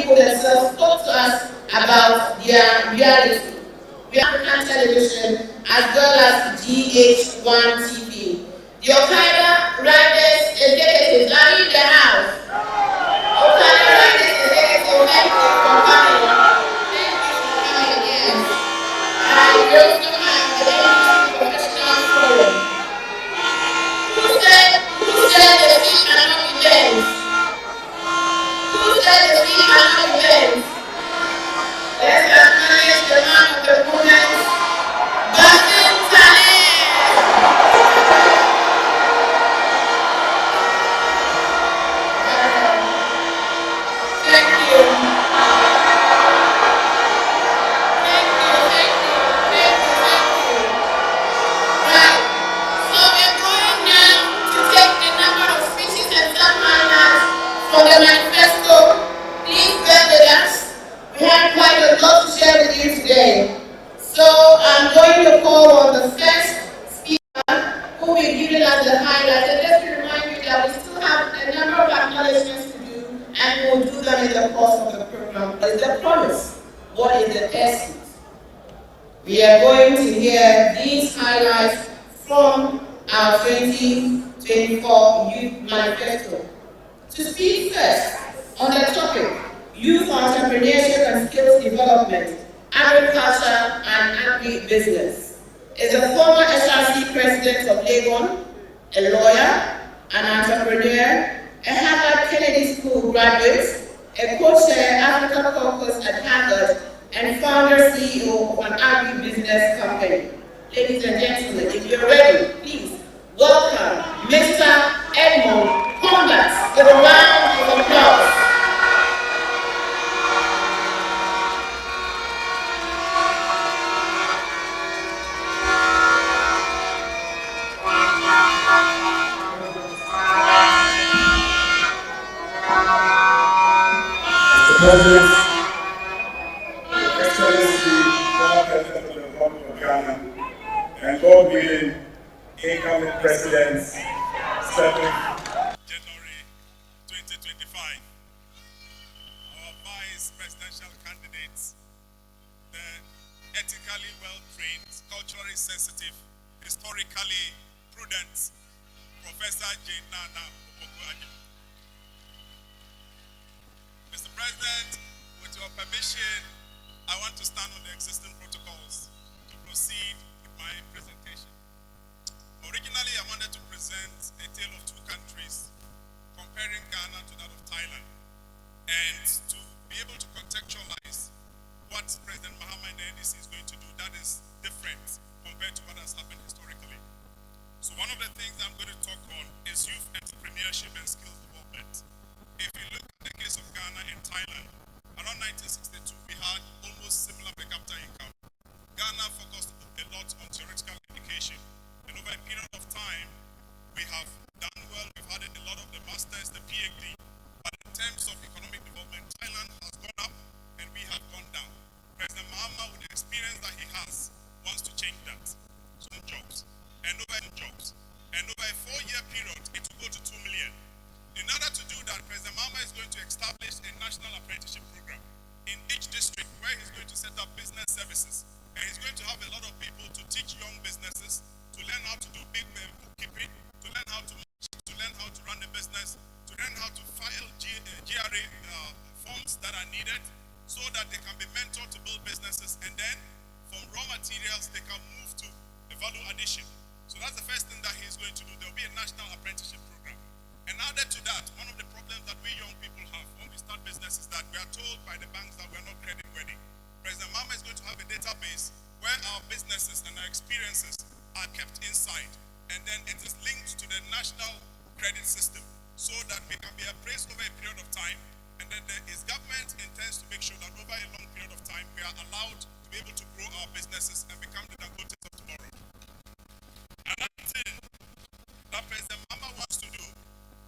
people themselves talk to us about their reality. We have African television as well as GH1 TV. The Okada riders executives are in the house. Okada riders executives, thank you for coming. Thank you for coming, yes. We also have the NDC Professional Forum. Who said the speed cannot be bent? Who said the speed cannot be bent? Let's acknowledge the man of the moment, Basin Talib. Thank you. Right. So we're going now to take a number of speeches and some highlights from the manifesto. Please bear with us. We have quite a lot to share with you today. So I'm going to call on the first speaker who will be giving us the highlights. And just to remind you that we still have a number of acknowledgements to do, and we'll do them in the course of the program. What is the promise? What is the essence? We are going to hear these highlights from our 2024 Youth Manifesto. To speak first on the topic, Youth Entrepreneurship and Skills Development, Agriculture and Agribusiness, is a former SRC President of Legon, a lawyer, an entrepreneur, a Harvard Kennedy School graduate, a co-chair Africa Caucus at Harvard, and founder CEO of an agribusiness company. Ladies and gentlemen, if you're ready, please welcome Mr. Edmond Combat with a round of applause. Mr. President, Your Excellency, former President of the Republic of Ghana, and God willing, incoming President, 7th January 2025. Our Vice Presidential candidates, the ethically well-trained, culturally sensitive, historically prudent, Professor Nana Opoku. Mr. President, with your permission, I want to stand on the existing protocols to proceed with my presentation. Originally, I wanted to present a tale of two countries, comparing Ghana to that of Thailand, and to be able to contextualize what President Mahama and the NDC is going to do that is different compared to what has happened historically. So one of the things I'm going to talk on is youth entrepreneurship and skills development. If you look at the case of Ghana and Thailand, around 1962 we had almost similar per capita income. Ghana focused a lot on theoretical education, and over a period of time we have done well. We've had a lot of the masters, the PhD, but in terms of economic development, Thailand has gone up and we have gone down. President Mahama, with the experience that he has, wants to change that. So jobs, and over a 4-year period, it will go to 2 million. In order to do that, President Mahama is going to establish a national apprenticeship program in each district where he's going to set up business services. And he's going to have a lot of people to teach young businesses to learn how to do big bookkeeping, to learn how to learn how to run a business, to learn how to file GRA forms that are needed so that they can be mentored to build businesses. And then from raw materials, they can move to the value addition. So that's the first thing that he's going to do. There will be a national apprenticeship program. And added to that, one of the problems that we young people have when we start business is that we are told by the banks that we are not credit worthy. President Mahama is going to have a database where our businesses and our experiences are kept inside. And then it is linked to the national credit system so that we can be appraised over a period of time. And then his government intends to make sure that over a long period of time, we are allowed to be able to grow our businesses and become the Dangotes of tomorrow. Another thing that President Mahama wants to do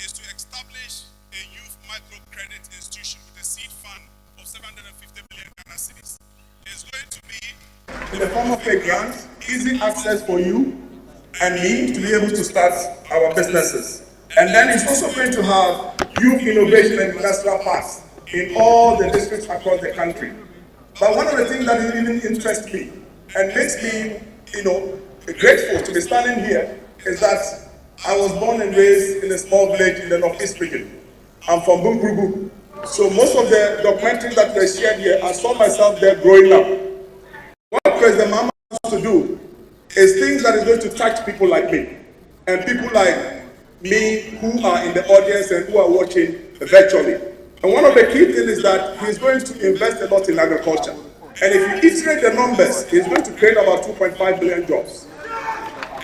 is to establish a youth microcredit institution with a seed fund of 750 million Ghana cedis. It's going to be in the form of a grant, easy access for you and me to be able to start our businesses. And then it's also going to have youth innovation and industrial parks in all the districts across the country. But one of the things that even interests me and makes me, grateful to be standing here is that I was born and raised in a small village in the Northeast region. I'm from Bumburubu. So most of the documentaries that were shared here, I saw myself there growing up. What President Mahama wants to do is things that is going to touch people like me and people like me who are in the audience and who are watching virtually. And one of the key things is that he's going to invest a lot in agriculture. And if you iterate the numbers, he's going to create about 2.5 billion jobs.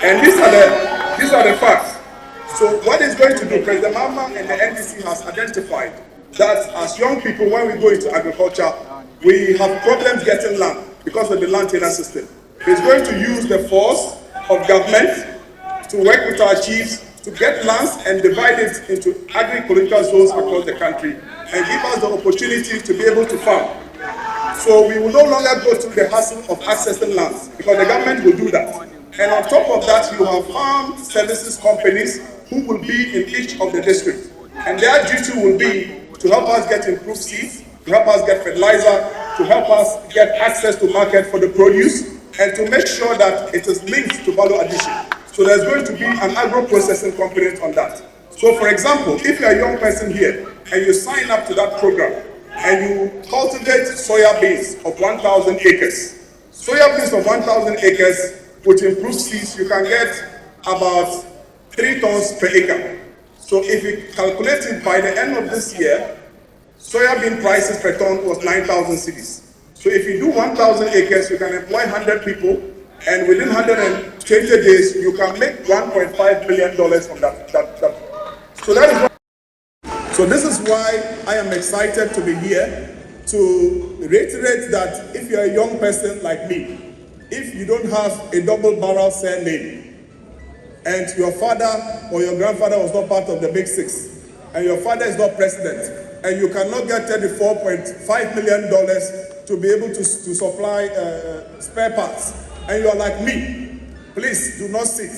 And these are the facts. So what he's going to do, President Mahama and the NDC has identified that as young people, when we go into agriculture, we have problems getting land because of the land tenure system. He's going to use the force of government to work with our chiefs to get lands and divide it into agri-political zones across the country and give us the opportunity to be able to farm. So we will no longer go through the hassle of accessing lands because the government will do that. And on top of that, you have farm services companies who will be in each of the districts. And their duty will be to help us get improved seeds, to help us get fertilizer, to help us get access to market for the produce, and to make sure that it is linked to value addition. So there's going to be an agro-processing component on that. So for example, if you're a young person here and you sign up to that program and you cultivate soya beans of 1,000 acres, soya beans of 1,000 acres with improved seeds, you can get about 3 tons per acre. So if you calculate it by the end of this year, soya bean prices per ton was 9,000 cedis. So if you do 1,000 acres, you can employ 100 people, and within 120 days, you can make $1.5 million from that. So this is why I am excited to be here to reiterate that if you're a young person like me, if you don't have a double-barrel surname, and your father or your grandfather was not part of the Big Six, and your father is not president, and you cannot get $34.5 million to be able to supply spare parts, and you are like me, please do not sit.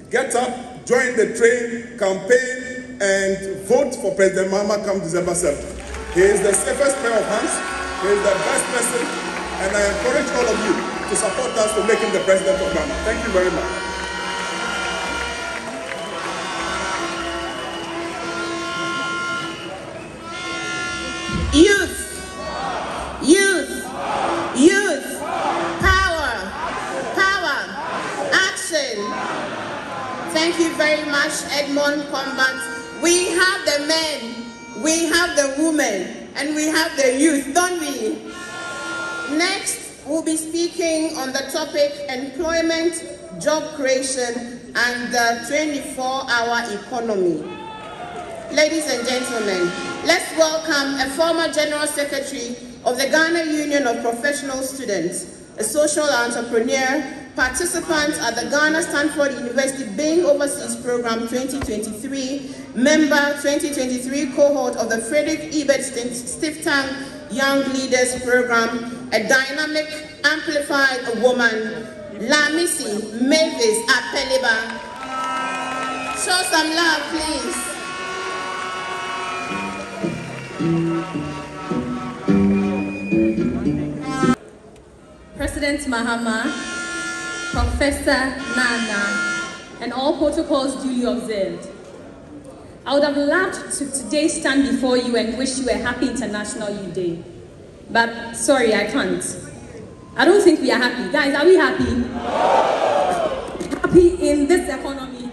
Get up, join the train, campaign, and vote for President Mahama come December 7th. He is the safest pair of hands, he is the best person, and I encourage all of you to support us to make him the president of Ghana. Thank you very much. Youth, youth, youth, power, power, action. Thank you very much, Edmond Combat. We have the men, we have the women, and we have the youth, don't we? Next, we'll be speaking on the topic employment, job creation, and the 24-hour economy. Ladies and gentlemen, let's welcome a former General Secretary of the Ghana Union of Professional Students, a social entrepreneur, participant at the Ghana Stanford University Being Overseas Program 2023, member 2023 cohort of the Frederick Ebert Stiftung Young Leaders Program, a dynamic, amplified woman, Lamisi Mavis Apeliba. Show some love, please. President Mahama, Professor Nana, and all protocols duly observed. I would have loved to today stand before you and wish you a happy International Youth Day. But sorry, I can't. I don't think we are happy. Guys, are we happy? Happy in this economy?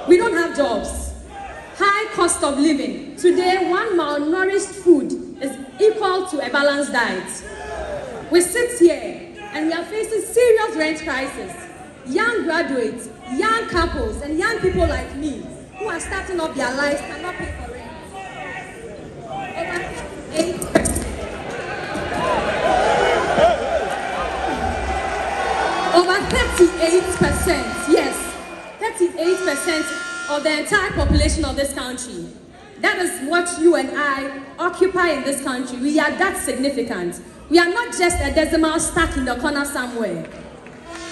We don't have jobs. High cost of living. Today, one malnourished food is equal to a balanced diet. We sit here and we are facing serious rent crisis. Young graduates, young couples, and young people like me who are starting up their lives cannot pay for rent. Over 38%, yes, 38% of the entire population of this country. That is what you and I occupy in this country. We are that significant. We are not just a decimal stuck in the corner somewhere.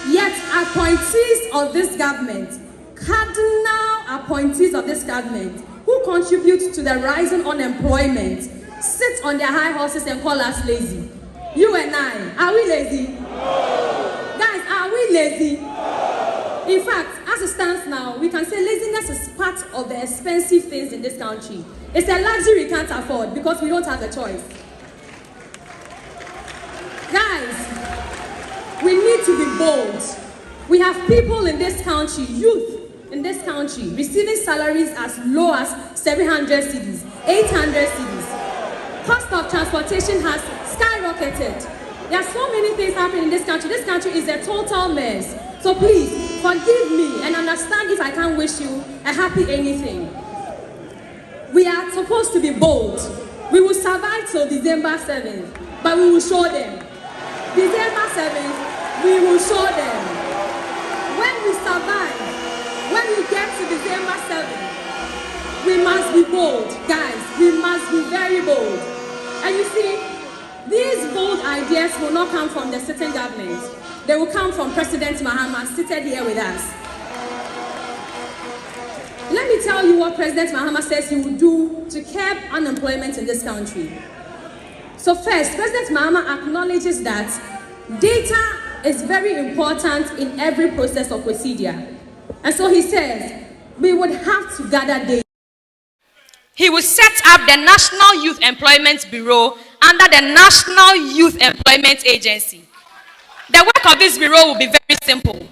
Yet appointees of this government, cardinal appointees of this government, who contribute to the rising unemployment, sit on their high horses and call us lazy. You and I, are we lazy? Guys, are we lazy? In fact, as it stands now, we can say laziness is part of the expensive things in this country. It's a luxury we can't afford because we don't have a choice. Guys, we need to be bold. We have people in this country, youth in this country, receiving salaries as low as 700 cedis, 800 cedis. Cost of transportation has skyrocketed. There are so many things happening in this country. This country is a total mess. So please, forgive me and understand if I can't wish you a happy anything. We are supposed to be bold. We will survive till December 7th, but we will show them. December 7th, we will show them. When we survive, when we get to December 7th, we must be bold, guys. We must be very bold. And you see, these bold ideas will not come from the sitting government. They will come from President Mahama, seated here with us. Let me tell you what President Mahama says he will do to curb unemployment in this country. So first, President Mahama acknowledges that data is very important in every process of procedure. And so he says, we would have to gather data. He will set up the National Youth Employment Bureau under the National Youth Employment Agency. The work of this bureau will be very simple.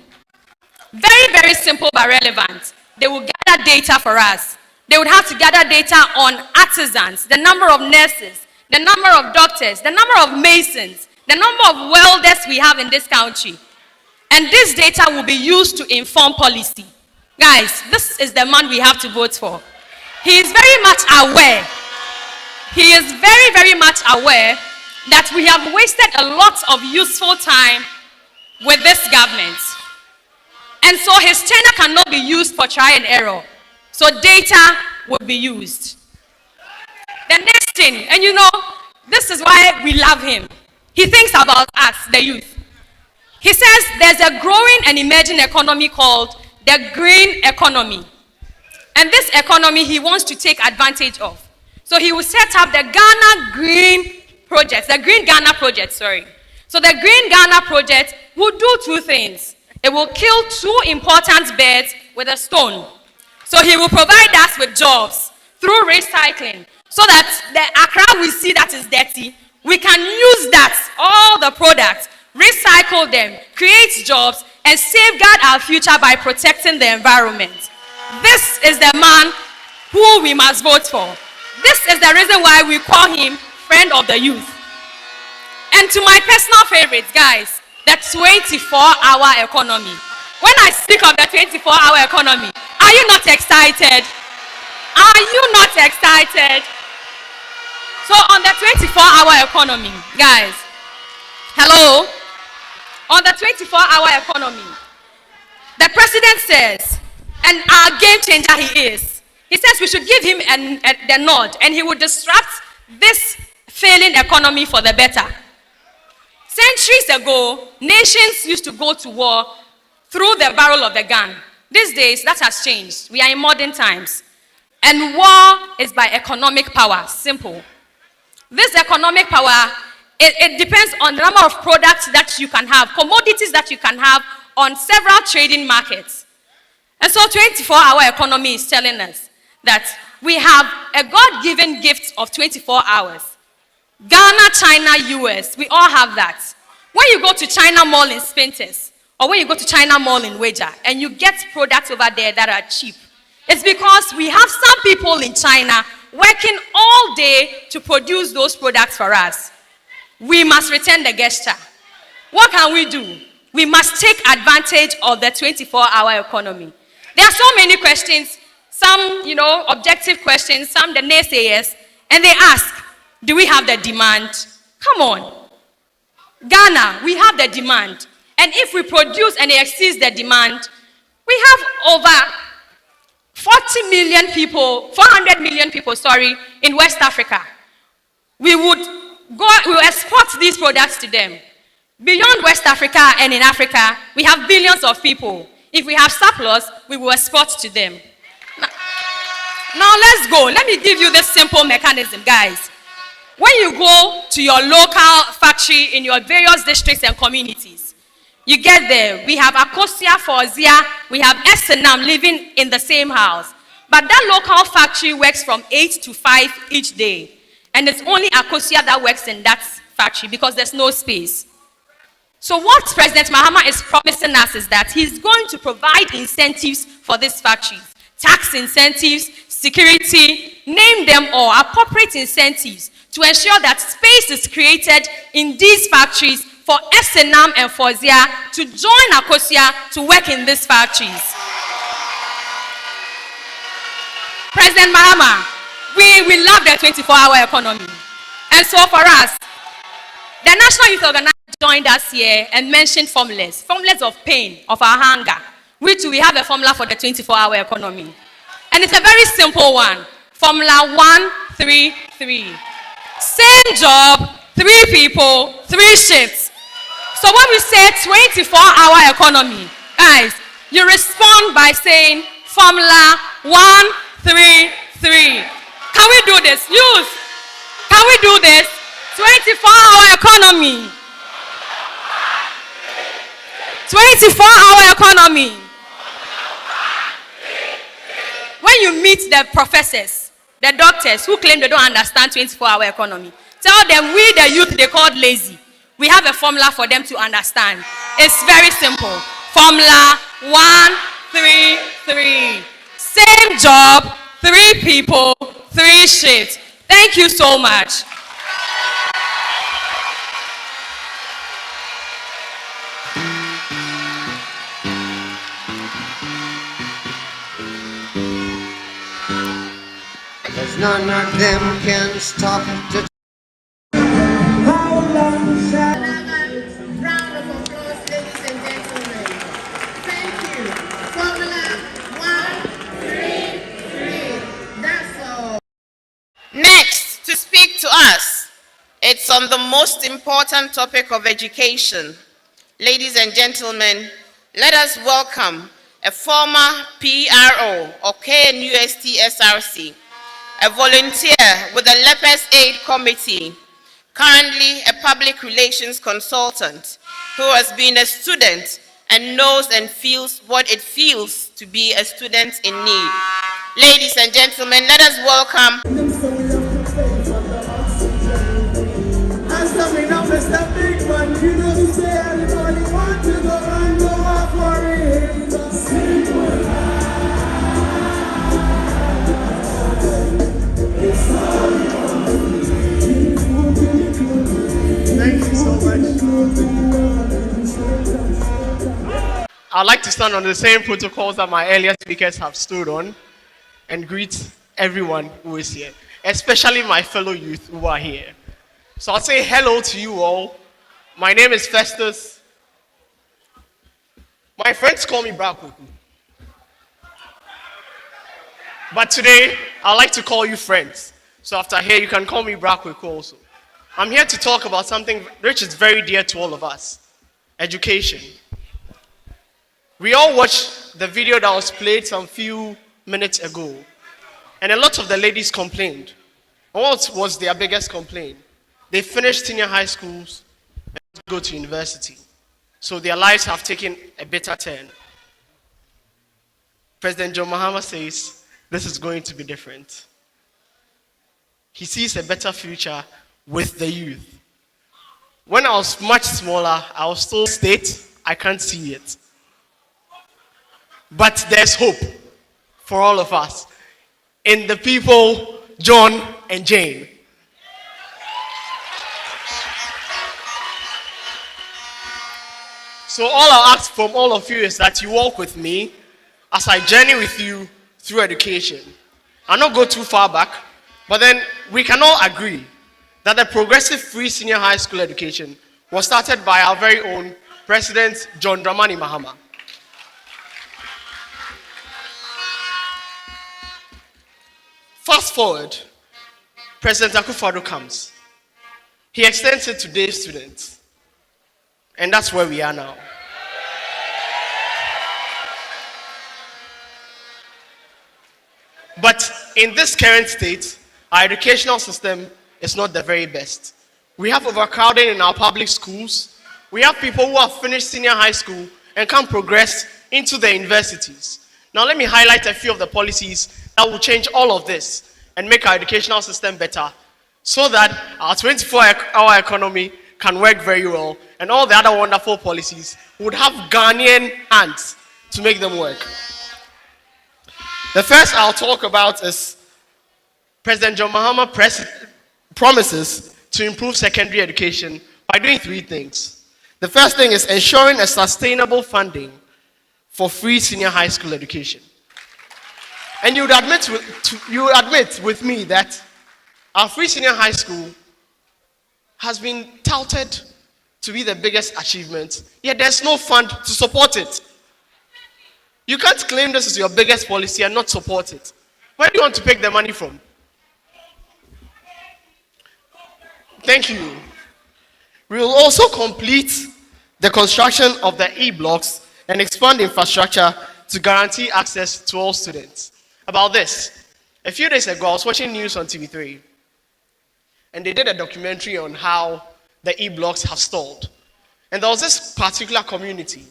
Very, very simple but relevant. They will gather data for us. They would have to gather data on artisans, the number of nurses, the number of doctors, the number of masons, the number of welders we have in this country. And this data will be used to inform policy. Guys, this is the man we have to vote for. He is very much aware. He is very, very much aware that we have wasted a lot of useful time with this government. And so his tenure cannot be used for trial and error. So data will be used. The next thing, and you know, this is why we love him. He thinks about us, the youth. He says there's a growing and emerging economy called the green economy. And this economy he wants to take advantage of. So he will set up the Ghana Green Project, the Green Ghana Project, sorry. So the Green Ghana Project will do two things. It will kill two important birds with a stone. So he will provide us with jobs through recycling, so that the Accra we see that is dirty, we can use that, all the products, recycle them, create jobs, and safeguard our future by protecting the environment. This is the man who we must vote for. This is the reason why we call him friend of the youth. And to my personal favorites, guys, the 24-hour economy. When I speak of the 24-hour economy, are you not excited? Are you not excited? So on the 24-hour economy, guys, hello? On the 24-hour economy, the president says, and our game changer he is, he says we should give him the nod and he will disrupt this failing economy for the better. Centuries ago, nations used to go to war through the barrel of the gun. These days, that has changed. We are in modern times. And war is by economic power, simple. This economic power, it depends on the number of products that you can have, commodities that you can have on several trading markets. And so 24-hour economy is telling us that we have a God-given gift of 24 hours. Ghana, China, US, we all have that. When you go to China Mall in Spintex, or when you go to China Mall in Weja, and you get products over there that are cheap, it's because we have some people in China working all day to produce those products for us. We must return the gesture. What can we do? We must take advantage of the 24-hour economy. There are so many questions, some, objective questions, some the naysayers, and they ask, do we have the demand? Come on. Ghana, we have the demand. And if we produce and it exceeds the demand, we have over 40 million people, 400 million people, in West Africa. We will export these products to them. Beyond West Africa and in Africa, we have billions of people. If we have surplus, we will export to them. Now let's go. Let me give you this simple mechanism, guys. When you go to your local factory in your various districts and communities, you get there. We have Akosia, Fozia, we have S&M living in the same house. But that local factory works from 8 to 5 each day. And it's only Akosia that works in that factory because there's no space. So what President Mahama is promising us is that he's going to provide incentives for these factories. Tax incentives, security, name them all, appropriate incentives to ensure that space is created in these factories for S&M and Fozia to join Akosia to work in these factories. President Mahama, we love the 24-hour economy. And so for us, the National Youth Organization joined us here and mentioned formulas of pain, of our hunger, which we have a formula for the 24-hour economy. And it's a very simple one. Formula 133. Same job, 3 people, 3 shifts. So when we say 24-hour economy, guys, you respond by saying formula 133. Can we do this? Youth, can we do this? 24-hour economy. 24-hour economy. When you meet the professors, the doctors who claim they don't understand 24-hour economy, tell them we, the youth, they called lazy. We have a formula for them to understand. It's very simple. Formula 133. Same job, 3 people, 3 shifts. Thank you so much. Cause none of them can stop the Round of applause, ladies and gentlemen. Thank you. Formula 133. That's all. Next, to speak to us, it's on the most important topic of education. Ladies and gentlemen, let us welcome a former PRO or KNUST SRC, a volunteer with the Lepers Aid Committee, currently a public relations consultant who has been a student and knows and feels what it feels to be a student in need. Ladies and gentlemen, let us welcome Thank you so much. I'd like to stand on the same protocols that my earlier speakers have stood on and greet everyone who is here, especially my fellow youth who are here. So I'll say hello to you all. My name is Festus. My friends call me Opoku. But today, I'd like to call you friends. So after here, you can call me Opoku also. I'm here to talk about something which is very dear to all of us, education. We all watched the video that was played some few minutes ago, and a lot of the ladies complained. What was their biggest complaint? They finished senior high schools and go to university. So their lives have taken a better turn. President John Mahama says this is going to be different. He sees a better future with the youth. When I was much smaller, I was still state, I can't see it. But there's hope for all of us in the people, John and Jane. So all I'll ask from all of you is that you walk with me as I journey with you through education. I'll not go too far back, but then we can all agree that the progressive free senior high school education was started by our very own President John Dramani Mahama. Fast forward, President Akufo-Addo comes. He extends it to day students. And that's where we are now. But in this current state, our educational system is not the very best. We have overcrowding in our public schools. We have people who have finished senior high school and can't progress into the universities. Now let me highlight a few of the policies that will change all of this and make our educational system better so that our 24-hour economy can work very well and all the other wonderful policies would have Ghanaian hands to make them work. The first I'll talk about is President John Mahama promises to improve secondary education by doing three things. The first thing is ensuring a sustainable funding for free senior high school education. And you would admit with me that our free senior high school has been touted to be the biggest achievement, yet there's no fund to support it. You can't claim this is your biggest policy and not support it. Where do you want to pick the money from? Thank you. We will also complete the construction of the E-blocks and expand infrastructure to guarantee access to all students. About this, a few days ago, I was watching news on TV3, and they did a documentary on how the E-blocks have stalled. And there was this particular community.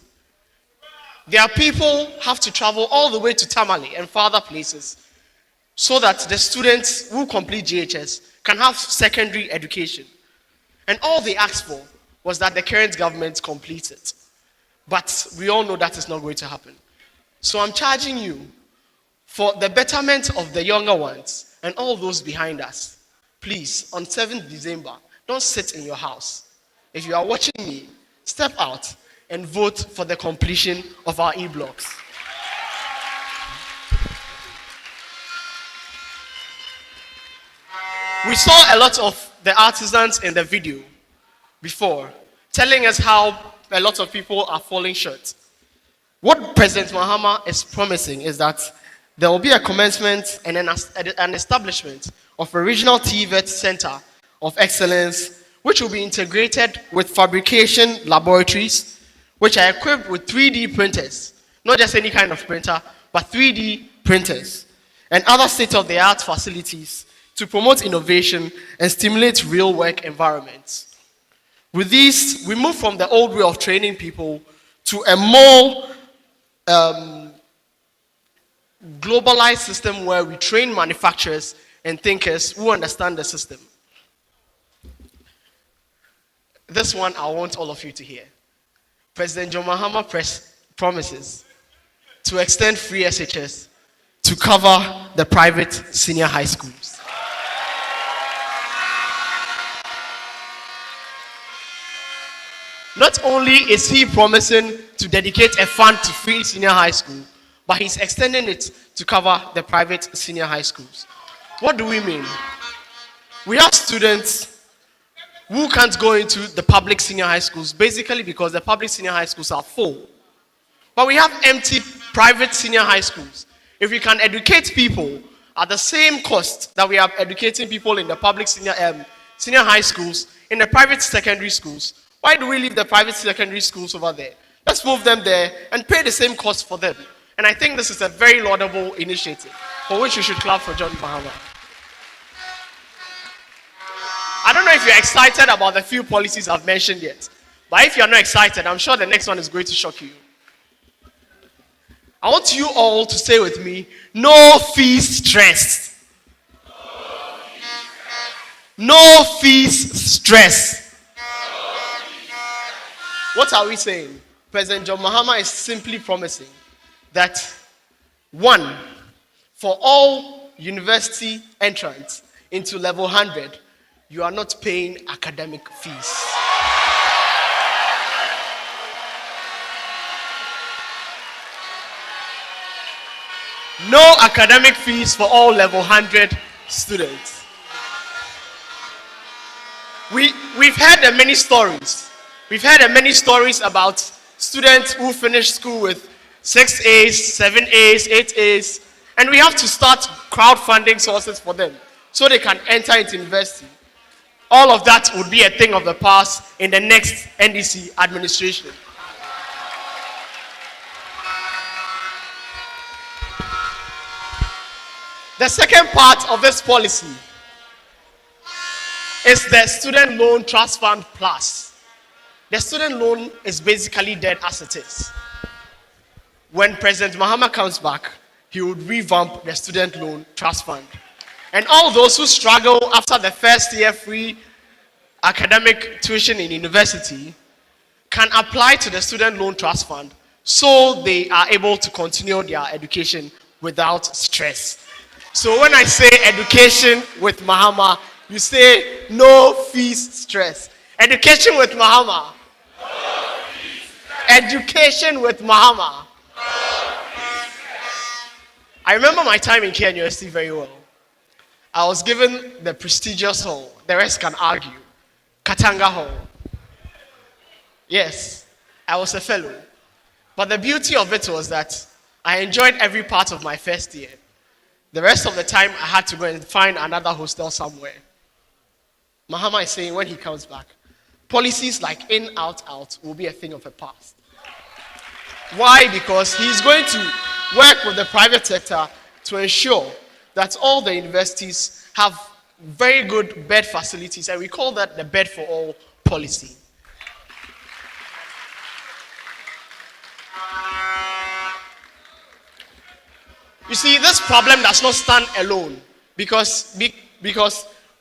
Their people have to travel all the way to Tamale and further places so that the students who complete GHS can have secondary education. And all they asked for was that the current government complete it. But we all know that is not going to happen. So I'm charging you, for the betterment of the younger ones and all those behind us, please, on 7th December, don't sit in your house. If you are watching me, step out and vote for the completion of our E-blocks. We saw a lot of the artisans in the video before, telling us how a lot of people are falling short. What President Mahama is promising is that there will be a commencement and an establishment of a regional TVET center of excellence, which will be integrated with fabrication laboratories, which are equipped with 3D printers, not just any kind of printer, but 3D printers, and other state-of-the-art facilities to promote innovation and stimulate real work environments. With these, we move from the old way of training people to a more globalized system where we train manufacturers and thinkers who understand the system. This one I want all of you to hear. President John Mahama promises to extend free SHS to cover the private senior high schools. Not only is he promising to dedicate a fund to free senior high school, but he's extending it to cover the private senior high schools. What do we mean? We have students who can't go into the public senior high schools, basically because the public senior high schools are full. But we have empty private senior high schools. If we can educate people at the same cost that we are educating people in the public senior high schools, in the private secondary schools, why do we leave the private secondary schools over there? Let's move them there and pay the same cost for them. And I think this is a very laudable initiative for which you should clap for John Mahama. I don't know if you're excited about the few policies I've mentioned yet, but if you're not excited, I'm sure the next one is going to shock you. I want you all to say with me, no fees stress. No fees stress. What are we saying? President John Mahama is simply promising that, one, for all university entrants into level 100, you are not paying academic fees. No academic fees for all level 100 students. We've heard many stories. We've heard many stories about students who finish school with 6 A's, 7 A's, 8 A's, and we have to start crowdfunding sources for them so they can enter into university. All of that would be a thing of the past in the next NDC administration. The second part of this policy is the Student Loan Trust Fund Plus. The student loan is basically dead as it is. When President Mahama comes back, he would revamp the Student Loan Trust Fund. And all those who struggle after the first year free academic tuition in university can apply to the Student Loan Trust Fund so they are able to continue their education without stress. So when I say education with Mahama, you say no fees stress. Education with Mahama. Education with Mahama. I remember my time in Kenya University very well. I was given the prestigious hall. The rest can argue. Katanga Hall. Yes, I was a fellow. But the beauty of it was that I enjoyed every part of my first year. The rest of the time, I had to go and find another hostel somewhere. Mahama is saying when he comes back, policies like in, out will be a thing of the past. Why? Because he's going to work with the private sector to ensure that all the universities have very good bed facilities, and we call that the bed for all policy. You see, this problem does not stand alone because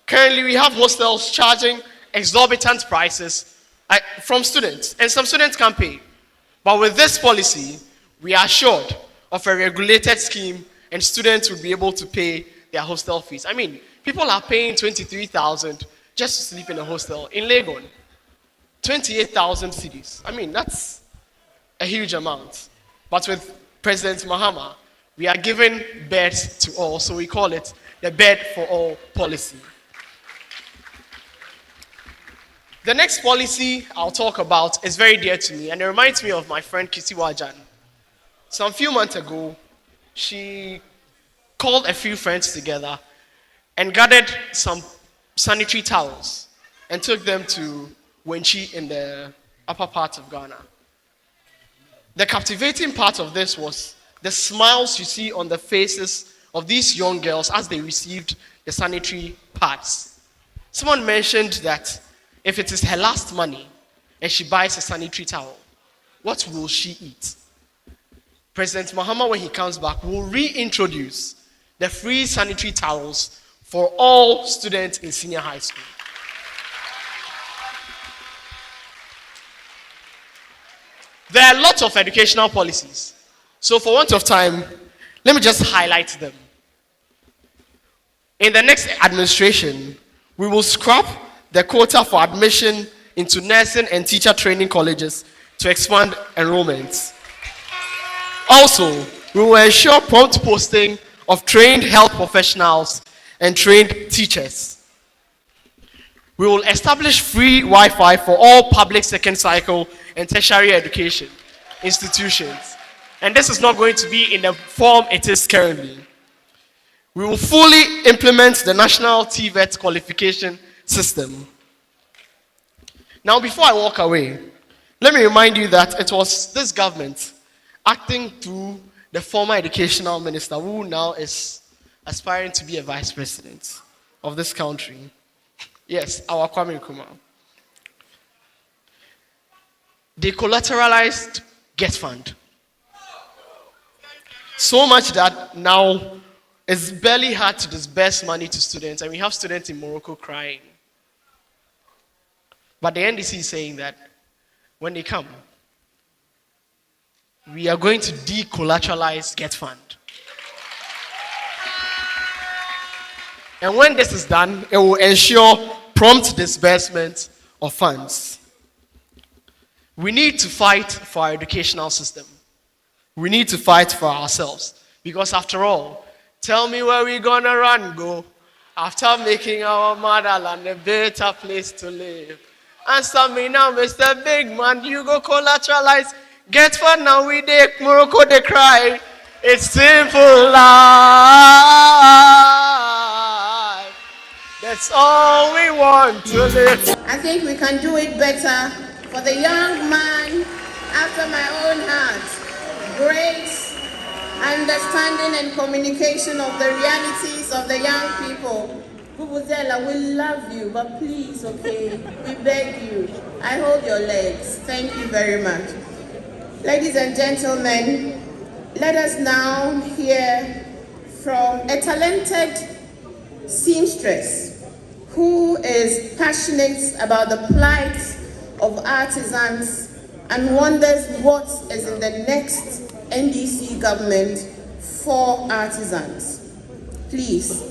currently we have hostels charging exorbitant prices from students, and some students can't pay. But with this policy, we are assured of a regulated scheme, and students will be able to pay their hostel fees. I mean, people are paying 23,000 just to sleep in a hostel in Legon. 28,000 cedis. I mean, that's a huge amount. But with President Mahama, we are giving beds to all, so we call it the bed for all policy. The next policy I'll talk about is very dear to me, and it reminds me of my friend Kisi Wajan. Some few months ago, she called a few friends together and gathered some sanitary towels and took them to Wenchi in the upper part of Ghana. The captivating part of this was the smiles you see on the faces of these young girls as they received the sanitary pads. Someone mentioned that if it is her last money and she buys a sanitary towel, what will she eat? President Mahama, when he comes back, will reintroduce the free sanitary towels for all students in senior high school. There are lots of educational policies. So for want of time, let me just highlight them. In the next administration, we will scrap the quota for admission into nursing and teacher training colleges to expand enrollments. Also, we will ensure prompt posting of trained health professionals and trained teachers. We will establish free Wi-Fi for all public second cycle and tertiary education institutions. And this is not going to be in the form it is currently. We will fully implement the national TVET qualification system. Now, before I walk away, let me remind you that it was this government acting through the former educational minister who now is aspiring to be a vice president of this country. Yes, our Kwame Nkrumah. They collateralized Get Fund. So much that now it's barely hard to disburse money to students, and we have students in Morocco crying. But the NDC is saying that when they come, we are going to decollateralize Get Fund. And when this is done, it will ensure prompt disbursement of funds. We need to fight for our educational system. We need to fight for ourselves. Because after all, tell me where we're gonna run, go, after making our motherland a better place to live. Answer me now, Mr. Big Man, you go collateralize. Get Fund now, we dey Morocco, they cry. It's simple life. That's all we want to live. I think we can do it better for the young man after my own heart. Great understanding and communication of the realities of the young people. Vuvuzela, we love you, but please, okay, we beg you. I hold your legs. Thank you very much. Ladies and gentlemen, let us now hear from a talented seamstress who is passionate about the plight of artisans and wonders what is in the next NDC government for artisans. Please.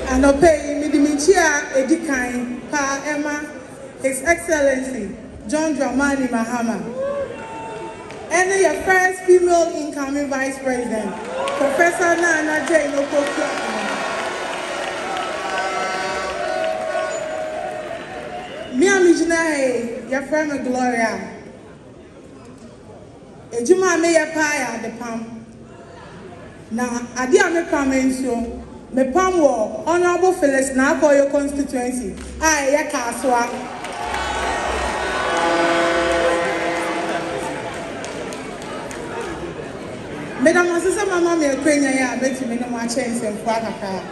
Anope Midimichia Edikan Pa Emma, His Excellency John Mahama, and your first female incoming Vice President, Professor Nana J. Opoku. Mia Mijina, your friend Gloria. Ejuma me ya pa the pam. Na adia me pamenso. Me pam wo Honorable Phyllis na for your constituency. Aye ya kaswa. Madam Asisa mama me kwenya ya beti me no ma chense mfo akaka.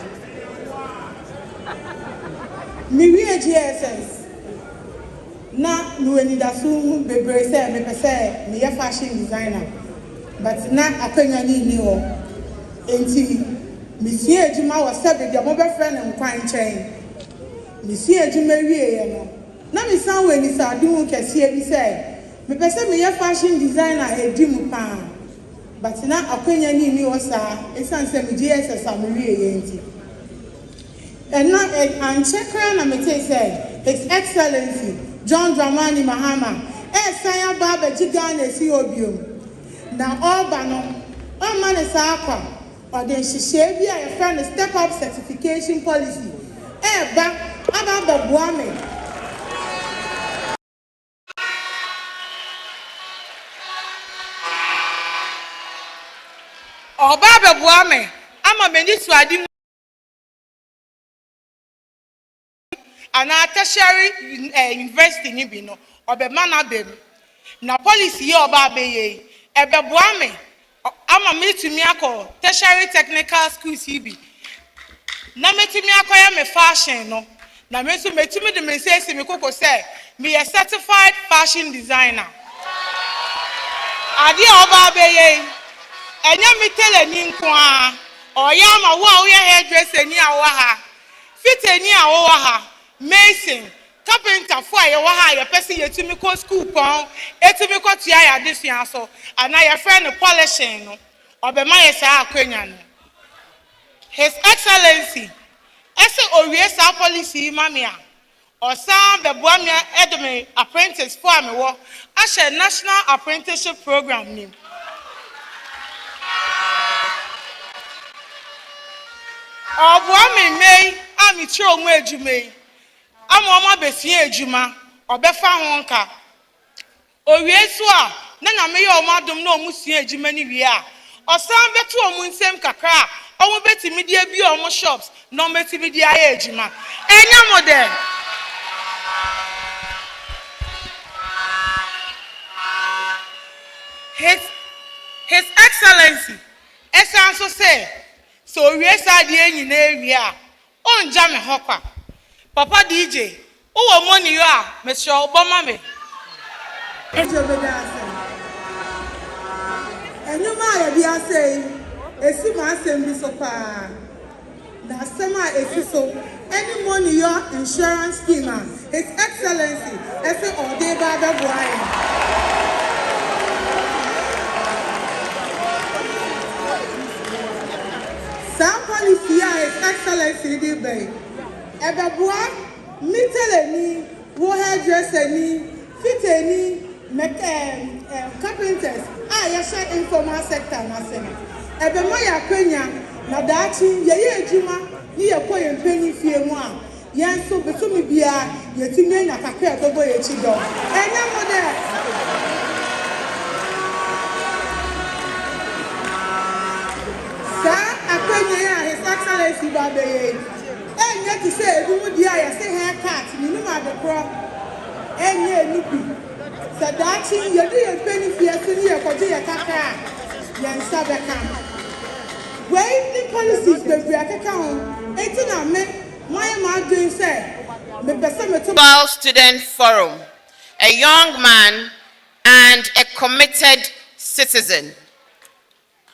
Mi wi GSS. Na nuweni dasu bebre se me pese me ya fashion designer. But na akwenya ni wo. Enti Monsieur Ejima was said with your mobile friend and quine chain. Monsieur Ejima Rie, na me sound when it's a doom can see every say. Me person me a fashion designer a dim pan. But now a quenya ni was it's an semi GSS and Rie. And not and check around and me say, His Excellency John Mahama, Saya Baba Gigane Siobium. Now all bano, all man is aqua. Or then she shave here a friend step up certification policy. Back about the woman. Oh, Baba Buame, I'm a minister. And a tertiary university in Ibino, or the Manabim. Now, policy or Babe, a Babuame. I'm a military tertiary technical school CB. Na metimi akoya me fashion no. Na mesu metimi de me say me koko say me a certified fashion designer. Ade oba beye. Enya me tele ni nko a. Oya ma wo a wo hairdresser ni a wo ha. Fit ni a wo ha. Mason, carpenter for a wo ha ye person ye timi ko school pon. Etimi ko tua ya desua so. Ana your friend polishing no. Obema yesa akwenya no. His Excellency, ese owie sa policy mamia. Osan bebuamia edome apprentice for me wo. Ashe National Apprenticeship Program ni. Obuami mei ami tro omu ejume. Amoma besie ejuma, obefa ho nka. Owie so a na me ye omadom na omusie ejuma ni wie a. Osan betu omu nsem kakra. Omo betimi dia bi omo shops no betimi dia aye ejuma. Enya model. His Excellency Esanso say so we sa die nyina ewie a onja me hokwa. Papa DJ wo money yo a me sure oboma me. Enyuma ya bia say esi ma asem bi so pa na asema esi so any money your insurance scheme His Excellency ese ode ba da boy some policy His Excellency di be ebe boy miteleni wo hairdresser ni fiteni carpenters yasha informal sector na sema ebe mo ya kwenya na daachi ye ejuma ni ye koye mpeni fie mu a yenso betumi bia yetime na kakra ebobo ye chido enya mo de sa akwenya ya His Excellency babe ye enye to say, if you would I say haircut, you know, the crop, and ye nippy. So that's it, you do a penny for your senior, for your caca, then Sabacam. Where the policies that we are account, 18 men, why am I doing say? Global Student Forum, a young man and a committed citizen.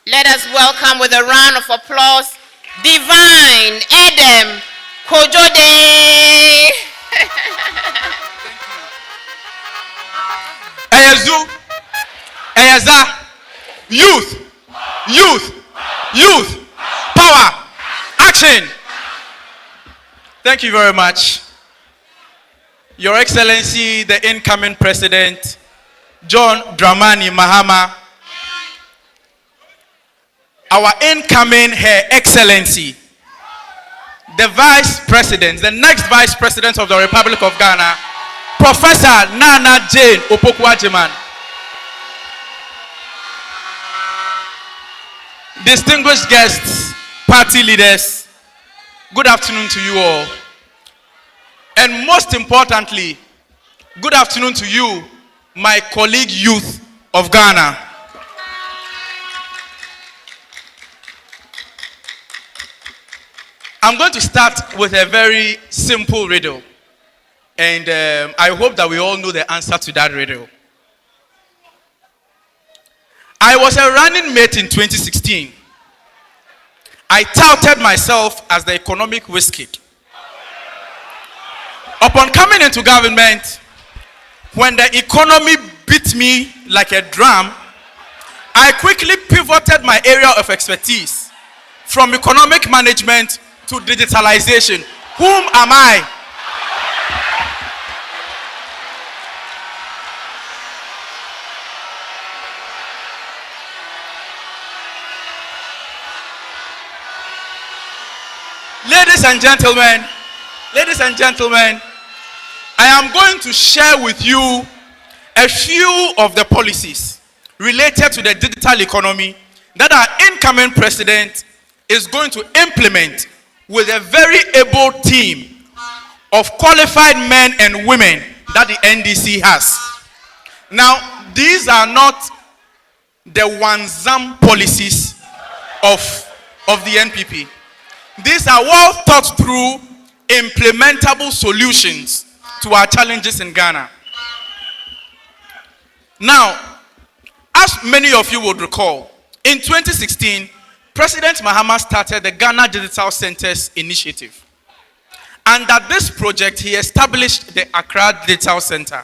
Let us welcome with a round of applause Divine Edem Kojode. Eyezu, Eyeza, youth, power, action. Thank you very much. Your Excellency, the incoming President, John Dramani Mahama, our incoming Her Excellency, the Vice President, the next Vice President of the Republic of Ghana, Professor Nana Jane Opoku, distinguished guests, party leaders, good afternoon to you all. And most importantly, good afternoon to you, my colleague youth of Ghana. I'm going to start with a very simple riddle. And I hope that we all know the answer to that riddle. I was a running mate in 2016. I touted myself as the economic whiz kid. Upon coming into government, when the economy beat me like a drum, I quickly pivoted my area of expertise from economic management to digitalization. Whom am I? Ladies and gentlemen, I am going to share with you a few of the policies related to the digital economy that our incoming president is going to implement with a very able team of qualified men and women that the NDC has. Now, these are not the one-zam policies of the NPP. These are well thought through, implementable solutions to our challenges in Ghana. Now, as many of you would recall, in 2016, President Mahama started the Ghana Digital Centers Initiative. Under this project, he established the Accra Digital Center.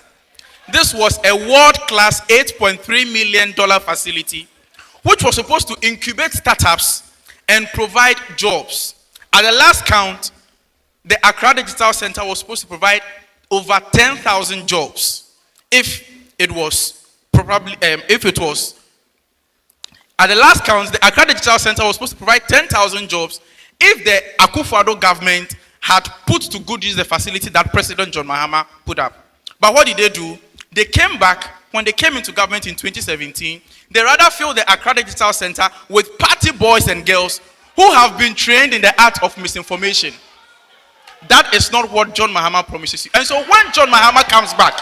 This was a world-class $8.3 million facility, which was supposed to incubate startups and provide jobs. At the last count, the Accra Digital Center was supposed to provide over 10,000 jobs. At the last count, the Accra Digital Center was supposed to provide 10,000 jobs if the Akufo-Addo government had put to good use the facility that President John Mahama put up. But what did they do? They came back, when they came into government in 2017, they rather filled the Accra Digital Center with party boys and girls who have been trained in the art of misinformation. That is not what John Mahama promises you. And so when John Mahama comes back,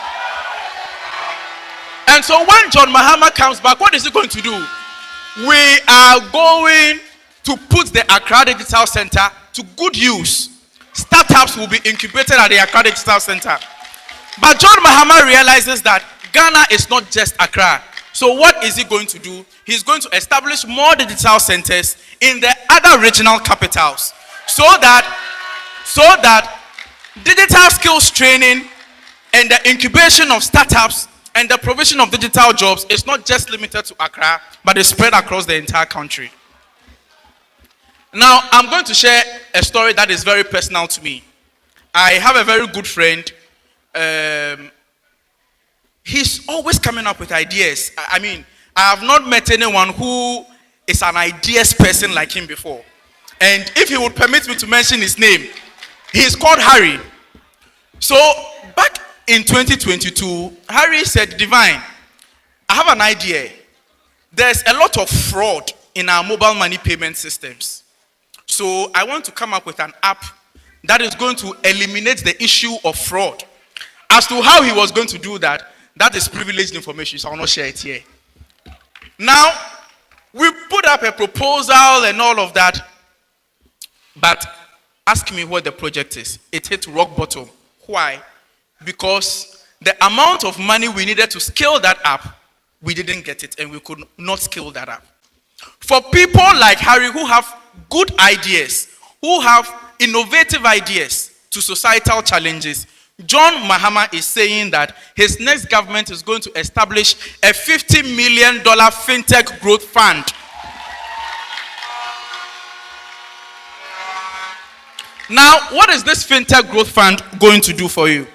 what is he going to do? We are going to put the Accra Digital Center to good use. Startups will be incubated at the Accra Digital Center. But John Mahama realizes that Ghana is not just Accra. So what is he going to do? He's going to establish more digital centers in the other regional capitals so that digital skills training and the incubation of startups and the provision of digital jobs is not just limited to Accra, but is spread across the entire country. Now, I'm going to share a story that is very personal to me. I have a very good friend. He's always coming up with ideas. I mean, I have not met anyone who is an ideas person like him before. And if he would permit me to mention his name, he is called Harry. So, back in 2022, Harry said, Divine, I have an idea. There's a lot of fraud in our mobile money payment systems. So I want to come up with an app that is going to eliminate the issue of fraud. As to how he was going to do that, that is privileged information, so I will not share it here. Now, we put up a proposal and all of that, but ask me what the project is. It hit rock bottom. Why? Because the amount of money we needed to scale that up, we didn't get it, and we could not scale that up. For people like Harry who have good ideas, who have innovative ideas to societal challenges, John Mahama is saying that his next government is going to establish a $50 million fintech growth fund. Now, what is this fintech growth fund going to do for you?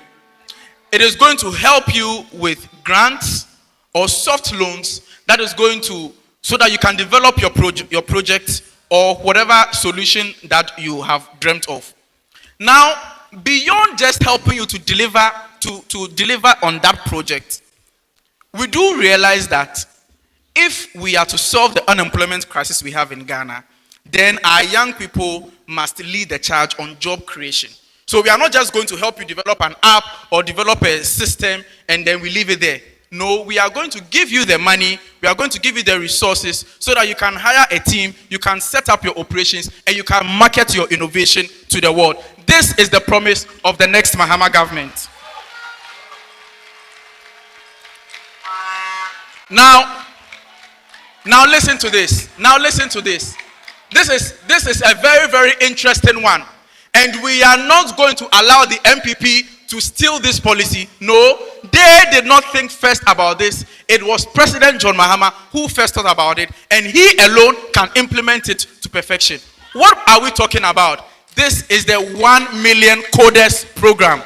It is going to help you with grants or soft loans that is going to, so that you can develop your project or whatever solution that you have dreamt of. Now, beyond just helping you to deliver on that project, we do realize that if we are to solve the unemployment crisis we have in Ghana, then our young people must lead the charge on job creation. So we are not just going to help you develop an app or develop a system and then we leave it there. No, we are going to give you the money, we are going to give you the resources so that you can hire a team, you can set up your operations, and you can market your innovation to the world. This is the promise of the next Mahama government. Now listen to this. This is a very, very interesting one. And we are not going to allow the MPP to steal this policy. No, they did not think first about this. It was President John Mahama who first thought about it, and he alone can implement it to perfection. What are we talking about? This is the 1 million coders program.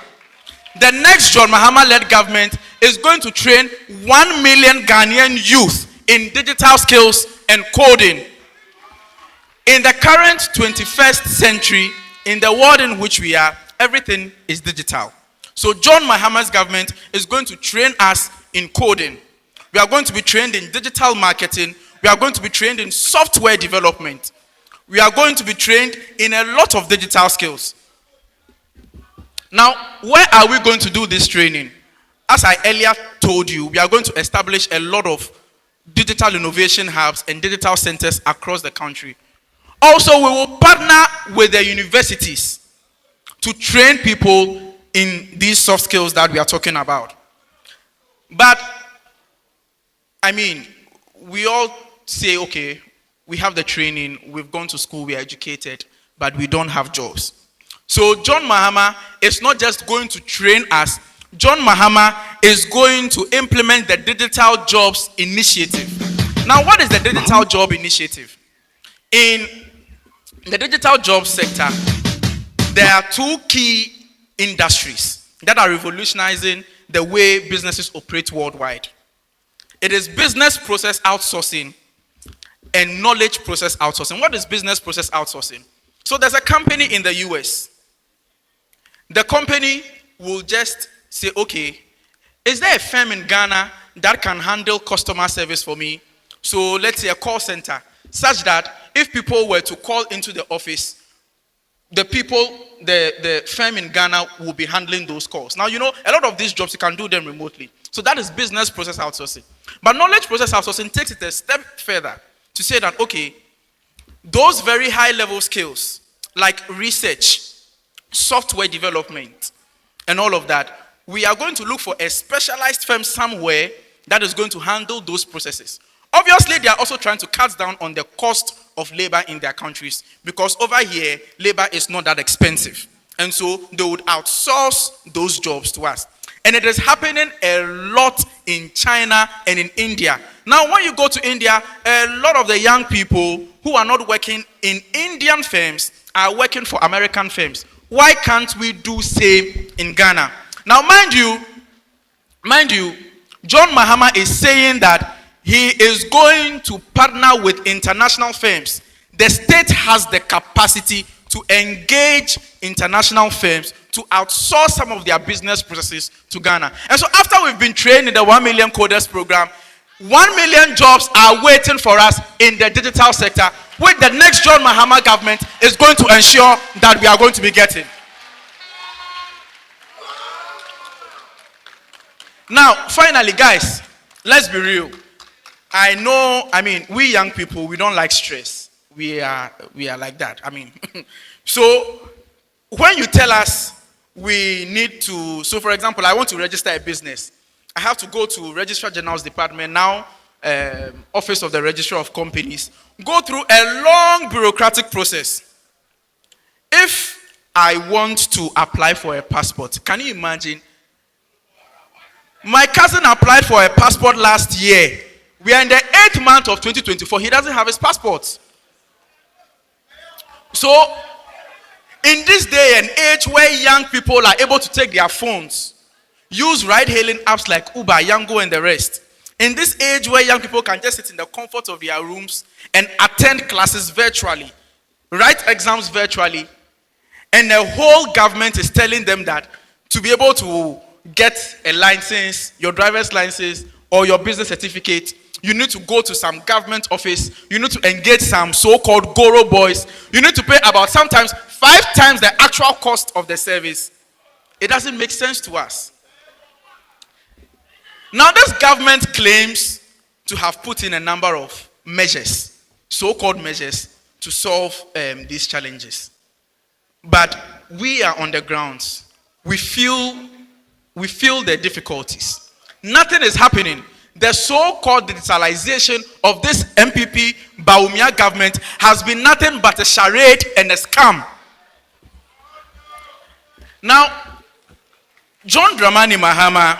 The next John Mahama-led government is going to train 1 million Ghanaian youth in digital skills and coding. In the current 21st century, in the world in which we are, everything is digital. So John Mahama's government is going to train us in coding. We are going to be trained in digital marketing. We are going to be trained in software development. We are going to be trained in a lot of digital skills. Now, where are we going to do this training? As I earlier told you, we are going to establish a lot of digital innovation hubs and digital centers across the country. Also, we will partner with the universities to train people in these soft skills that we are talking about. But, I mean, we all say, okay, we have the training, we've gone to school, we are educated, but we don't have jobs. So John Mahama is not just going to train us, John Mahama is going to implement the Digital Jobs Initiative. Now, what is the Digital Job Initiative? In the digital job sector, there are two key industries that are revolutionizing the way businesses operate worldwide. It is business process outsourcing and knowledge process outsourcing. What is business process outsourcing? So there's a company in the US. The company will just say, okay, is there a firm in Ghana that can handle customer service for me? So let's say a call center, such that if people were to call into the office, the firm in Ghana will be handling those calls. Now, you know, a lot of these jobs, you can do them remotely. So that is business process outsourcing. But knowledge process outsourcing takes it a step further to say that, okay, those very high level skills, like research, software development, and all of that, we are going to look for a specialized firm somewhere that is going to handle those processes. Obviously, they are also trying to cut down on the cost of labor in their countries, because over here, labor is not that expensive. And so they would outsource those jobs to us. And it is happening a lot in China and in India. Now, when you go to India, a lot of the young people who are not working in Indian firms are working for American firms. Why can't we do same in Ghana? Now, mind you, John Mahama is saying that he is going to partner with international firms. The state has the capacity to engage international firms to outsource some of their business processes to Ghana. And so after we've been trained in the 1 million coders program, 1 million jobs are waiting for us in the digital sector, which the next John Mahama government is going to ensure that we are going to be getting. Now, finally, guys, let's be real. We young people, we don't like stress. We are like that. So when you tell us we need to, so for example, I want to register a business. I have to go to Registrar General's Department now, Office of the Registrar of Companies, go through a long bureaucratic process. If I want to apply for a passport, can you imagine? My cousin applied for a passport last year. We are in the 8th month of 2024. He doesn't have his passport. So, in this day and age where young people are able to take their phones, use ride-hailing apps like Uber, Yango, and the rest. In this age where young people can just sit in the comfort of their rooms and attend classes virtually, write exams virtually, and the whole government is telling them that to be able to get a license, your driver's license, or your business certificate, you need to go to some government office, you need to engage some so-called Goro boys, you need to pay about sometimes 5 times the actual cost of the service. It doesn't make sense to us. Now, this government claims to have put in a number of measures, so-called measures, to solve these challenges. But we are on the grounds. We feel the difficulties. Nothing is happening. The so-called digitalization of this MPP Bawumia government has been nothing but a charade and a scam. Now, John Dramani Mahama,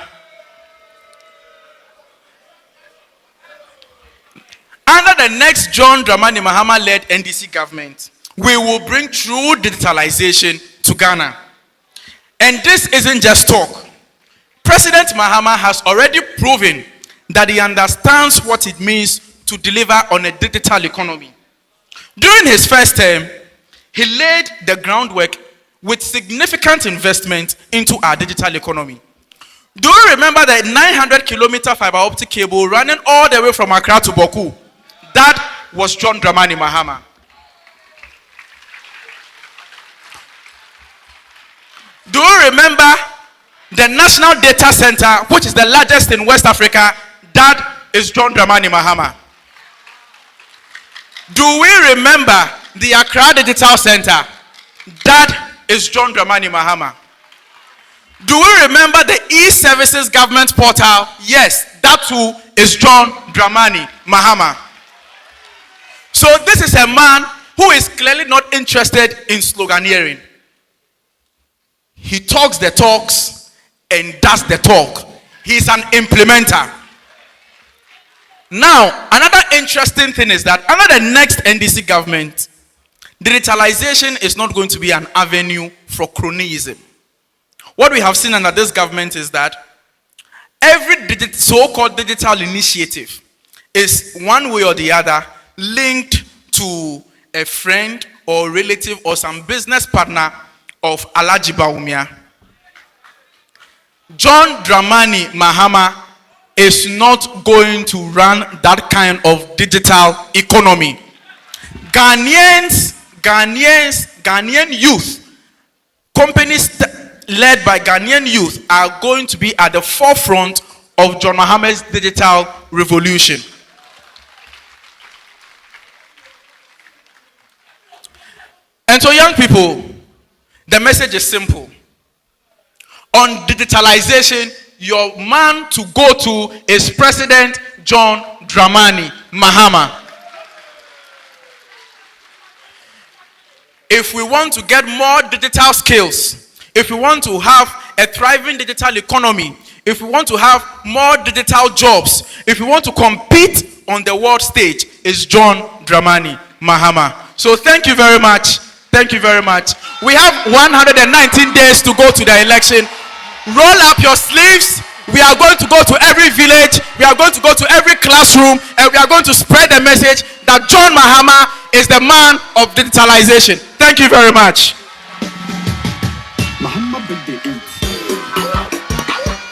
under the next John Dramani Mahama-led NDC government, we will bring true digitalization to Ghana. And this isn't just talk. President Mahama has already proven that he understands what it means to deliver on a digital economy. During his first term, he laid the groundwork with significant investment into our digital economy. Do you remember the 900-kilometer fiber optic cable running all the way from Accra to Opoku? That was John Dramani Mahama. Do you remember the National Data Center, which is the largest in West Africa? That is John Dramani Mahama. Do we remember the Accra Digital Center? That is John Dramani Mahama. Do we remember the e-services government portal? Yes, that too is John Dramani Mahama. So this is a man who is clearly not interested in sloganeering. He talks the talks and does the talk. He's an implementer. Now, another interesting thing is that under the next NDC government, digitalization is not going to be an avenue for cronyism. What we have seen under this government is that every so-called digital initiative is one way or the other linked to a friend or relative or some business partner of Alhaji Bawumia. John Dramani Mahama is not going to run that kind of digital economy. Ghanaian youth, companies led by Ghanaian youth are going to be at the forefront of John Mahama's digital revolution. And so young people, the message is simple. On digitalization, your man to go to is President John Dramani Mahama. If we want to get more digital skills, if we want to have a thriving digital economy, if we want to have more digital jobs, if we want to compete on the world stage, it's John Dramani Mahama. So thank you very much. Thank you very much. We have 119 days to go to the election. Roll up your sleeves. We are going to go to every village. We are going to go to every classroom. And we are going to spread the message that John Mahama is the man of digitalization. Thank you very much.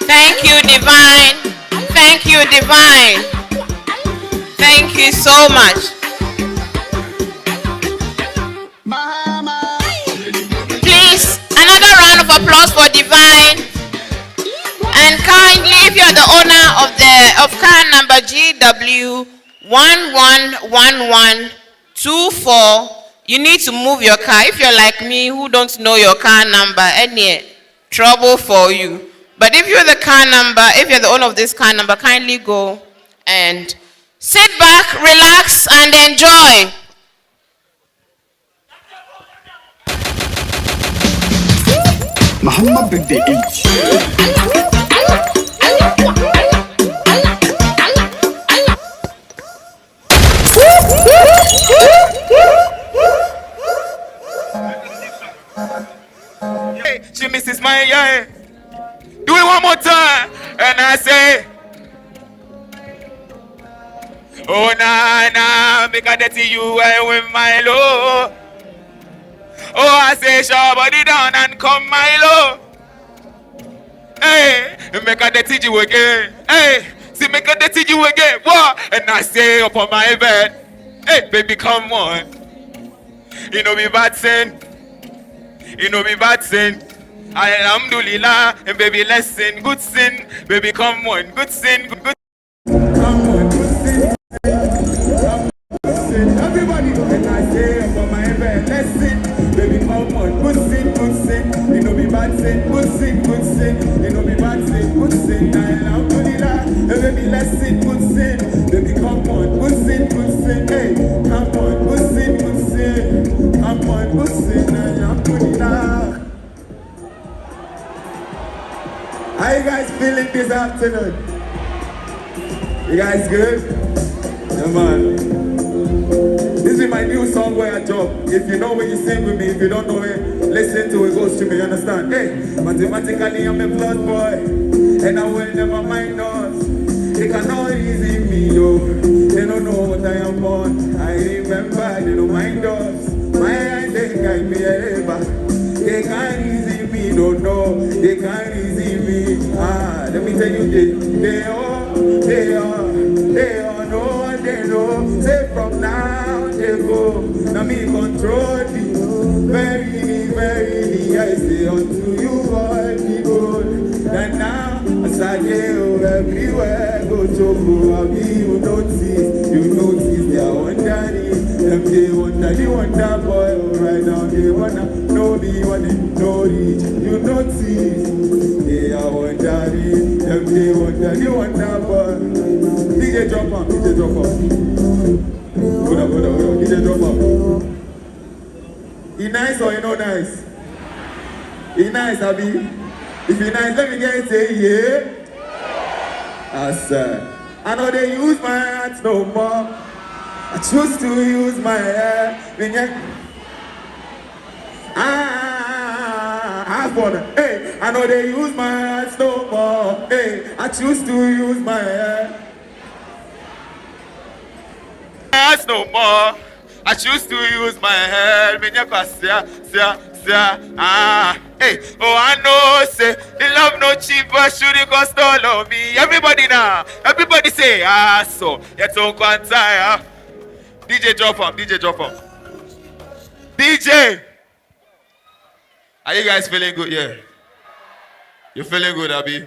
Thank you, Divine. Thank you, Divine. Thank you so much. Please, another round of applause for Divine. And kindly if you're the owner of car number GW111124, you need to move your car. If you're like me who don't know your car number, any trouble for you. But if you're the owner of this car number, kindly go and sit back, relax, and enjoy. Mahama birthday 8. Hey, she misses my eye. Do it one more time, and I say, oh na na, make a dirty you with my love. Oh, I say, show body down and come my love. Hey, make a dirty you again. Hey, see, make a dirty you again. What? And I say up on my bed, hey, baby, come on. You know me bad sin. You know me bad sin. Alhamdulillah, and baby, let's sin. Good sin, baby, come on. Good sin, good. Come on, good sin. Everybody, and I say up on my bed, let's sin. Baby, come on, good sin, good sin. You know me bad sin, good sin, good sin. You know me bad sin, good sin. Alhamdulillah, and baby, let's sin, good sin. Baby, come on, good sin, good sin. Hey, come on, good sin, good sin. Come on, good sin. Alhamdulillah. How you guys feeling this afternoon? You guys good? Yeah, man. This is my new song where I drop. If you know it, you sing with me. If you don't know it, listen to it, goes to me, you understand? Hey, mathematically I'm a plus boy, and I will never mind us. They cannot easy me, yo. They don't know what I am on. I remember, they don't mind us. My eyes, they guide me ever. They can't easy me, don't know. They can't easy me. Let me tell you this. They all know what they know. Say from now they go. Now me control the very, I say unto you all the good. And now as I go everywhere, go to you notice they are wondering. Them they wonder the wonder boy. Right now they wanna know the one and know it. You notice they are wondering. Them they wonder the wonder boy. DJ drop up. Good up, DJ drop up. He nice or he no nice? He nice, Abby. If he nice, let me get it, say yeah. Sir. I know they use my hands no more. I choose to use my hair. Hey, I know they use my hands no more. Hey, I choose to use my hair. Hands no more. I choose to use my hair. Hey, oh, I know, say, the love no cheap, but should it cost all of me? Everybody now, everybody say, so, you're so tired. DJ drop up. DJ! Are you guys feeling good? Yeah. You feeling good, Abby?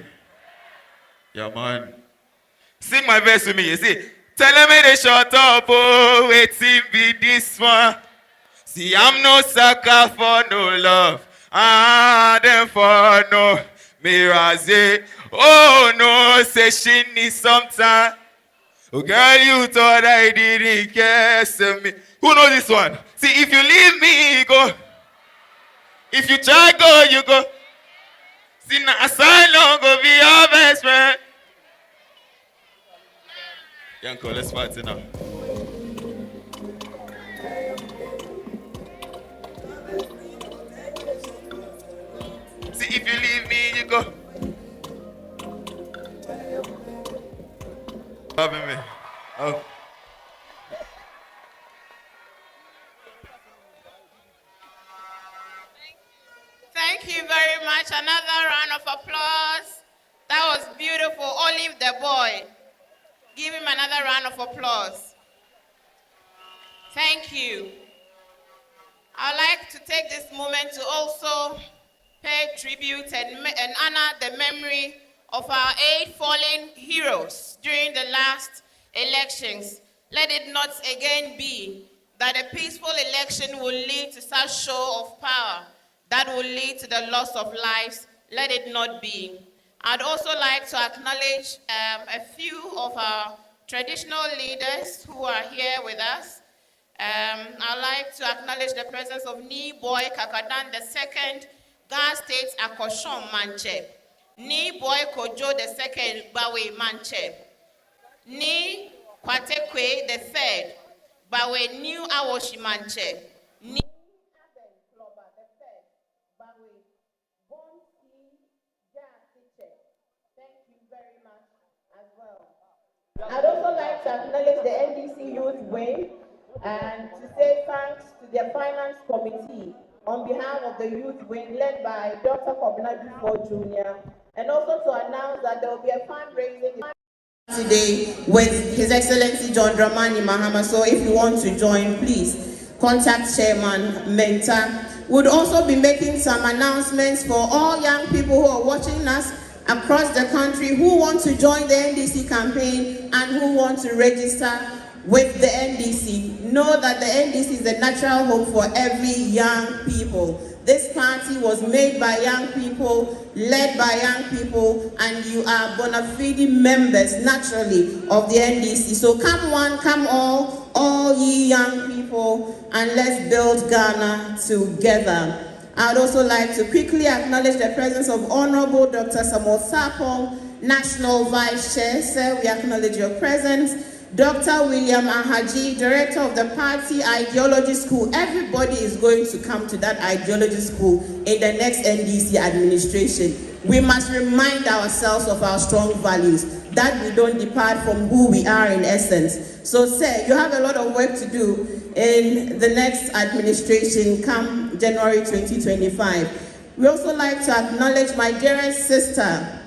Yeah, man. Sing my verse with me. You see, tell me they shut up, oh, waiting be this one. See, I'm no sucker for no love. Them for no mirage. Oh, no, say she needs some time. Oh, girl, you thought I didn't care. Me. Who knows this one? See, if you leave me, go. If you try, go, you go. See, now, asylum, go be your best friend. Yanko, let's party now. See, if you leave me, you go. Loving me. Oh. Thank you very much. Another round of applause. That was beautiful. Olive the boy. Give him another round of applause. Thank you. I'd like to take this moment to also pay tribute and honor the memory of our 8 fallen heroes during the last elections. Let it not again be that a peaceful election will lead to such show of power that will lead to the loss of lives. Let it not be. I'd also like to acknowledge a few of our traditional leaders who are here with us. I'd like to acknowledge the presence of Ni Boy Kakadan II, Ghana State Akoshon Manche, Ni Boy Kojo II Bawe Manche, Ni Kwatekwe III Bawe New Awoshi Manche, Ni Aben Kloba III Bawe Bonsi Jasiche. Thank you very much as well. I'd also like to acknowledge the NDC Youth Wing and to say thanks to their finance committee on behalf of the Youth Wing led by Dr. Kobina Dufo Jr. and also to announce that there will be a fundraising today with His Excellency John Mahama. So if you want to join, please contact Chairman Menta. We'll also be making some announcements for all young people who are watching us across the country who want to join the NDC campaign and who want to register with the NDC. Know that the NDC is the natural home for every young people. This party was made by young people, led by young people, and you are bona fide members, naturally, of the NDC. So come one, come all ye young people, and let's build Ghana together. I would also like to quickly acknowledge the presence of Honorable Dr. Samuel Sapong, National Vice Chair. Sir, we acknowledge your presence. Dr. William Ahaji, Director of the Party Ideology School. Everybody is going to come to that ideology school in the next NDC administration. We must remind ourselves of our strong values, that we don't depart from who we are in essence. So, sir, you have a lot of work to do in the next administration come January 2025. We also like to acknowledge my dearest sister,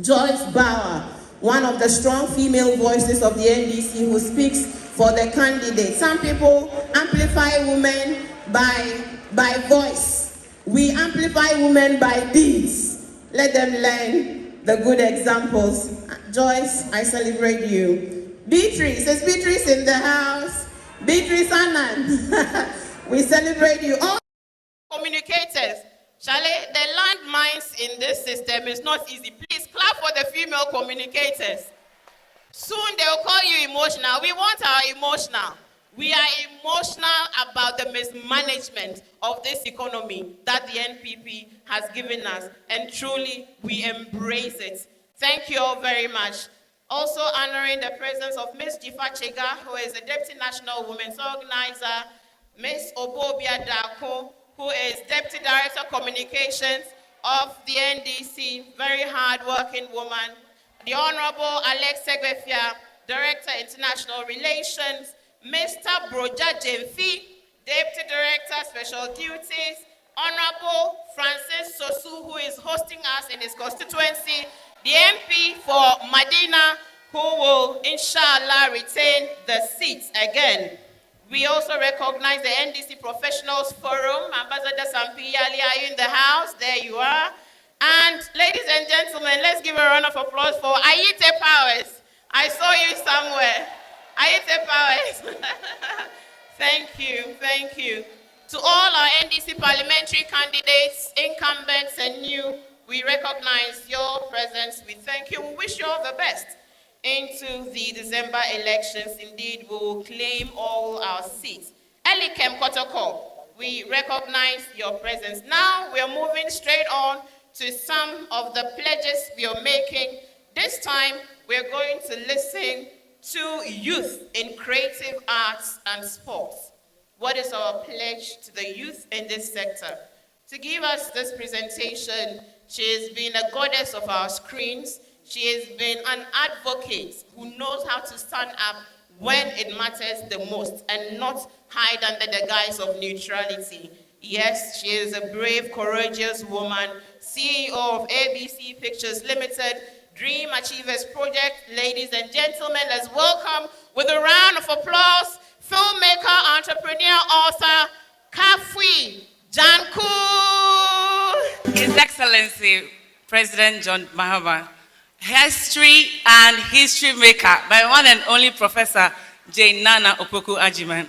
Joyce Bauer, one of the strong female voices of the NDC who speaks for the candidate. Some people amplify women by voice. We amplify women by deeds. Let them learn the good examples. Joyce, I celebrate you. Beatrice, is Beatrice in the house? Beatrice Anand, we celebrate you. All communicators. Charlie, the landmines in this system is not easy. Please clap for the female communicators. Soon they will call you emotional. We want our emotional. We are emotional about the mismanagement of this economy that the NPP has given us, and truly we embrace it. Thank you all very much. Also honoring the presence of Ms. Jifa Chega, who is the Deputy National Women's Organizer, Ms. Obobia Dako, who is Deputy Director Communications of the NDC, very hard-working woman. The Honorable Alex Segwefia, Director International Relations, Mr. Broja Jemfi, Deputy Director Special Duties, Honorable Francis Sosu, who is hosting us in his constituency, the MP for Medina, who will, inshallah, retain the seats again. We also recognize the NDC Professionals Forum. Ambassador Sampiyali, are you in the house? There you are. And ladies and gentlemen, let's give a round of applause for Ayite Powers. I saw you somewhere. Ayite Powers. Thank you, thank you. To all our NDC parliamentary candidates, incumbents and new, we recognize your presence. We thank you. We wish you all the best into the December elections. Indeed, we will claim all our seats. Elikem Kotoko, we recognize your presence. Now we are moving straight on to some of the pledges we are making. This time, we are going to listen to youth in creative arts and sports. What is our pledge to the youth in this sector? To give us this presentation, she has been a goddess of our screens. She has been an advocate who knows how to stand up when it matters the most and not hide under the guise of neutrality. Yes, she is a brave, courageous woman, CEO of ABC Pictures Limited, Dream Achievers Project. Ladies and gentlemen, let's welcome with a round of applause, filmmaker, entrepreneur, author, Kafui Janku. His Excellency, President John Mahama, history and history maker, my one and only Professor Jane Nana Opoku Ajiman.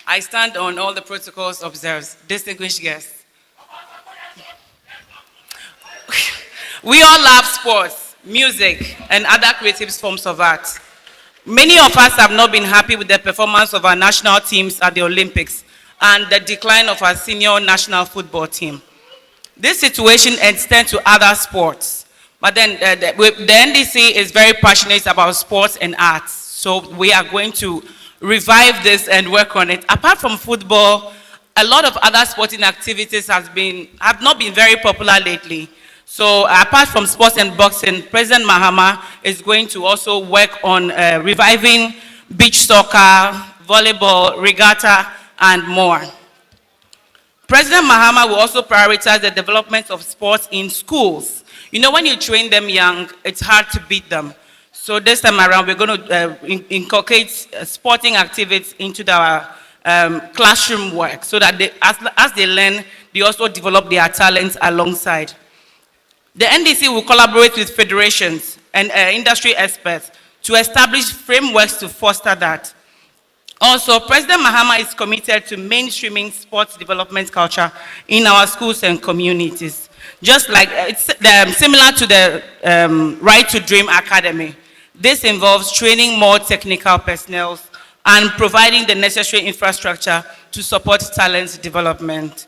I stand on all the protocols observed. Distinguished guests. We all love sports, music, and other creative forms of art. Many of us have not been happy with the performance of our national teams at the Olympics and the decline of our senior national football team. This situation extends to other sports, but then the NDC is very passionate about sports and arts, so we are going to revive this and work on it. Apart from football, a lot of other sporting activities have not been very popular lately. So apart from sports and boxing, President Mahama is going to also work on reviving beach soccer, volleyball, regatta, and more. President Mahama will also prioritize the development of sports in schools. You know, when you train them young, it's hard to beat them. So this time around, we're going to inculcate sporting activities into our classroom work so that as they learn, they also develop their talents alongside. The NDC will collaborate with federations and industry experts to establish frameworks to foster that. Also, President Mahama is committed to mainstreaming sports development culture in our schools and communities. Just like it's similar to the Right to Dream Academy. This involves training more technical personnel and providing the necessary infrastructure to support talent development.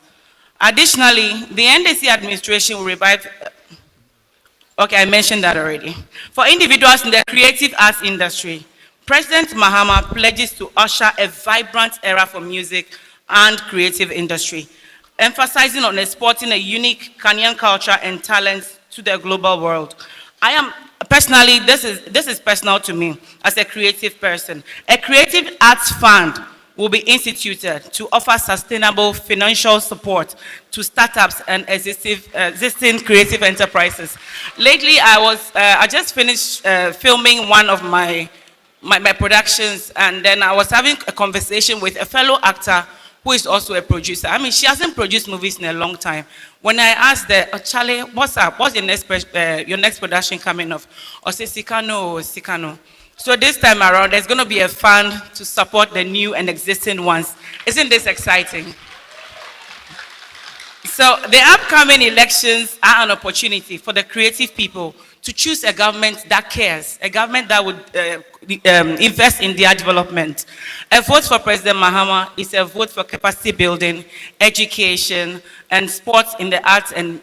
Additionally, the NDC administration will revive. Okay, I mentioned that already. For individuals in the creative arts industry, President Mahama pledges to usher a vibrant era for music and creative industry, emphasizing on exporting a unique Ghanaian culture and talents to the global world. I am personally, this is personal to me as a creative person. A creative arts fund will be instituted to offer sustainable financial support to startups and existing creative enterprises. Lately, I just finished filming one of my productions, and then I was having a conversation with a fellow actor who is also a producer. I mean, she hasn't produced movies in a long time. When I asked her, oh, Charlie, what's up? What's your next production coming off? Or say, Sikano. So this time around, there's going to be a fund to support the new and existing ones. Isn't this exciting? So the upcoming elections are an opportunity for the creative people to choose a government that cares, a government that would invest in their development. A vote for President Mahama is a vote for capacity building, education, and sports in the arts and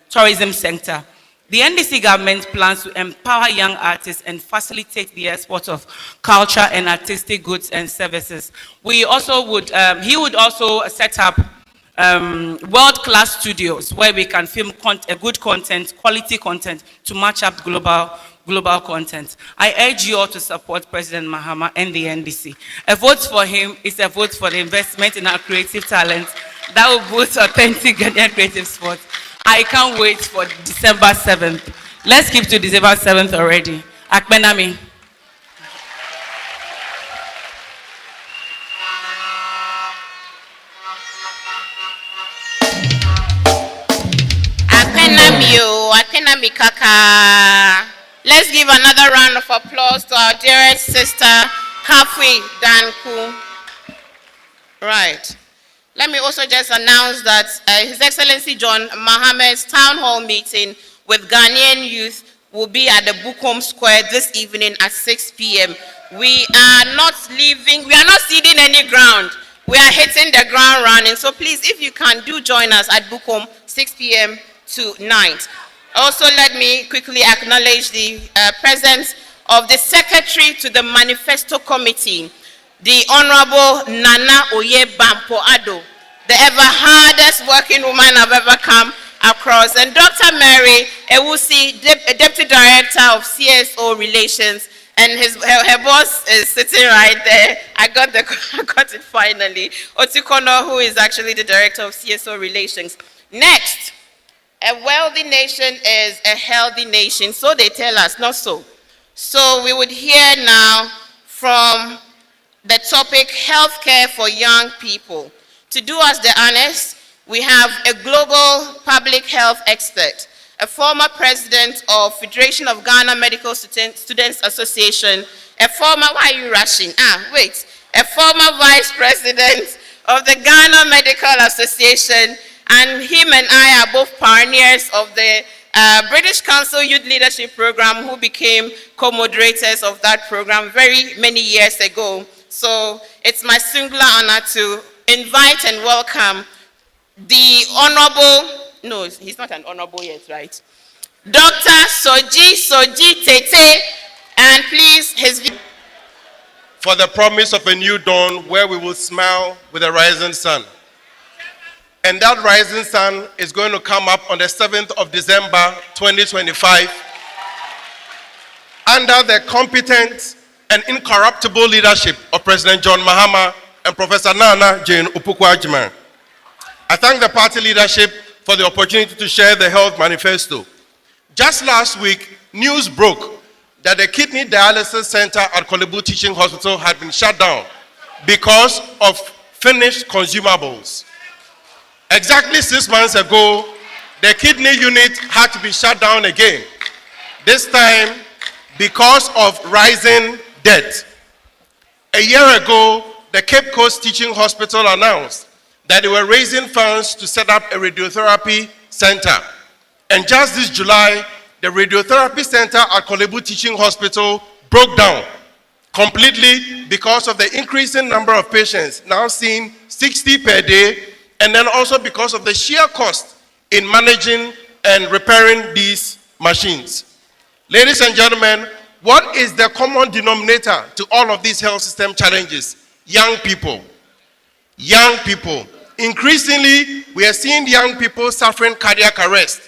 tourism sector. The NDC government plans to empower young artists and facilitate the export of culture and artistic goods and services. He would also set up world-class studios where we can film good content, quality content to match up global content. I urge you all to support President Mahama and the NDC. A vote for him is a vote for the investment in our creative talents that will boost authentic Ghanaian creative sports. I can't wait for December 7th. Let's keep to December 7th already. Akbenami. Akbenami Kaka. Let's give another round of applause to our dearest sister, Kafui Danku. Right. Let me also just announce that His Excellency John Mahama's town hall meeting with Ghanaian youth will be at the Bukom Square this evening at 6 p.m. We are not ceding any ground. We are hitting the ground running. So please, if you can, do join us at Bukom, 6 p.m. tonight. Also, let me quickly acknowledge the presence of the Secretary to the Manifesto Committee, the Honorable Nana Oye Bampo Ado, the ever hardest working woman I've ever come across, and Dr. Mary Ewusi, Deputy Director of CSO Relations, and her boss is sitting right there. I got it finally. Otikono, who is actually the Director of CSO Relations. Next, a wealthy nation is a healthy nation, so they tell us, not so. So we would hear now from the topic, healthcare for young people. To do us the honors, we have a global public health expert, a former president of Federation of Ghana Medical Students Association, a former, why are you rushing? A former vice president of the Ghana Medical Association, and him and I are both pioneers of the British Council Youth Leadership Program, who became co-moderators of that program very many years ago. So it's my singular honor to invite and welcome the Honorable, no, he's not an honorable yet, right? Dr. Soji Tete, and please, his... For the promise of a new dawn where we will smile with a rising sun. And that rising sun is going to come up on the 7th of December, 2025, under the competent and incorruptible leadership of President John Mahama and Professor Nana Jane Opoku. I thank the party leadership for the opportunity to share the Health Manifesto. Just last week, news broke that the kidney dialysis center at Kolebu Teaching Hospital had been shut down because of finished consumables. Exactly 6 months ago, the kidney unit had to be shut down again, this time because of rising debt. A year ago, the Cape Coast Teaching Hospital announced that they were raising funds to set up a radiotherapy center. And just this July, the radiotherapy center at Kolebu Teaching Hospital broke down completely because of the increasing number of patients, now seeing 60 per day, and then also because of the sheer cost in managing and repairing these machines. Ladies and gentlemen, what is the common denominator to all of these health system challenges? Young people. Young people. Increasingly, we are seeing young people suffering cardiac arrest,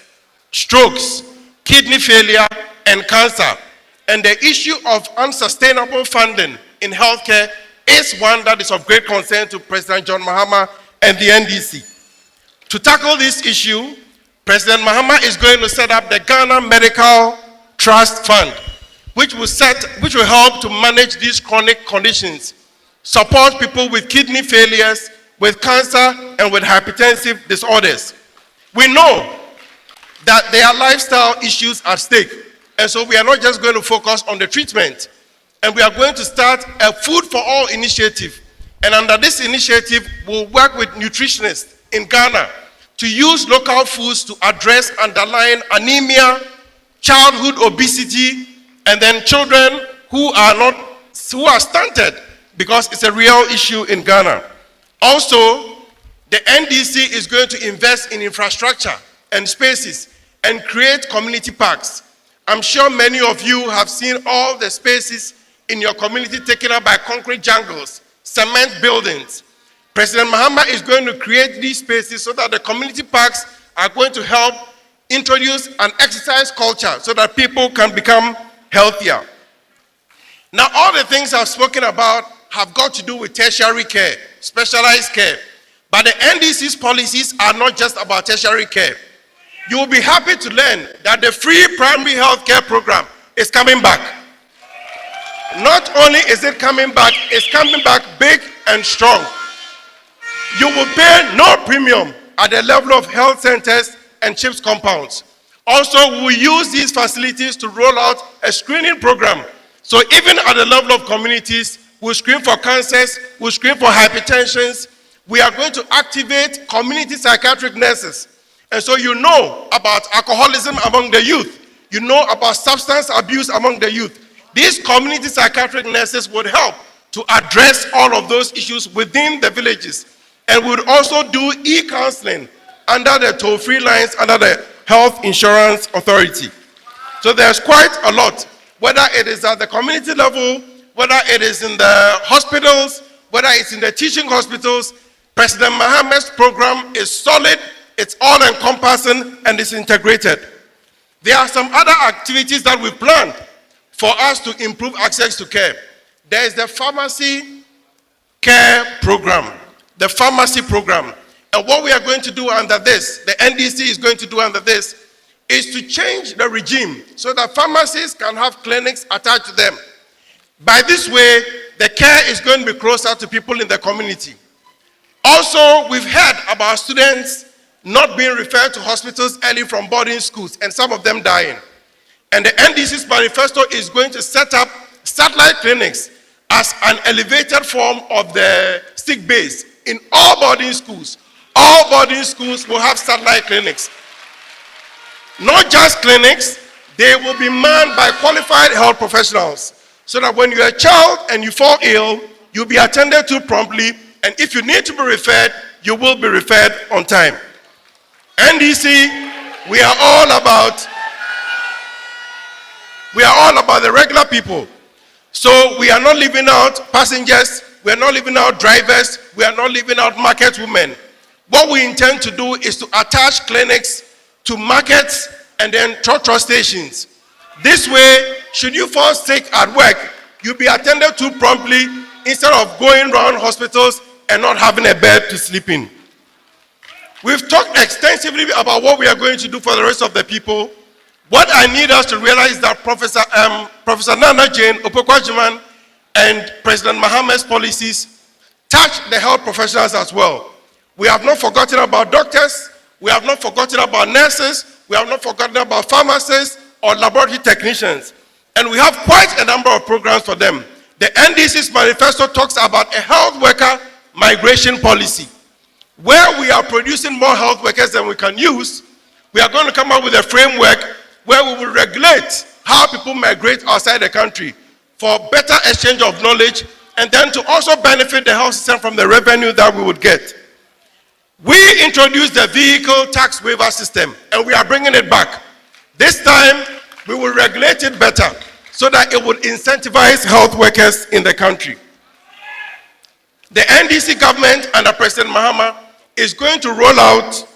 strokes, kidney failure, and cancer. And the issue of unsustainable funding in healthcare is one that is of great concern to President John Mahama and the NDC. To tackle this issue, President Mahama is going to set up the Ghana Medical Trust Fund, which will help to manage these chronic conditions, support people with kidney failures, with cancer, and with hypertensive disorders. We know that there are lifestyle issues at stake, and so we are not just going to focus on the treatment, and we are going to start a Food for All initiative. And under this initiative, we'll work with nutritionists in Ghana to use local foods to address underlying anemia, childhood obesity, and then children who are stunted, because it's a real issue in Ghana. Also, the NDC is going to invest in infrastructure and spaces and create community parks. I'm sure many of you have seen all the spaces in your community taken up by concrete jungles, cement buildings. President Mahama is going to create these spaces so that the community parks are going to help introduce an exercise culture so that people can become healthier. Now, all the things I've spoken about have got to do with tertiary care, specialized care. But the NDC's policies are not just about tertiary care. You will be happy to learn that the free primary health care program is coming back. Not only is it coming back, it's coming back big and strong. You will pay no premium at the level of health centers and CHIPS compounds. Also, we will use these facilities to roll out a screening program. So even at the level of communities, we'll screen for cancers, we'll screen for hypertensions. We are going to activate community psychiatric nurses. And so you know about alcoholism among the youth. You know about substance abuse among the youth. These community psychiatric nurses would help to address all of those issues within the villages. And would also do e-counseling under the toll-free lines under the Health Insurance Authority. So there's quite a lot, whether it is at the community level, whether it is in the hospitals, whether it's in the teaching hospitals. President Mahama's program is solid, it's all-encompassing, and it's integrated. There are some other activities that we planned for us to improve access to care. There is the pharmacy care program, the pharmacy program. And what we are going to do under this, the NDC is going to do under this, is to change the regime so that pharmacies can have clinics attached to them. By this way, the care is going to be closer to people in the community. Also, we've heard about students not being referred to hospitals early from boarding schools, and some of them dying. And the NDC's manifesto is going to set up satellite clinics as an elevated form of the sick base in all boarding schools. All boarding schools will have satellite clinics. Not just clinics, they will be manned by qualified health professionals, so that when you're a child and you fall ill, you'll be attended to promptly, and if you need to be referred, you will be referred on time. NDC, we are all about the regular people. So we are not leaving out passengers, we are not leaving out drivers, we are not leaving out market women. What we intend to do is to attach clinics to markets and then trotro stations. This way, should you fall sick at work, you'll be attended to promptly instead of going around hospitals and not having a bed to sleep in. We've talked extensively about what we are going to do for the rest of the people. What I need us to realize is that Professor Nana Jane Opoku and President Mahama's policies touch the health professionals as well. We have not forgotten about doctors, we have not forgotten about nurses, we have not forgotten about pharmacists or laboratory technicians. And we have quite a number of programs for them. The NDC's manifesto talks about a health worker migration policy. Where we are producing more health workers than we can use, we are going to come up with a framework where we will regulate how people migrate outside the country for better exchange of knowledge, and then to also benefit the health system from the revenue that we would get. We introduced the vehicle tax waiver system, and we are bringing it back. This time, we will regulate it better so that it will incentivize health workers in the country. The NDC government under President Mahama is going to roll out,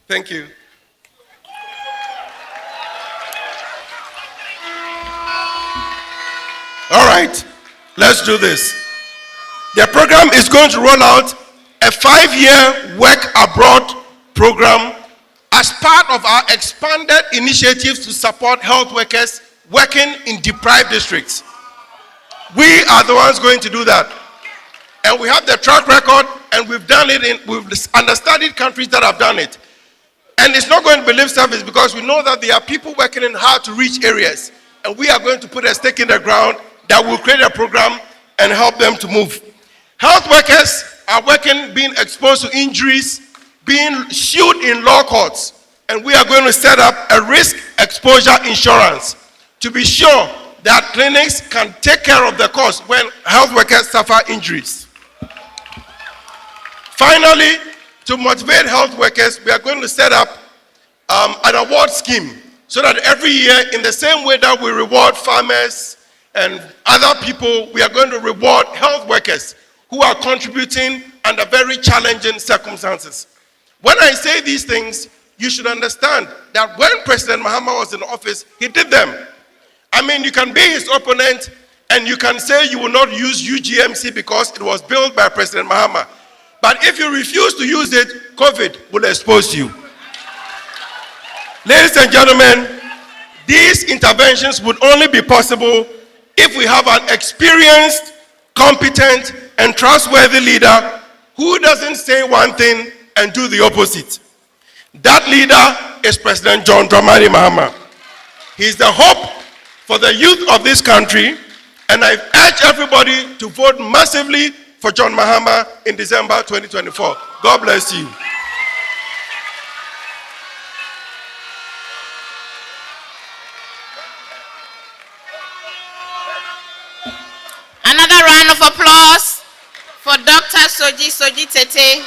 thank you. All right, let's do this. The program is going to roll out a 5-year work abroad program as part of our expanded initiatives to support health workers working in deprived districts. We are the ones going to do that. And we have the track record, and we've done it we've understudied countries that have done it. And it's not going to be lip service, because we know that there are people working in hard to reach areas. And we are going to put a stake in the ground that will create a program and help them to move. Health workers are working, being exposed to injuries, being sued in law courts. And we are going to set up a risk exposure insurance to be sure that clinics can take care of the cost when health workers suffer injuries. Finally, to motivate health workers, we are going to set up an award scheme so that every year, in the same way that we reward farmers and other people, we are going to reward health workers who are contributing under very challenging circumstances. When I say these things, you should understand that when President Mahama was in office, he did them. I mean, you can be his opponent and you can say you will not use UGMC because it was built by President Mahama. But if you refuse to use it, COVID will expose you. Ladies and gentlemen, these interventions would only be possible if we have an experienced, competent, and trustworthy leader who doesn't say one thing and do the opposite. That leader is President John Mahama. He's the hope for the youth of this country, and I urge everybody to vote massively for John Mahama in December 2024. God bless you. Another round of applause for Dr. Soji Tete.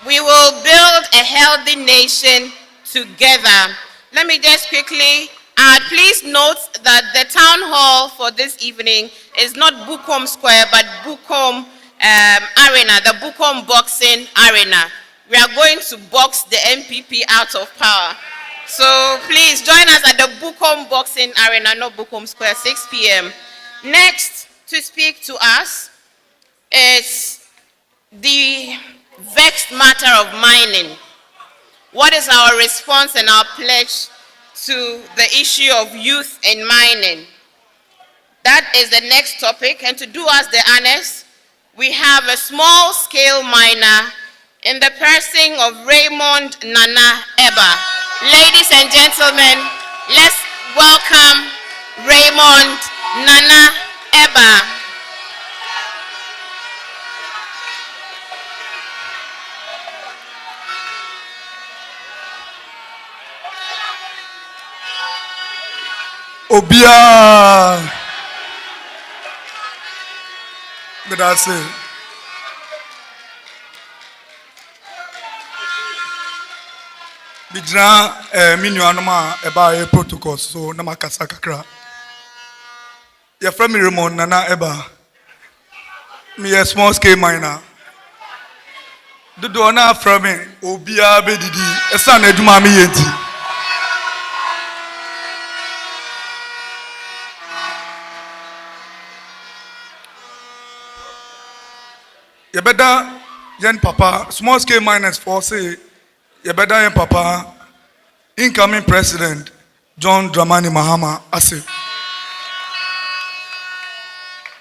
We will build a healthy nation together. Let me just quickly add, please note that the town hall for this evening is not Bukom Square, but Bukom Arena, the Bukom Boxing Arena. We are going to box the MPP out of power. So please join us at the Bukom Boxing Arena, not Bukom Square, 6 p.m. Next to speak to us is the vexed matter of mining. What is our response and our pledge to the issue of youth in mining? That is the next topic, and to do us the honors, we have a small-scale miner in the person of Raymond Nana Eba. Ladies and gentlemen, let's welcome Raymond Nana Eba. Obia. But that's it. Bidra minu anoma eba protocols so na makasa kakra. Your friend me Ramon Nana Eba. Me a small scale miner. Do na from me obia be didi. Esa na eduma me yenti. You better yen papa small scale miners for say you better yen papa incoming president John Mahama ase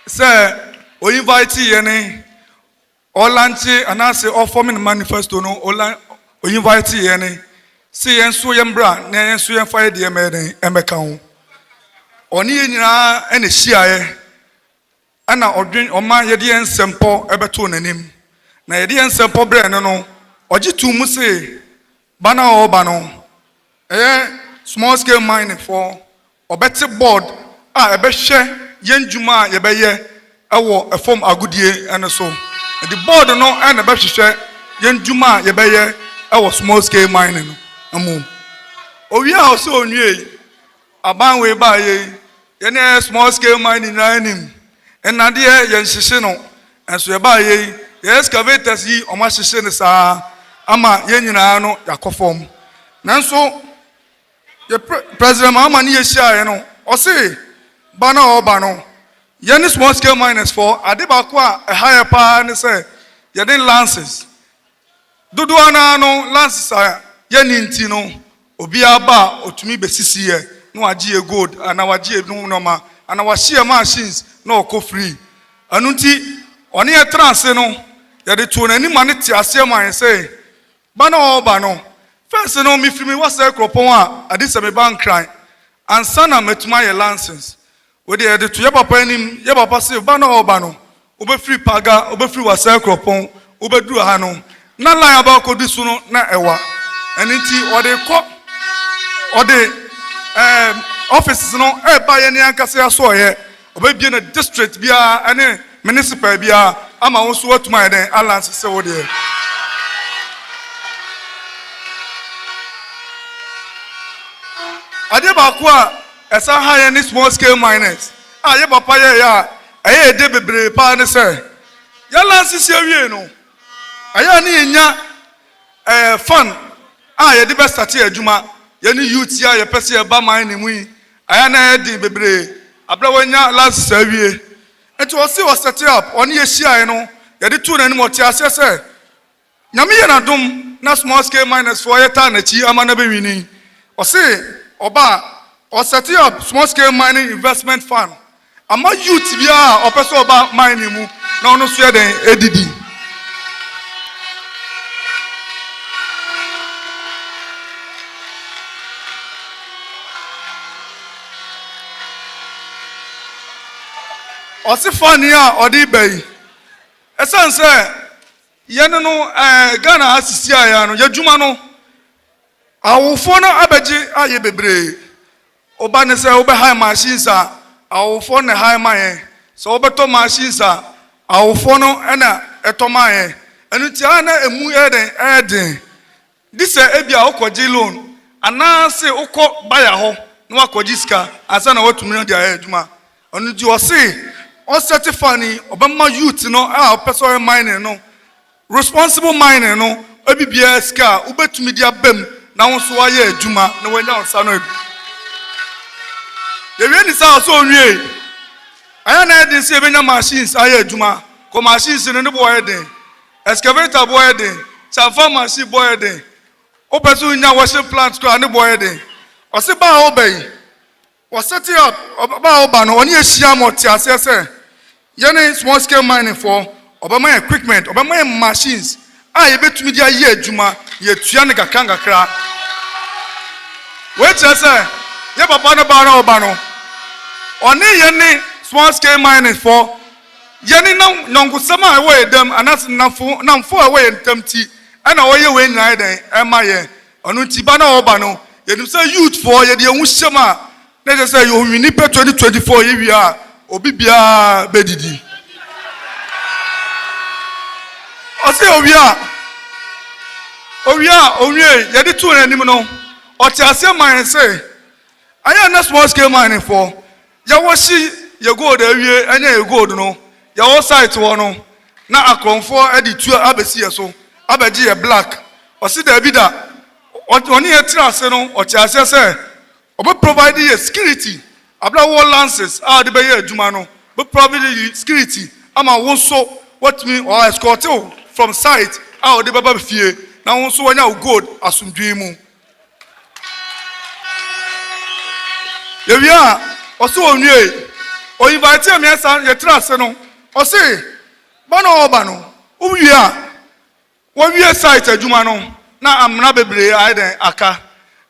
say o invite yene o launch and I say o forming manifesto no o invite yene say yen so yen bra na yen so yen fire de emeka ho oni nyina ene hia ana odwen oma yede ensempo ebeto nanim na yede ensempo bre no ogi tu mu se bana oba no small scale mining for obete board a ebehwe yenjuma yebeye ewo efom agudie ene so the board no ene behwehwe yenjuma yebeye ewo small scale mining no amu owi a so onwie aban we ba ye yene small scale mining na anim and Nadia Yenshino, and so by ye, excavators ye or my sa ama yenino yakofom. Nanso, your President Mahama near Shire, or say, Bano or Bano, Yanis small scale miners for Adibaqua, a higher power, and say, Yadin lances. Duduana no lances are Yanintino, Obiaba, or to me Bessisie, no Ajia good, and our Jia no ma, and our sheer machines. No co free. Anunti, on your trance, no, that it to any money to asema and say, Bano, Bano. First, no, me for me was a cropoa, a disable bank cry, and sana met my lances. With the edit to Yapa him, Yapa say, Bano, Bano, Ube free paga, Ube free was a cropon, Ube do hano. Not lie about Kodisuno, na ewa. And inti, or they cop, or the offices, no, by any ancassia so here. Obe in a district bia any municipal bia ama won so watuma den alliance se wo de ade ba ko a esa high and small scale miners ye papa ye ya de bebre pa ne se ya lance se awie no aya ne nya fun ye de be start adwuma ye ne youth ya ye pese ye ba man ne mu aya na de bebre Ablawanya last Savier. And to see was set up on ye share no, yet two and more tears. Yami and Adum, not small scale miners for a tarnachi, amana be winning. Or say, Oba, or set up small scale mining investment fund. Ama youth bia or person about mining, no swear than ADD. Osifania Odibe. Esan say, Yano Ghana Assisia, Yajumano. Our phone abeji aye bebre. Obane say obe high machines are our phone high mine. So obeto machines are our phone ena etomaye. And utiana emu eden. This ebia okwaji loan. Anase oko baya ho no akwaji sika asana watumi dia ejuma. Onu di o say on certifying Obama youth no our personal mining no responsible mining no obibia ska ubetumi dia bem na won so aye adwuma na wanya onsa no ye ni sa so onwie aya na edin se benya machines aye adwuma ko machines no boy den excavator boy den transformer machine boy den opeso nya washing plant ko ani boy den o se ba obey o set up ba oba no oni ehia mo ti ase Yene small scale mining for Obama equipment, Obama machines. a yɛbɛtumi de ayɛ adwuma yɛtua ne kakra nkakra wɔakyerɛ sɛ yɛ papa no baa na ɔba no ɔne yɛne small scale mining for yɛne nyɔnkosɛm a ɛwɔ yɛ dam anaasɛ namfo a ɛwɔ yɛ ntam ti ɛna ɔyɛ wei nyinaa dɛn ɛma yɛn ɔno nti ba na ɔba no yɛnim sɛ youth for yɛde ɛho hyɛm a na ɛkyɛ sɛ yɛhwi nipa 2024 yɛwie a obi biara bɛdidi ɔsɛ owie yɛde too n'anim no ɔte aseɛ man sɛ ayɛ na small scale mining for yɛwɔ hyi yɛ gold awie ɛnyɛ yɛ gold no yɛwɔ site wɔ no na akorɔmfoɔ de tu abɛsi yɛ so abɛgye yɛ black ɔsi daabi da ɔne yɛ tiri ase no ɔte aseɛ sɛ ɔbɛ provide yɛ security abla wɔ lances a ɔde bɛyɛ adwuma no bɛ provide yɛ security ama wo nso wɔtumi ɔ escort from site a ɔde bɛba fie na wo nso wɔnya wo gold asomdwee mu yɛwie a ɔsɛ ɔnwie ɔinvite me asa yɛtiri ase no ɔsɛ ba na ɔba no wowie a wɔwie site adwuma no na amena bebree ayɛ dɛn aka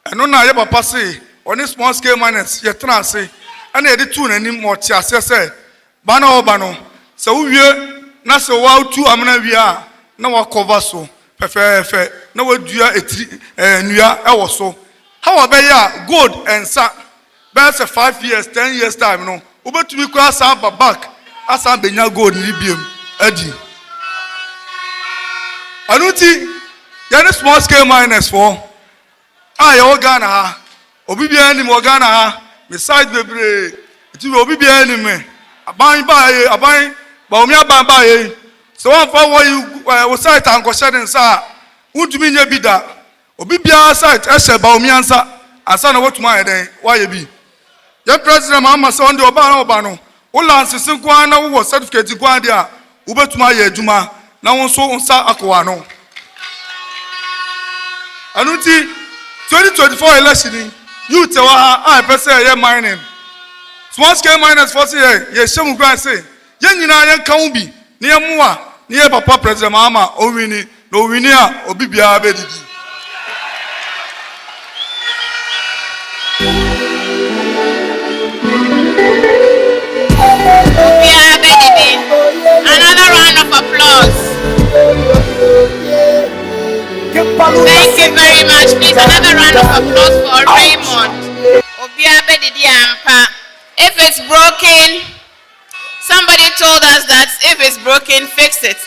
ɛno na yɛ papa se ɔne small scale miners yɛtena ase ɛna yɛde tu n'anim ɔte aseɛ sɛ ba na ɔba no sɛ wowie na sɛ woatu amena wie a na wakɔva so fɛfɛɛfɛ na wadua nnua ɛwɔ so ha wɔbɛyɛ a gold ɛnsa bɛyɛ sɛ 5 years 10 years time no wobɛtumi kɔ asan ba back asan bɛnya gold ne biem adi ɛno nti yɛne small scale miners for a yɛwɔ Ghana ha obi biara nim wɔ Ghana ha me site bebree nti obi biara nim me aban baomi aban ba yɛ so wɔmfa wɔ site ankɔhyɛ ne nsa a wontumi nyɛ bi da obi biara site ɛhyɛ baomi ansa na wɔtumi ayɛ dɛn wɔayɛ bi yɛ president Mahama sɛ ɔnde ɔbaa na ɔba no wo lansese nko ara na wowɔ certificate nko ara deɛ a wobɛtumi ayɛ adwuma na wo nso nsa akɔwa no ɛno nti 2024 election youth wɔ ha a ɛpɛ sɛ ɛyɛ mining small scale miners for sɛ yɛhyɛ mu kwan sɛ yɛn nyinaa yɛnka ho bi na yɛmmoa na yɛ papa president Mahama ɔwini na ɔwini a obi biara bɛdidi Another round of applause. Thank you very much. Please, another round of applause for Raymond. If it's broken, somebody told us that if it's broken, fix it.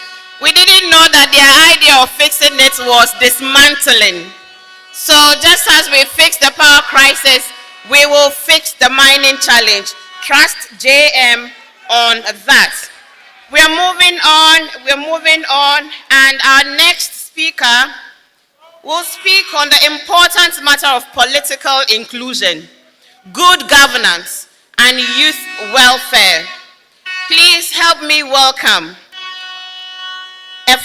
We didn't know that their idea of fixing it was dismantling. So just as we fixed the power crisis, we will fix the mining challenge. Trust JM on that. We're moving on, and our next speaker will speak on the important matter of political inclusion, good governance, and youth welfare. Please help me welcome a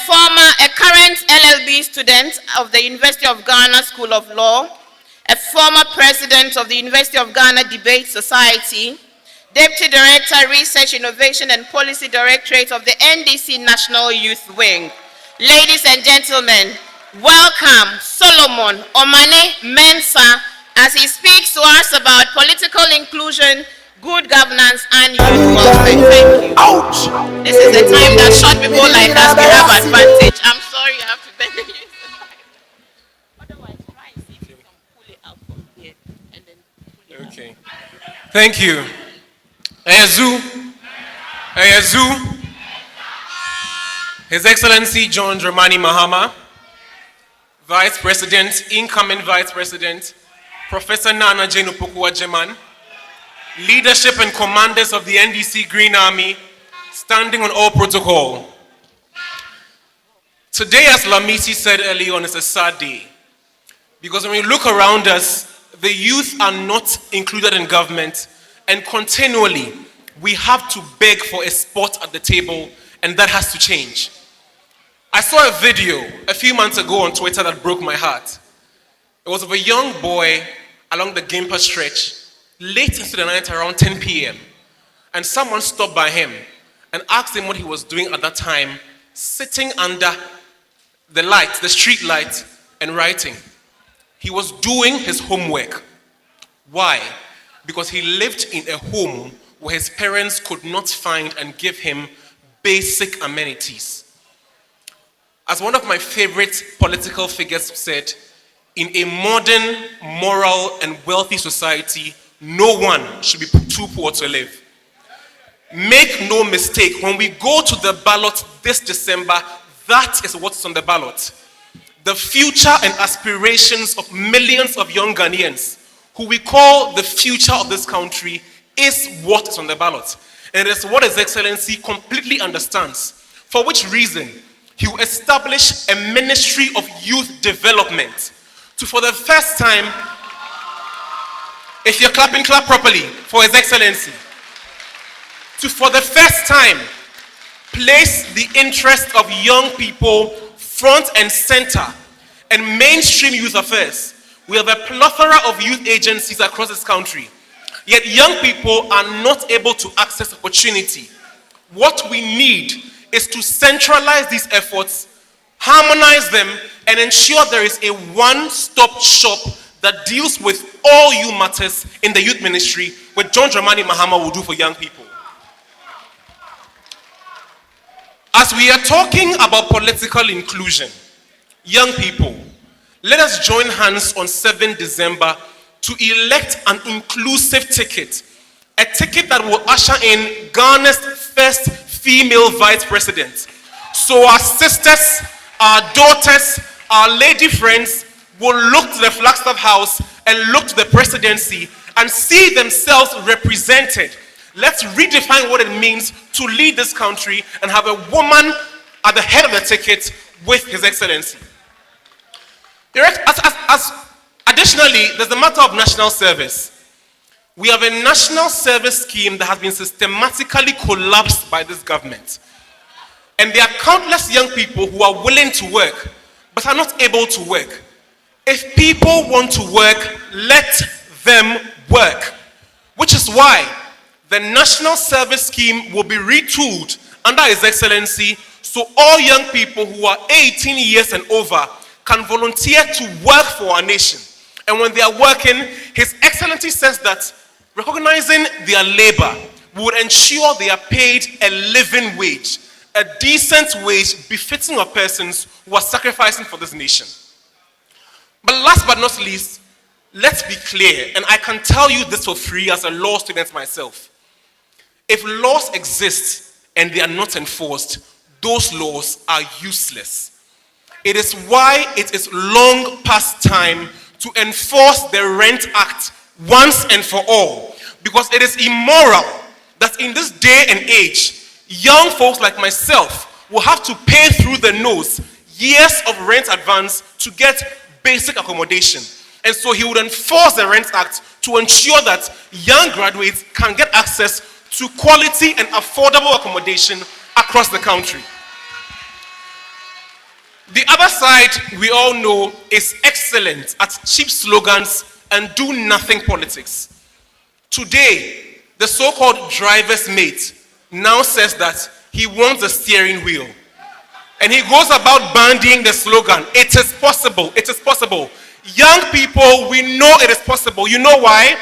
current LLB student of the University of Ghana School of Law, a former president of the University of Ghana Debate Society, Deputy Director, Research, Innovation and Policy Directorate of the NDC National Youth Wing. Ladies and gentlemen, welcome Solomon Omane Mensah as he speaks to us about political inclusion, good governance, and youth welfare. Thank you. Ouch! This is the time that short people like us will have advantage. I'm sorry you have to bend the use the mic. Otherwise, try and see if you can pull it out from here and then pull it Okay. Thank you. Ayazu, His Excellency John Dramani Mahama, Vice President, incoming Vice President, Professor Nana Jane Opoku Agyemang, leadership and commanders of the NDC Green Army, standing on all protocol. Today, as Lamisi said earlier on, is a sad day. Because when we look around us, the youth are not included in government, and continually, we have to beg for a spot at the table, and that has to change. I saw a video a few months ago on Twitter that broke my heart. It was of a young boy along the Gimpa stretch, late into the night around 10 p.m. And someone stopped by him and asked him what he was doing at that time, sitting under the light, the street light, and writing. He was doing his homework. Why? Because he lived in a home where his parents could not find and give him basic amenities. As one of my favorite political figures said, in a modern, moral, and wealthy society, no one should be too poor to live. Make no mistake, when we go to the ballot this December, that is what's on the ballot. The future and aspirations of millions of young Ghanaians, who we call the future of this country, is what is on the ballot. And it is what His Excellency completely understands. For which reason, he will establish a Ministry of Youth Development to, for the first time, if you're clapping, clap properly for His Excellency, to, for the first time, place the interest of young people front and center and mainstream youth affairs. We have a plethora of youth agencies across this country, yet young people are not able to access opportunity. What we need is to centralize these efforts, harmonize them, and ensure there is a one-stop shop that deals with all youth matters in the youth ministry, what John Mahama will do for young people. As we are talking about political inclusion, young people, let us join hands on 7 December to elect an inclusive ticket, a ticket that will usher in Ghana's first female vice president. So our sisters, our daughters, our lady friends will look to the Flagstaff House and look to the presidency and see themselves represented. Let's redefine what it means to lead this country and have a woman at the head of the ticket with His Excellency. Additionally, there's the matter of national service. We have a national service scheme that has been systematically collapsed by this government. And there are countless young people who are willing to work, but are not able to work. If people want to work, let them work. Which is why the national service scheme will be retooled under His Excellency, so all young people who are 18 years and over can volunteer to work for our nation. And when they are working, His Excellency says that recognizing their labor would ensure they are paid a living wage, a decent wage befitting of persons who are sacrificing for this nation. But last but not least, let's be clear, and I can tell you this for free as a law student myself. If laws exist and they are not enforced, those laws are useless. It is why it is long past time to enforce the Rent Act once and for all. Because it is immoral that in this day and age, young folks like myself will have to pay through the nose years of rent advance to get basic accommodation. And so he would enforce the Rent Act to ensure that young graduates can get access to quality and affordable accommodation across the country. The other side, we all know, is excellent at cheap slogans and do nothing politics. Today, the so-called driver's mate now says that he wants the steering wheel. And he goes about bandying the slogan, "It is possible, it is possible." Young people, we know it is possible. You know why?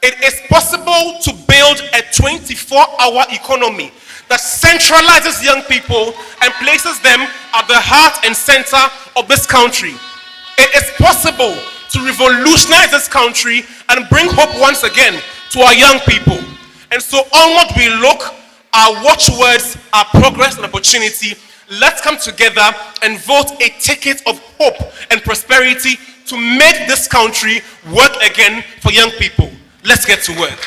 It is possible to build a 24-hour economy that centralizes young people and places them at the heart and center of this country. It is possible to revolutionize this country and bring hope once again to our young people. And so onward we look, our watchwords are progress and opportunity. Let's come together and vote a ticket of hope and prosperity to make this country work again for young people. Let's get to work.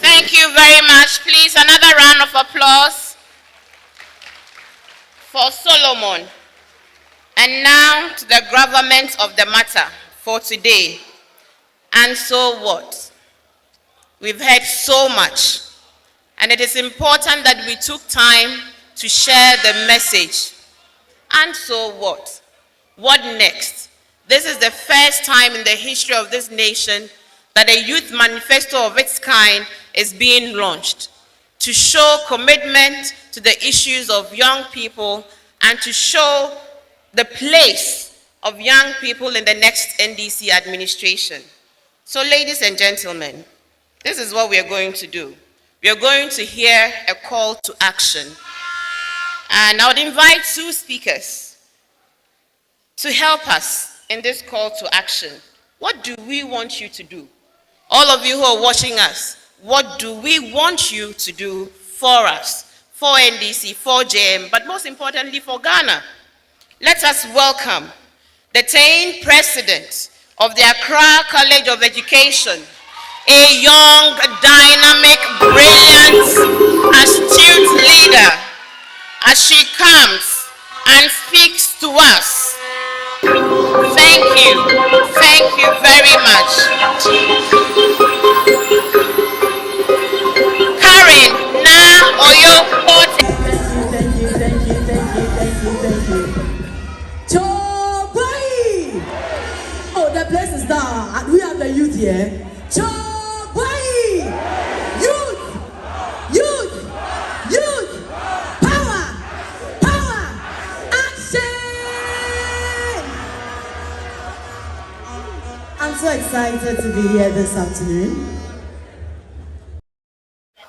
Thank you very much. Please, another round of applause for Solomon. And now to the gravamen of the matter for today. And so what? We've heard so much. And it is important that we took time to share the message. And so what? What next? This is the first time in the history of this nation that a youth manifesto of its kind is being launched to show commitment to the issues of young people and to show the place of young people in the next NDC administration. So, ladies and gentlemen, this is what we are going to do. We are going to hear a call to action. And I would invite two speakers to help us in this call to action. What do we want you to do? All of you who are watching us, what do we want you to do for us, for NDC, for JM, but most importantly for Ghana? Let us welcome the 10th president of the Accra College of Education, a young, dynamic, brilliant, astute leader, as she comes and speaks to us. Thank you very much. Karen Na Oyo Kote. Thank you. Chobai! Oh, the place is down. We have the youth here. Chobai! Youth! Power! Action! I'm so excited to be here this afternoon.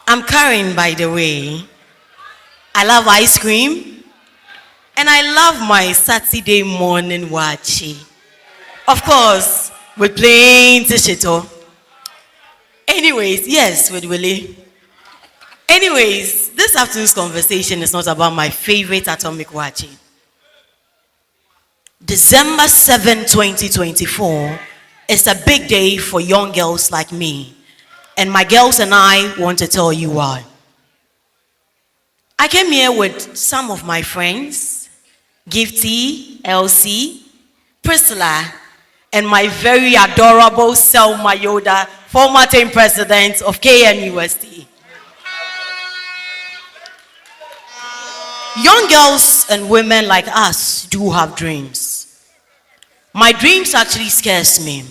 I'm Karen, by the way. I love ice cream. And I love my Saturday morning wachi. Of course, with plain tishito. Anyways, yes, with Willie. Anyways, this afternoon's conversation is not about my favorite atomic wachi. December 7, 2024 is a big day for young girls like me. And my girls and I want to tell you why. I came here with some of my friends, Gifty, Elsie, Priscilla, and my very adorable Selma Yoda, former 10th president of KNUST. Young girls and women like us do have dreams. My dreams actually scares me.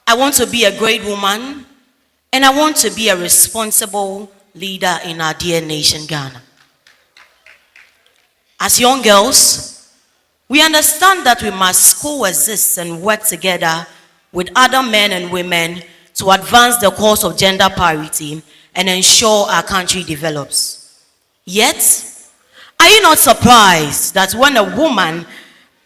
I want to be a great woman, and I want to be a responsible leader in our dear nation, Ghana. As young girls, we understand that we must coexist and work together with other men and women to advance the cause of gender parity and ensure our country develops. Yet, are you not surprised that when a woman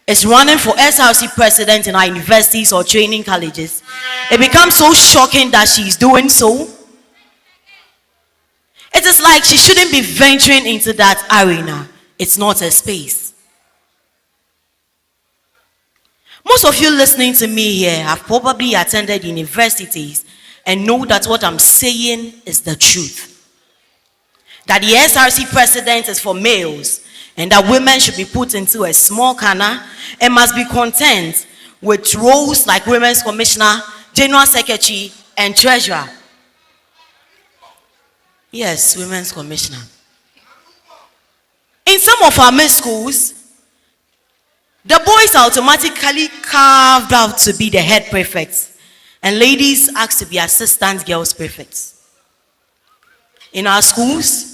is running for SRC president in our universities or training colleges, it becomes so shocking that she's doing so? It is like she shouldn't be venturing into that arena. It's not a space. Most of you listening to me here have probably attended universities and know that what I'm saying is the truth. That the SRC president is for males and that women should be put into a small corner and must be content with roles like Women's Commissioner, General Secretary, and Treasurer. Yes, Women's Commissioner. In some of our mid schools, the boys are automatically carved out to be the head prefects, and ladies asked to be assistant girls prefects. In our schools,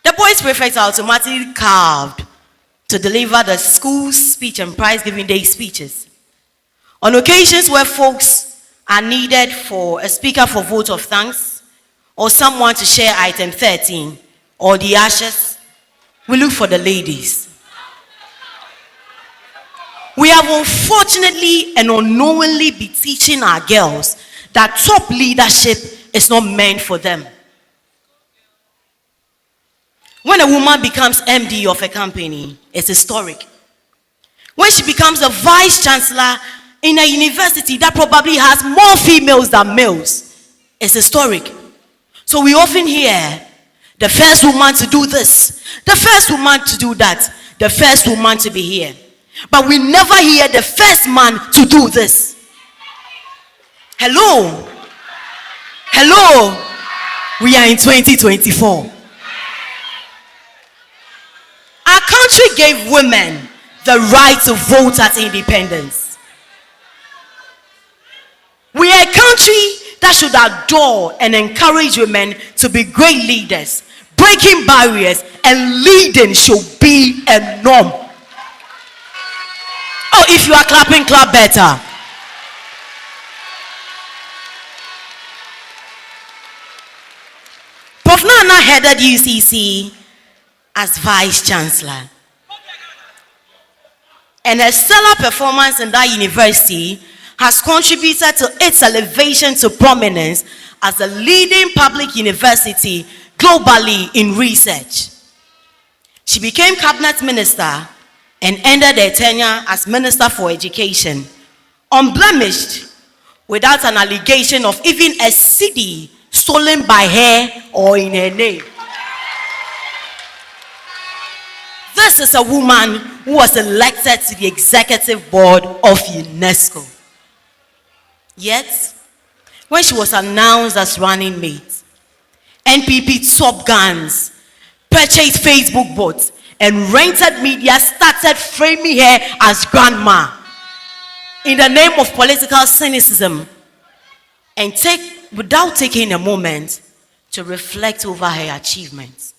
the boys prefects are automatically carved to deliver the school's speech and prize-giving day speeches. On occasions where folks are needed for a speaker for vote of thanks, or someone to share item 13, or the ashes, we look for the ladies. We have unfortunately and unknowingly been teaching our girls that top leadership is not meant for them. When a woman becomes MD of a company, it's historic. When she becomes the vice chancellor in a university that probably has more females than males, it's historic. So we often hear the first woman to do this, the first woman to do that, the first woman to be here. But we never hear the first man to do this. Hello? We are in 2024. Our country gave women the right to vote at independence. We are a country that should adore and encourage women to be great leaders. Breaking barriers and leading should be a norm. Oh, if you are clapping, clap better. Prof Nana headed UCC as Vice Chancellor. And her stellar performance in that university has contributed to its elevation to prominence as a leading public university globally in research. She became cabinet minister and ended her tenure as Minister for Education, unblemished, without an allegation of even a cedi stolen by her or in her name. This is a woman who was elected to the executive board of UNESCO. Yet, when she was announced as running mate, NPP top guns purchased Facebook bots and rented media started framing her as grandma in the name of political cynicism and without taking a moment to reflect over her achievements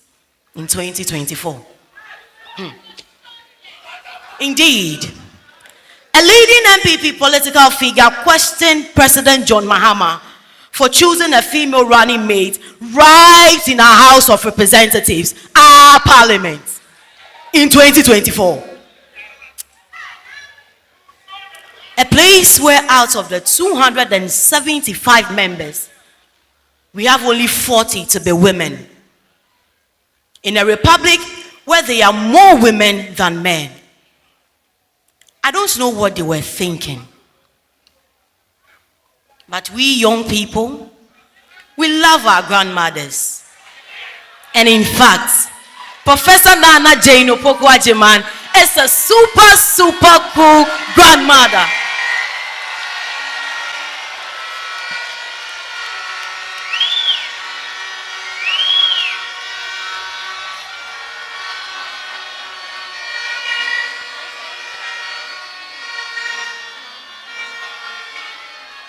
in 2024. Indeed, a leading NPP political figure questioned President John Mahama for choosing a female running mate right in our House of Representatives, our parliament, in 2024. A place where out of the 275 members, we have only 40 to be women. In a republic where there are more women than men. I don't know what they were thinking. But we young people, we love our grandmothers. And in fact, Professor Nana Jane Opoku Ajiman is a super cool grandmother.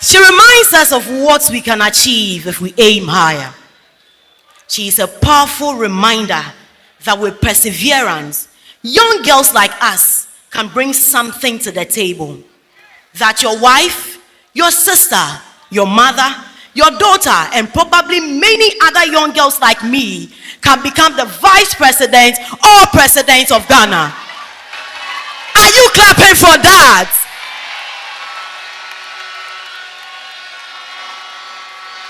She reminds us of what we can achieve if we aim higher. She is a powerful reminder that with perseverance, young girls like us can bring something to the table. That your wife, your sister, your mother, your daughter, and probably many other young girls like me can become the vice president or president of Ghana. Are you clapping for that?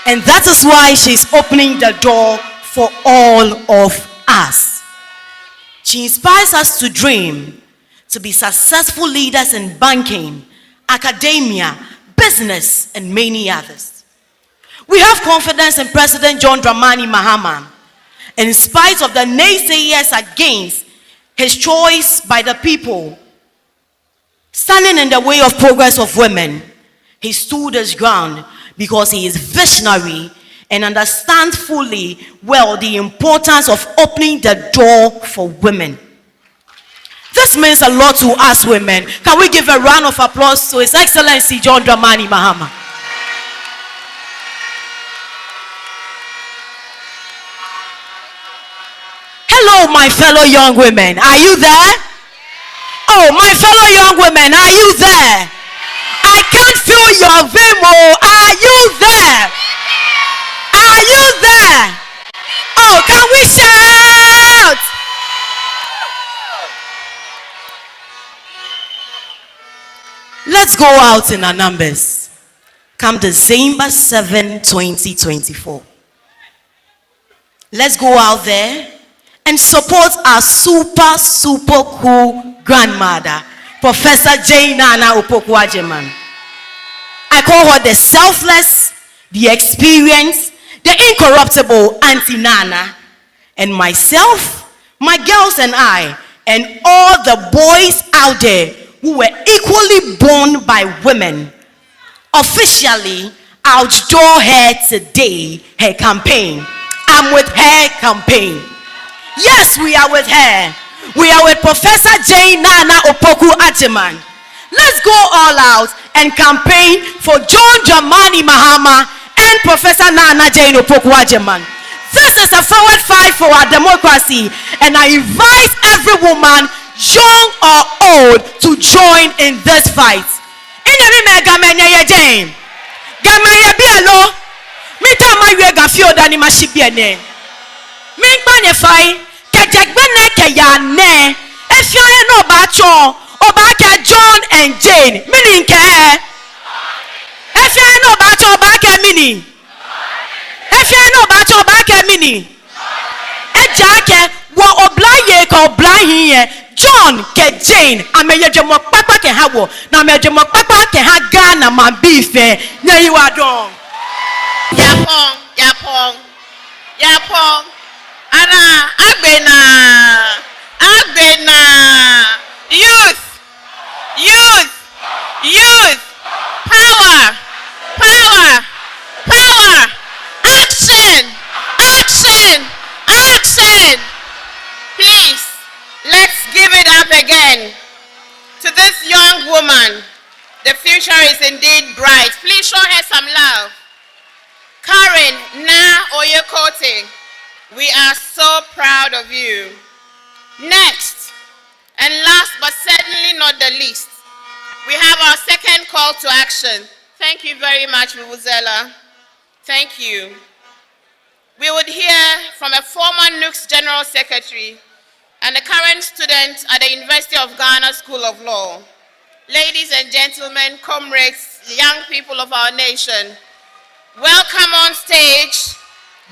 And that is why she's opening the door for all of us. She inspires us to dream, to be successful leaders in banking, academia, business, and many others. We have confidence in President John Dramani Mahama. In spite of the naysayers against his choice by the people, standing in the way of progress of women, he stood his ground because he is visionary and understands fully well the importance of opening the door for women. This means a lot to us women. Can we give a round of applause to His Excellency John Dramani Mahama? Hello, my fellow young women. Are you there? Oh, my fellow young women, are you there? I can't feel your vimo. Are you there? Are you there? Oh, can we shout? Let's go out in our numbers. Come December 7, 2024. Let's go out there and support our super cool grandmother, Professor Jane Nana Opoku Ajiman. I call her the selfless, the experienced, the incorruptible Auntie Nana. And myself, my girls and I, and all the boys out there who were equally born by women, officially outdoor her today, her campaign. I'm with her campaign. Yes, we are with her. We are with Professor J. Nana Opoku Ajiman. Let's go all out and campaign for John Mahama and Professor Nana Jane Opoku Ajiman. This is a forward fight for our democracy, and I invite every woman, young or old, to join in this fight. John and Jane, meaning care. If you know about your back mini, if you know about your back mini, a jacket, what oblige or blind here, John ke Jane, I may your papa can have one. Now, my papa can have Ghana, my beef. Now you are done. Yapong. Ana, Agbena. Youth. Power. Action. Please, let's give it up again to this young woman. The future is indeed bright. Please show her some love. Karen Na Oyekote, we are so proud of you. Next, and last but certainly not the least, we have our second call to action. Thank you very much, Vuvuzela. Thank you. We would hear from a former NUCS General Secretary and a current student at the University of Ghana School of Law. Ladies and gentlemen, comrades, young people of our nation, welcome on stage,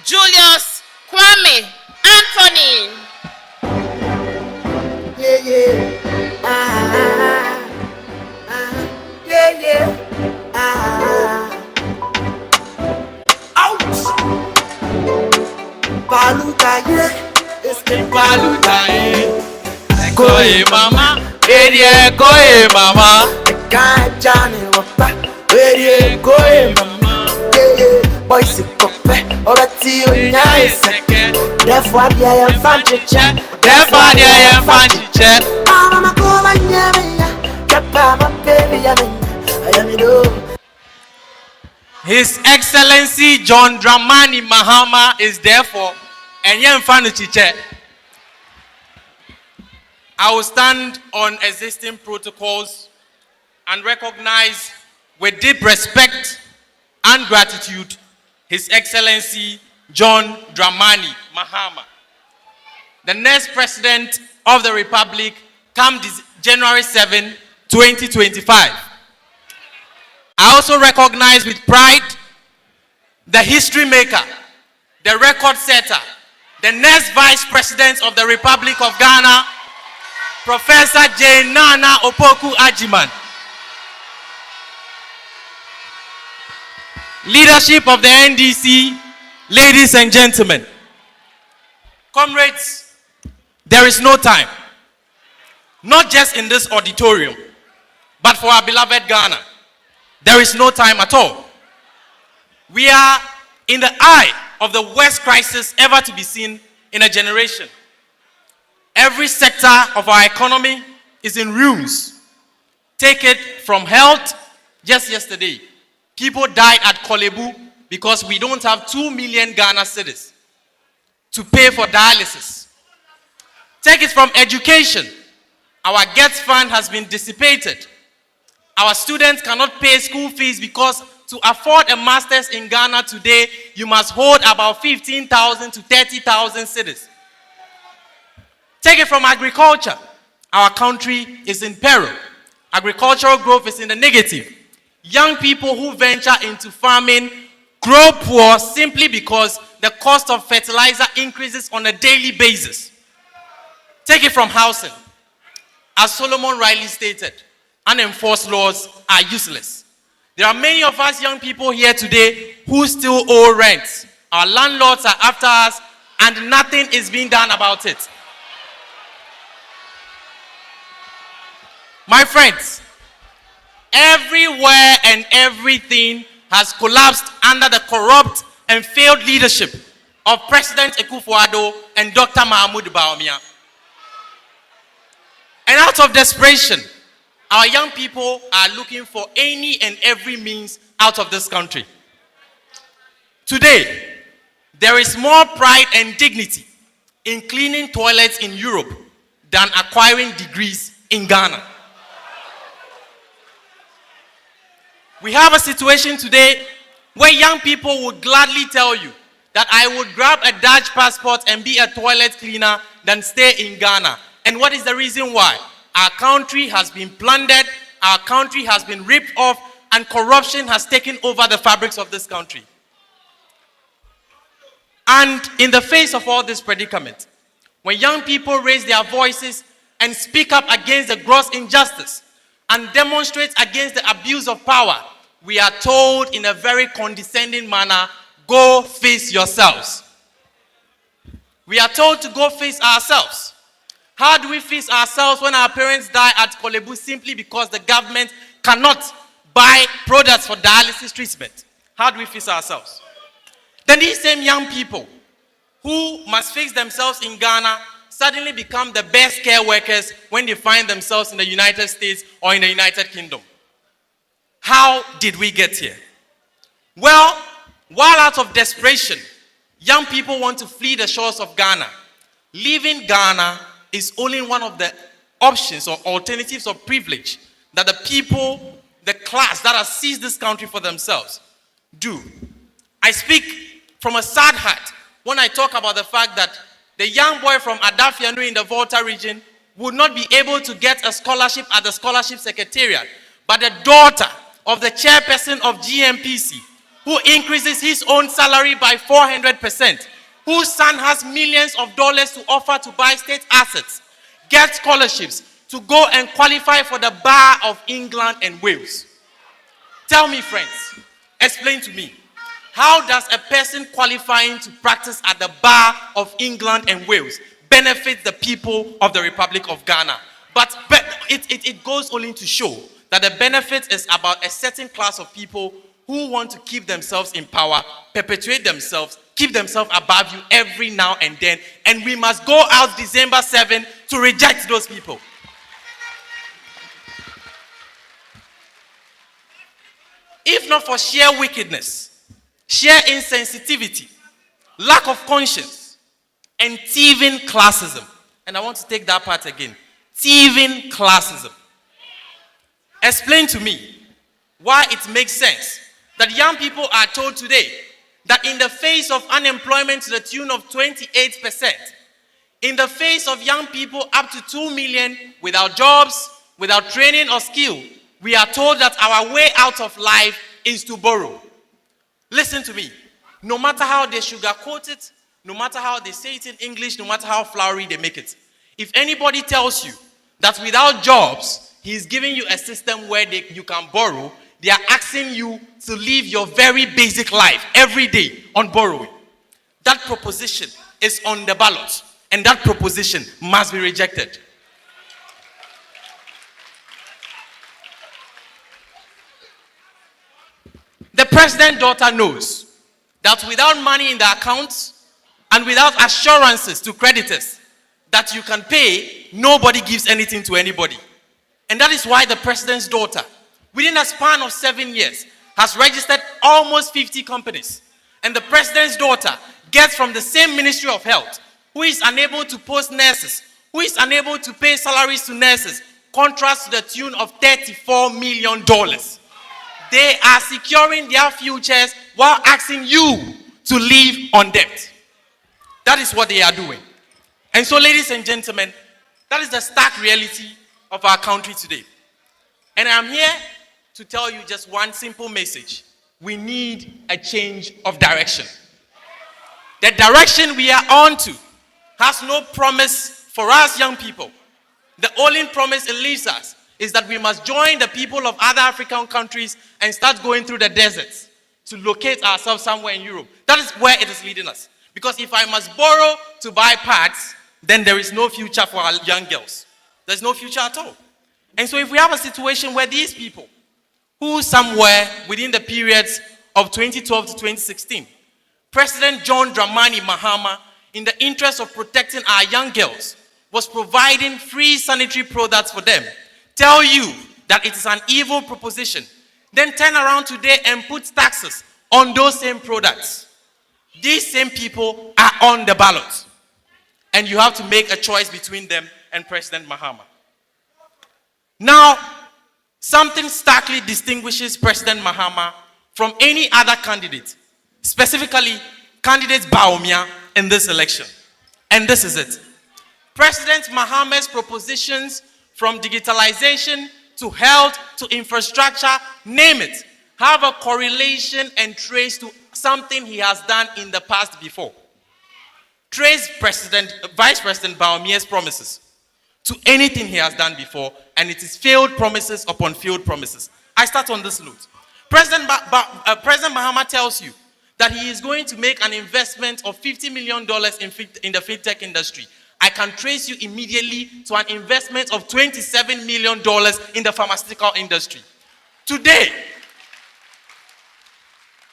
Julius Kwame Anthony. Koe mama, edie koe mama. Kanjani wapa, edie koe mama. Boys kope, orati unyai seke. Defwa dia ya fanchiche. Mama kowa nyame ya, kapa mapevi ya menya. Ayamido. His Excellency John Dramani Mahama is therefore Chiche. I will stand on existing protocols and recognize with deep respect and gratitude His Excellency John Dramani Mahama, the next President of the Republic, come January 7, 2025. I also recognize with pride the history maker, the record setter, the next Vice President of the Republic of Ghana, Professor J. Nana Opoku Ajiman. Leadership of the NDC, ladies and gentlemen, comrades, there is no time, not just in this auditorium, but for our beloved Ghana. There is no time at all. We are in the eye of the worst crisis ever to be seen in a generation. Every sector of our economy is in ruins. Take it from health. Just yesterday, people died at Kolebu because we don't have 2 million Ghana cedis to pay for dialysis. Take it from education. Our GETS fund has been dissipated. Our students cannot pay school fees because to afford a master's in Ghana today, you must hold about 15,000 to 30,000 cedis. Take it from agriculture. Our country is in peril. Agricultural growth is in the negative. Young people who venture into farming grow poor simply because the cost of fertilizer increases on a daily basis. Take it from housing. As Solomon Riley stated, unenforced laws are useless. There are many of us young people here today who still owe rent. Our landlords are after us and nothing is being done about it. My friends, everywhere and everything has collapsed under the corrupt and failed leadership of President Akufo-Addo and Dr. Mahmoud Bawumia. And out of desperation, our young people are looking for any and every means out of this country. Today, there is more pride and dignity in cleaning toilets in Europe than acquiring degrees in Ghana. We have a situation today where young people would gladly tell you that I would grab a Dutch passport and be a toilet cleaner than stay in Ghana. And what is the reason why? Our country has been plundered, our country has been ripped off, and corruption has taken over the fabrics of this country. And in the face of all this predicament, when young people raise their voices and speak up against the gross injustice and demonstrate against the abuse of power, we are told in a very condescending manner, go face yourselves. We are told to go face ourselves. How do we face ourselves when our parents die at Kolebu simply because the government cannot buy products for dialysis treatment? How do we face ourselves? Then these same young people who must fix themselves in Ghana suddenly become the best care workers when they find themselves in the United States or in the United Kingdom. How did we get here? Well, while out of desperation, young people want to flee the shores of Ghana. Leaving Ghana is only one of the options or alternatives of privilege that the people, the class that has seized this country for themselves, do. I speak from a sad heart when I talk about the fact that the young boy from Adafianu in the Volta region would not be able to get a scholarship at the scholarship secretariat, but the daughter of the chairperson of GMPC, who increases his own salary by 400%, whose son has millions of dollars to offer to buy state assets, get scholarships to go and qualify for the bar of England and Wales. Tell me, friends, explain to me, how does a person qualifying to practice at the bar of England and Wales benefit the people of the Republic of Ghana? But it goes only to show that the benefit is about a certain class of people who want to keep themselves in power, perpetuate themselves, keep themselves above you every now and then. And we must go out December 7 to reject those people. If not for sheer wickedness, sheer insensitivity, lack of conscience, and thieving classism. And I want to take that part again. Thieving classism. Explain to me why it makes sense that young people are told today that in the face of unemployment to the tune of 28%, in the face of young people up to 2 million without jobs, without training or skill, we are told that our way out of life is to borrow. Listen to me. No matter how they sugarcoat it, no matter how they say it in English, no matter how flowery they make it, if anybody tells you that without jobs, he's giving you a system where you can borrow, they are asking you to live your very basic life every day on borrowing. That proposition is on the ballot, and that proposition must be rejected. The president's daughter knows that without money in the accounts and without assurances to creditors that you can pay, nobody gives anything to anybody. And that is why the president's daughter, within a span of 7 years, has registered almost 50 companies. And the president's daughter gets from the same Ministry of Health, who is unable to post nurses, who is unable to pay salaries to nurses, contracts to the tune of $34 million. They are securing their futures while asking you to live on debt. That is what they are doing. And so, ladies and gentlemen, that is the stark reality of our country today. And I'm here to tell you just one simple message. We need a change of direction. The direction we are on to has no promise for us young people. The only promise it leaves us is that we must join the people of other African countries and start going through the deserts to locate ourselves somewhere in Europe. That is where it is leading us. Because if I must borrow to buy parts, then there is no future for our young girls. There's no future at all. And so if we have a situation where these people, who somewhere within the periods of 2012 to 2016, President John Dramani Mahama, in the interest of protecting our young girls, was providing free sanitary products for them, tell you that it is an evil proposition, then turn around today and put taxes on those same products. These same people are on the ballot. And you have to make a choice between them and President Mahama. Now, something starkly distinguishes President Mahama from any other candidate, specifically candidate Bawumia in this election. And this is it. President Mahama's propositions, from digitalization to health to infrastructure, name it, have a correlation and trace to something he has done in the past before. Trace Vice President Bawumia's promises to anything he has done before, and it is failed promises upon failed promises. I start on this note. President Mahama tells you that he is going to make an investment of $50 million in the fintech industry. I can trace you immediately to an investment of $27 million in the pharmaceutical industry. Today,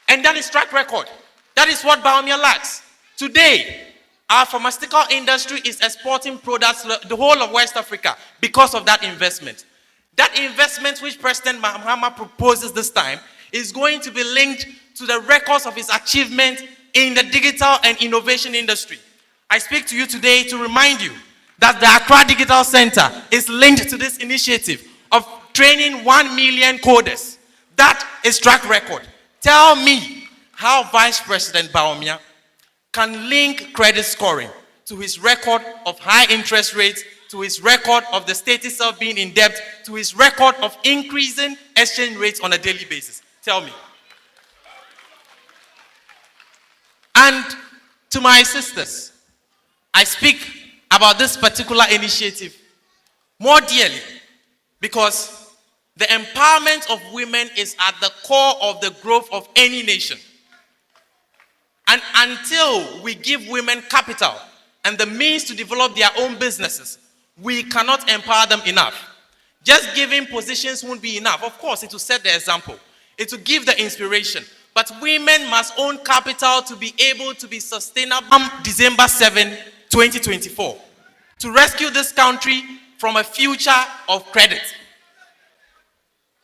and that is track record. That is what Bawumia lacks. Today, our pharmaceutical industry is exporting products to the whole of West Africa because of that investment. That investment which President Mahama proposes this time is going to be linked to the records of his achievement in the digital and innovation industry. I speak to you today to remind you that the Accra Digital Center is linked to this initiative of training 1 million coders. That is track record. Tell me how Vice President Bawumia can link credit scoring to his record of high interest rates, to his record of the state itself being in debt, to his record of increasing exchange rates on a daily basis. Tell me. And to my sisters, I speak about this particular initiative more dearly because the empowerment of women is at the core of the growth of any nation. And until we give women capital and the means to develop their own businesses, we cannot empower them enough. Just giving positions won't be enough. Of course, it will set the example. It will give the inspiration. But women must own capital to be able to be sustainable. December 7, 2024, to rescue this country from a future of credit.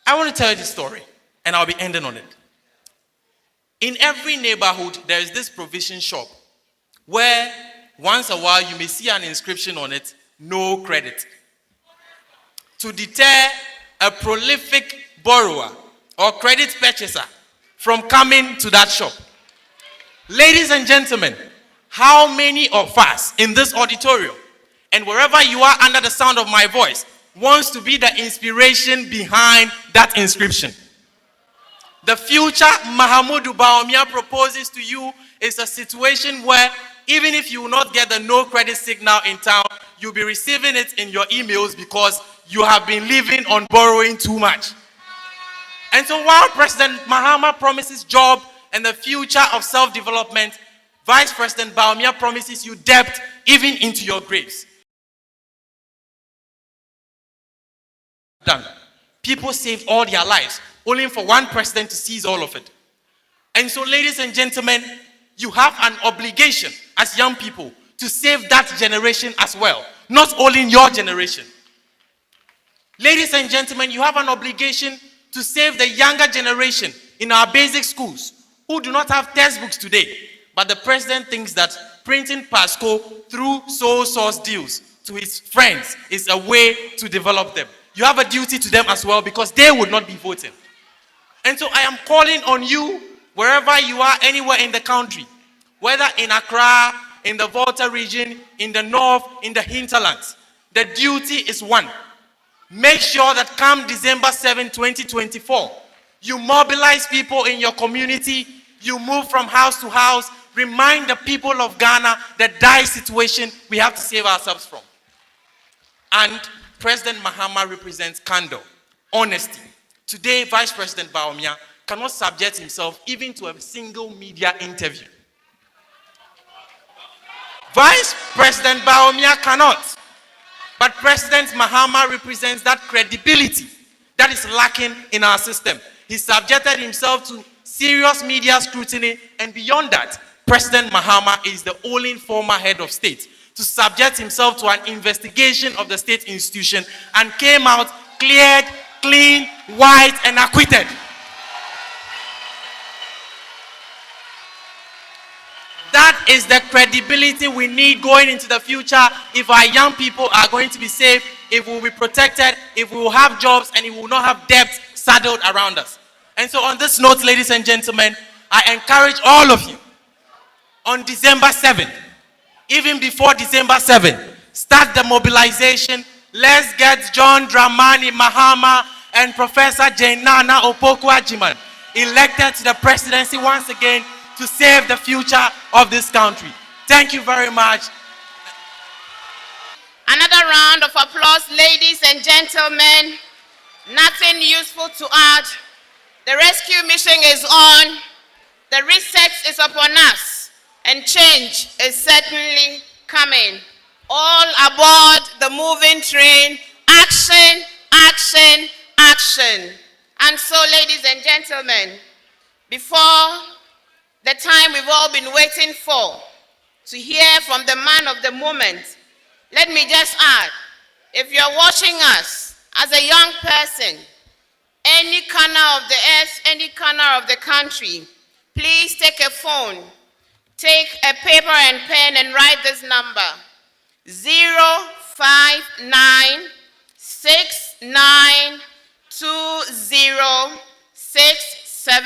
I want to tell you this story, and I'll be ending on it. In every neighborhood, there is this provision shop where once a while you may see an inscription on it, no credit. To deter a prolific borrower or credit purchaser from coming to that shop. Ladies and gentlemen, how many of us in this auditorium and wherever you are under the sound of my voice wants to be the inspiration behind that inscription? The future Mahamudu Bawumia proposes to you is a situation where even if you will not get the no credit signal in town, you'll be receiving it in your emails because you have been living on borrowing too much. And so while President Mahama promises job and the future of self-development, Vice President Bawumia promises you debt even into your graves. Done. People saved all their lives, only for one president to seize all of it. And so, ladies and gentlemen, you have an obligation as young people to save that generation as well, not only in your generation. Ladies and gentlemen, you have an obligation to save the younger generation in our basic schools who do not have textbooks today, but the president thinks that printing Pasco through sole source deals to his friends is a way to develop them. You have a duty to them as well because they would not be voting. And so I am calling on you, wherever you are, anywhere in the country, whether in Accra, in the Volta region, in the north, in the hinterlands, the duty is one. Make sure that come December 7, 2024, you mobilize people in your community, you move from house to house, remind the people of Ghana the dire situation we have to save ourselves from. And President Mahama represents candor, honesty. Today, Vice President Bawumia cannot subject himself even to a single media interview. Vice President Bawumia cannot. But President Mahama represents that credibility that is lacking in our system. He subjected himself to serious media scrutiny, and beyond that, President Mahama is the only former head of state to subject himself to an investigation of the state institution and came out cleared, clean, white, and acquitted. That is the credibility we need going into the future if our young people are going to be safe, if we will be protected, if we will have jobs, and if we will not have debt saddled around us. And so on this note, ladies and gentlemen, I encourage all of you on December 7th, even before December 7th, start the mobilization. Let's get John Dramani Mahama and Professor Nana Opoku elected to the presidency once again to save the future of this country. Thank you very much. Another round of applause, ladies and gentlemen. Nothing useful to add. The rescue mission is on. The reset is upon us. And change is certainly coming. All aboard the moving train. Action, action, action. And so, ladies and gentlemen, before the time we've all been waiting for to hear from the man of the moment, let me just add, if you're watching us as a young person, any corner of the earth, any corner of the country, please take a phone, take a paper and pen and write this number, 059692067. If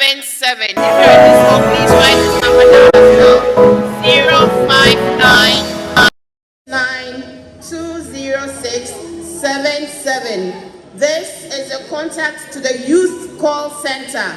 you're in this hall, please write this number down as well. 059920677. This is a contact to the Youth Call Center.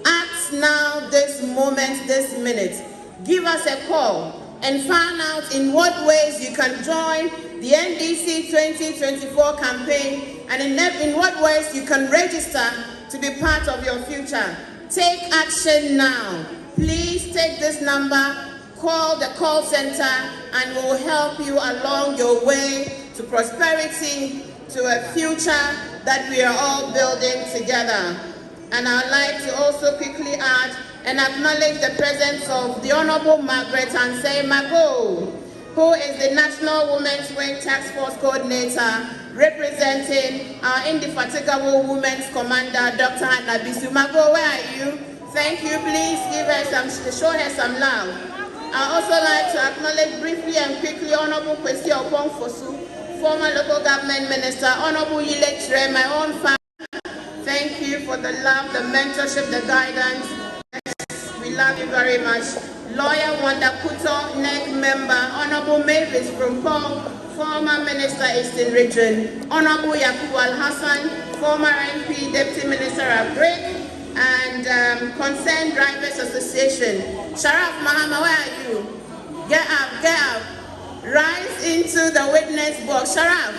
Act now, this moment, this minute. Give us a call and find out in what ways you can join the NDC 2024 campaign and in what ways you can register to be part of your future. Take action now. Please take this number, call the call center, and we'll help you along your way to prosperity, to a future that we are all building together. And I'd like to also quickly add and acknowledge the presence of the Honorable Margaret Ansei Mago, who is the National Women's Wing Task Force Coordinator, representing our indefatigable Women's Commander, Dr. Nabisu Mago. Where are you? Thank you. Please give her show her some love. I also like to acknowledge briefly and quickly Honorable Kwesi Opong-Fosu, former local government minister, Honorable Yile Tre, my own family. Thank you for the love, the mentorship, the guidance. We love you very much. Lawyer Wanda Kuto, NEC member, Honorable Mavis Frumpong, former Minister Eastern Region, Honorable Yakubu Al-Hassan, former MP, Deputy Minister of Brick, and Concerned Drivers Association. Sharaf Mahama, where are you? Get up, get up. Rise into the witness box. Sharaf,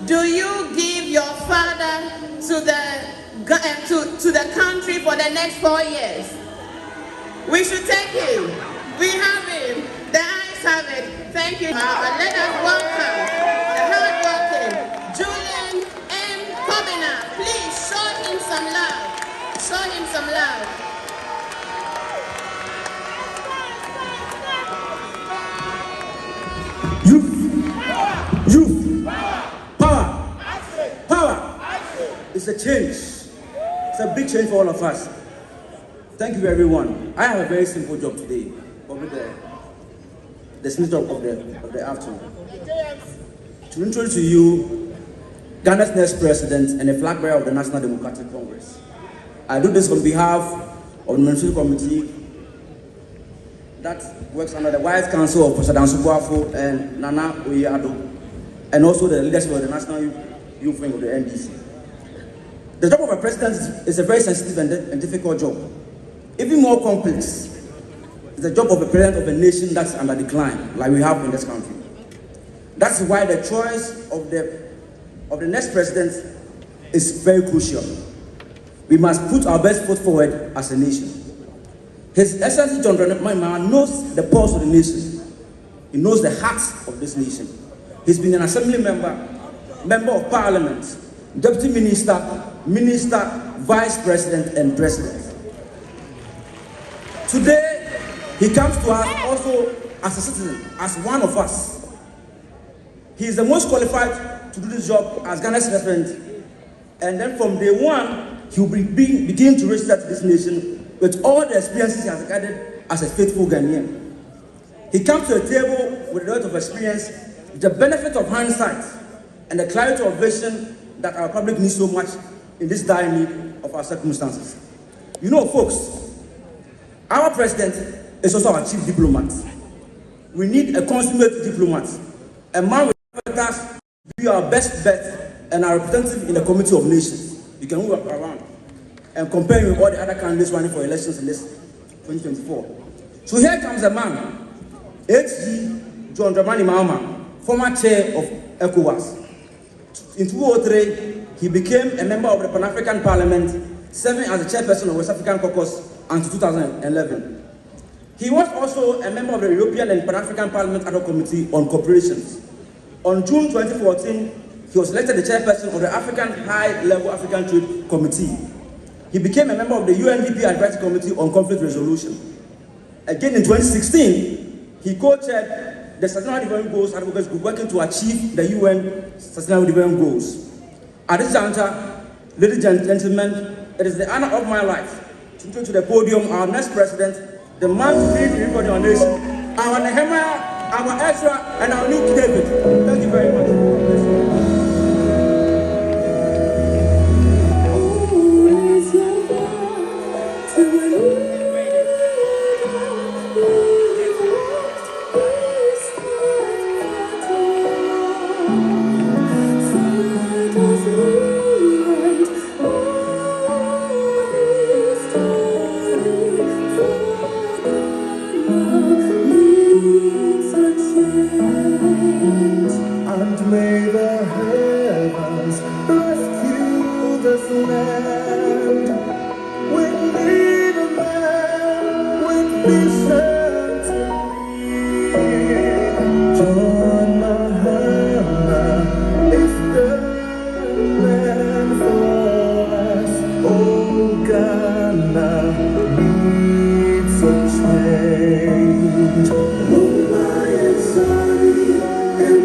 do you give your father to the country for the next 4 years? We should take him. We have him. The eyes have it. Thank you, Mahama. Let us welcome the hard-working Julian M. Kobina. Please show him some love. Show him some love. Youth, power, power. It's a change. It's a big change for all of us. Thank you, everyone. I have a very simple job today, probably the smith of the afternoon. To introduce to you Ghana's next president and the flag bearer of the National Democratic Congress. I do this on behalf of the Ministerial Committee that works under the Wise Council of President Subuafo and Nana Oyado, and also the leadership of the National Youth Wing of the NDC. The job of a president is a very sensitive and difficult job. Even more complex is the job of a president of a nation that's under decline, like we have in this country. That's why the choice of the next president is very crucial. We must put our best foot forward as a nation. His Excellency John Mahama knows the pulse of the nation. He knows the heart of this nation. He's been an assembly member, member of parliament, deputy minister, vice president, and president. Today, he comes to us also as a citizen, as one of us. He is the most qualified to do this job as Ghana's president. And then from day one, he will begin to register to this nation with all the experiences he has gathered as a faithful Ghanaian. He comes to the table with a lot of experience, the benefit of hindsight, and the clarity of vision that our public needs so much in this dire need of our circumstances. You know, folks, our president is also our chief diplomat. We need a consummate diplomat, a man with us be our best bet and our representative in the Committee of Nations. You can move around and compare with all the other candidates running for elections in this 2024. So here comes a man, H.G. John Mahama, former chair of ECOWAS. In 2003, he became a member of the Pan-African Parliament, serving as the chairperson of West African Caucus until 2011. He was also a member of the European and Pan-African Parliament Ad hoc Committee on Corporations. On June 2014, he was elected the chairperson of the African High-Level African Trade Committee. He became a member of the UNDP Advisory Committee on Conflict Resolution. Again in 2016, he co-chaired the Sustainable Development Goals Advocacy Group working to achieve the UN Sustainable Development Goals. At this juncture, ladies and gentlemen, it is the honor of my life to introduce to the podium our next president, the man to lead everybody on this, our Nehemiah, our Ezra, and our new David. Thank you very much. And may the heavens rescue this land. We need a man with vision to lead. John Mahama is the man for us. Oh, Ghana needs a change. Oh, I am sorry and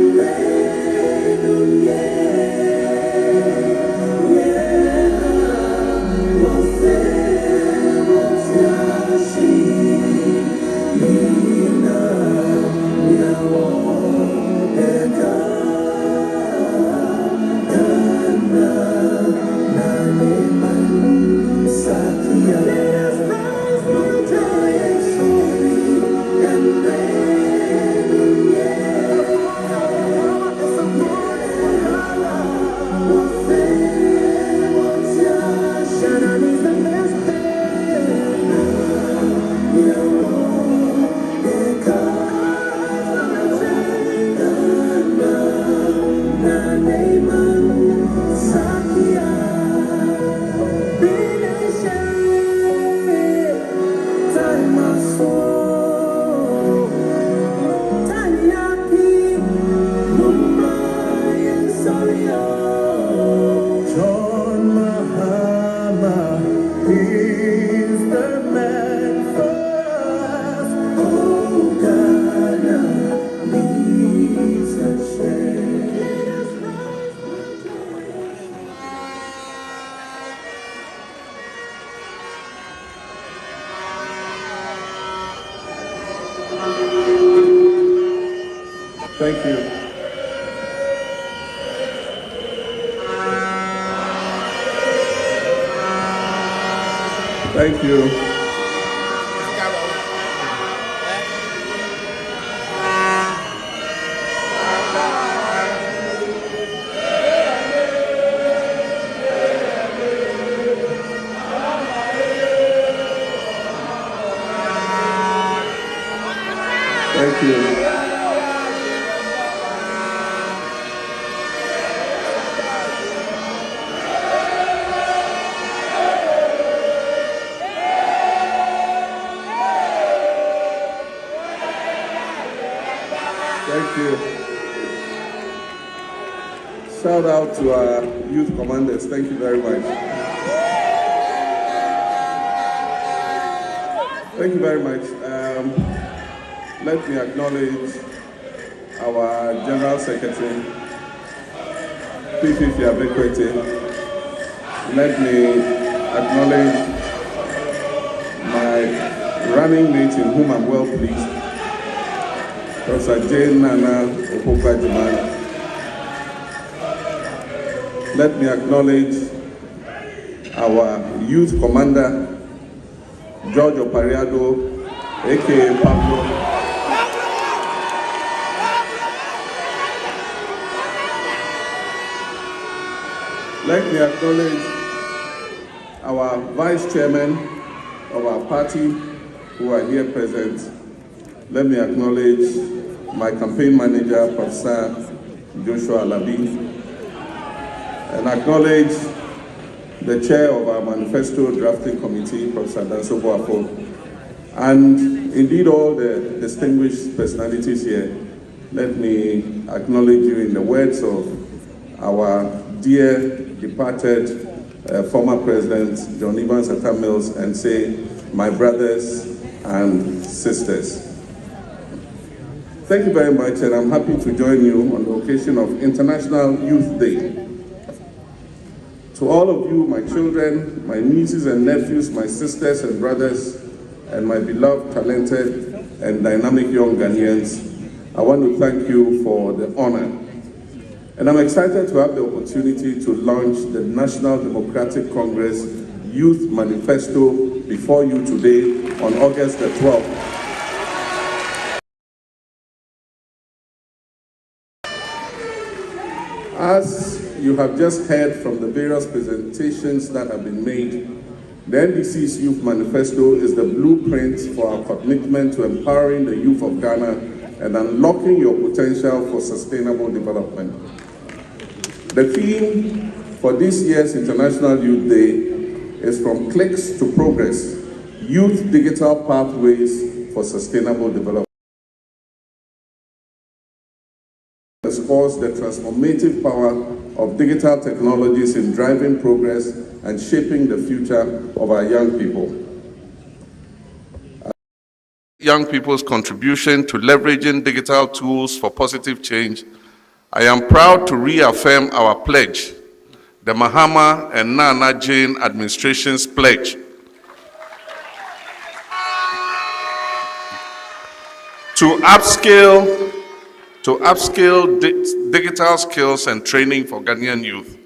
Thank you. Thank you. Thank you. Thank you. Shout out to our youth commanders. Thank you very much. Thank you very much. Let me acknowledge our General Secretary, P.P. Fiabekwete. Let me acknowledge my running mate in whom I'm well pleased, Professor Jane Nana Opoku. Let me acknowledge our youth commander, George Opariado, aka Pablo. Let me acknowledge our vice chairman of our party who are here present. Let me acknowledge my campaign manager, Professor Joshua Alabi, and acknowledge the chair of our manifesto drafting committee, Professor Danso Boafo, and indeed all the distinguished personalities here. Let me acknowledge you in the words of our dear departed former President John Evans Atta Mills and say, my brothers and sisters. Thank you very much, and I'm happy to join you on the occasion of International Youth Day. To all of you, my children, my nieces and nephews, my sisters and brothers, and my beloved, talented, and dynamic young Ghanaians, I want to thank you for the honor. And I'm excited to have the opportunity to launch the National Democratic Congress Youth Manifesto before you today on August the 12th. As you have just heard from the various presentations that have been made, the NDC's Youth Manifesto is the blueprint for our commitment to empowering the youth of Ghana and unlocking your potential for sustainable development. The theme for this year's International Youth Day is From Clicks to Progress, Youth Digital Pathways for Sustainable Development. Underscores the transformative power of digital technologies in driving progress and shaping the future of our young people. Young people's contribution to leveraging digital tools for positive change, I am proud to reaffirm our pledge, the Mahama and Nana Jane administration's pledge, to upskill digital skills and training for Ghanaian youth.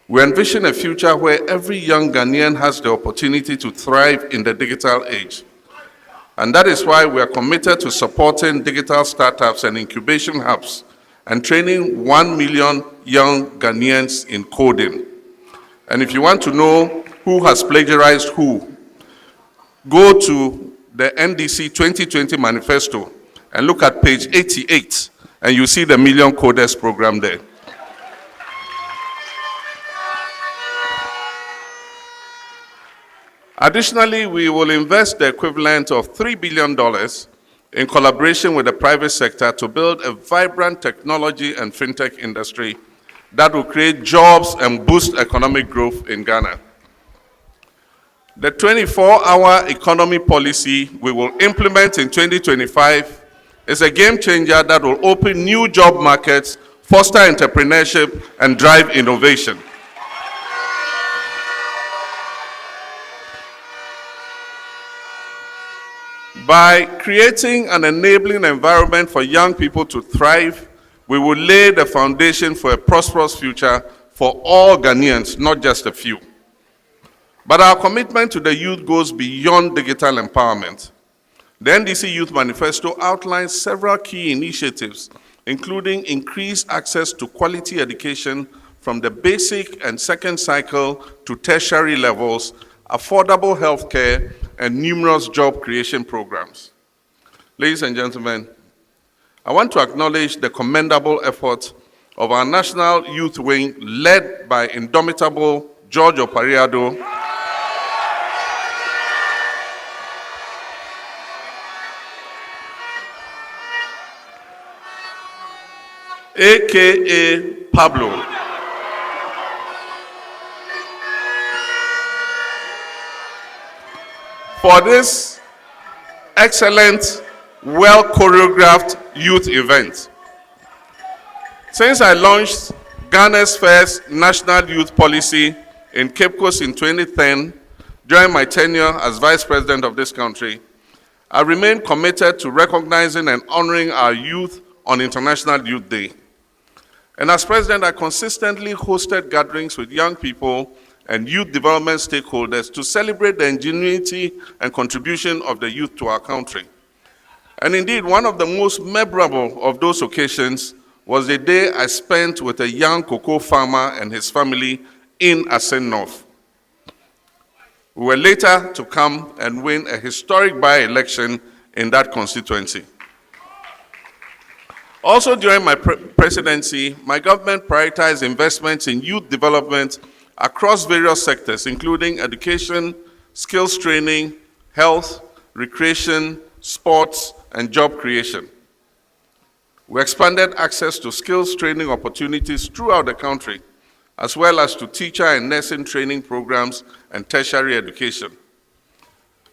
We envision a future where every young Ghanaian has the opportunity to thrive in the digital age. And that is why we are committed to supporting digital startups and incubation hubs and training 1 million young Ghanaians in coding. And if you want to know who has plagiarized who, go to the NDC 2020 Manifesto and look at page 88, and you see the Million Coders program there. Additionally, we will invest the equivalent of $3 billion in collaboration with the private sector to build a vibrant technology and fintech industry that will create jobs and boost economic growth in Ghana. The 24-hour economy policy we will implement in 2025 is a game changer that will open new job markets, foster entrepreneurship, and drive innovation. By creating an enabling environment for young people to thrive, we will lay the foundation for a prosperous future for all Ghanaians, not just a few. But our commitment to the youth goes beyond digital empowerment. The NDC Youth Manifesto outlines several key initiatives, including increased access to quality education from the basic and second cycle to tertiary levels, affordable healthcare, and numerous job creation programs. Ladies and gentlemen, I want to acknowledge the commendable effort of our National Youth Wing led by indomitable George Opariado, aka Pablo, for this excellent, well-choreographed youth event. Since I launched Ghana's first national youth policy in Cape Coast in 2010, during my tenure as Vice President of this country, I remain committed to recognizing and honoring our youth on International Youth Day. And as President, I consistently hosted gatherings with young people and youth development stakeholders to celebrate the ingenuity and contribution of the youth to our country. And indeed, one of the most memorable of those occasions was the day I spent with a young cocoa farmer and his family in Asen North. We were later to come and win a historic by-election in that constituency. Also during my presidency, my government prioritized investments in youth development across various sectors, including education, skills training, health, recreation, sports, and job creation. We expanded access to skills training opportunities throughout the country, as well as to teacher and nursing training programs and tertiary education.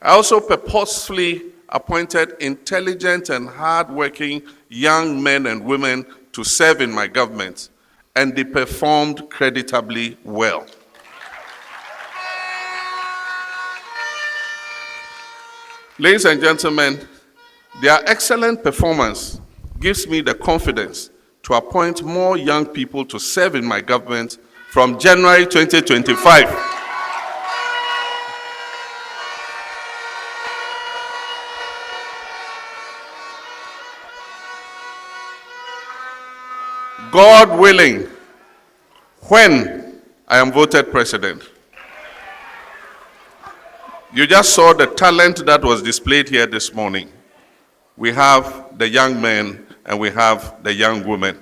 I also purposefully appointed intelligent and hardworking young men and women to serve in my government, and they performed creditably well. Ladies and gentlemen, their excellent performance gives me the confidence to appoint more young people to serve in my government from January 2025. God willing, when I am voted president. You just saw the talent that was displayed here this morning. We have the young men and we have the young women.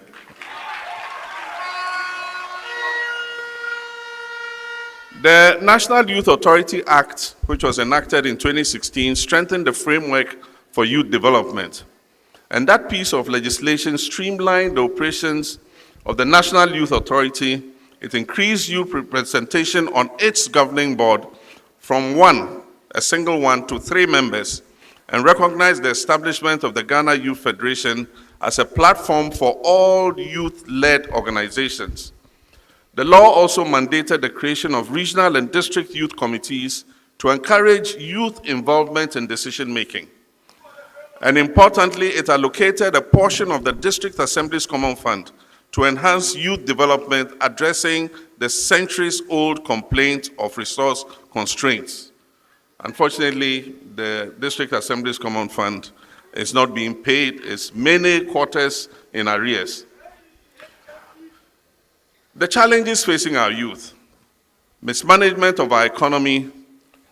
The National Youth Authority Act, which was enacted in 2016, strengthened the framework for youth development. And that piece of legislation streamlined the operations of the National Youth Authority. It increased youth representation on its governing board from a single one, to 3 members, and recognized the establishment of the Ghana Youth Federation as a platform for all youth-led organizations. The law also mandated the creation of regional and district youth committees to encourage youth involvement in decision-making. And importantly, it allocated a portion of the District Assembly's Common Fund to enhance youth development, addressing the centuries-old complaint of resource constraints. Unfortunately, the District Assembly's Common Fund is not being paid. It's many quarters in arrears. The challenges facing our youth: mismanagement of our economy,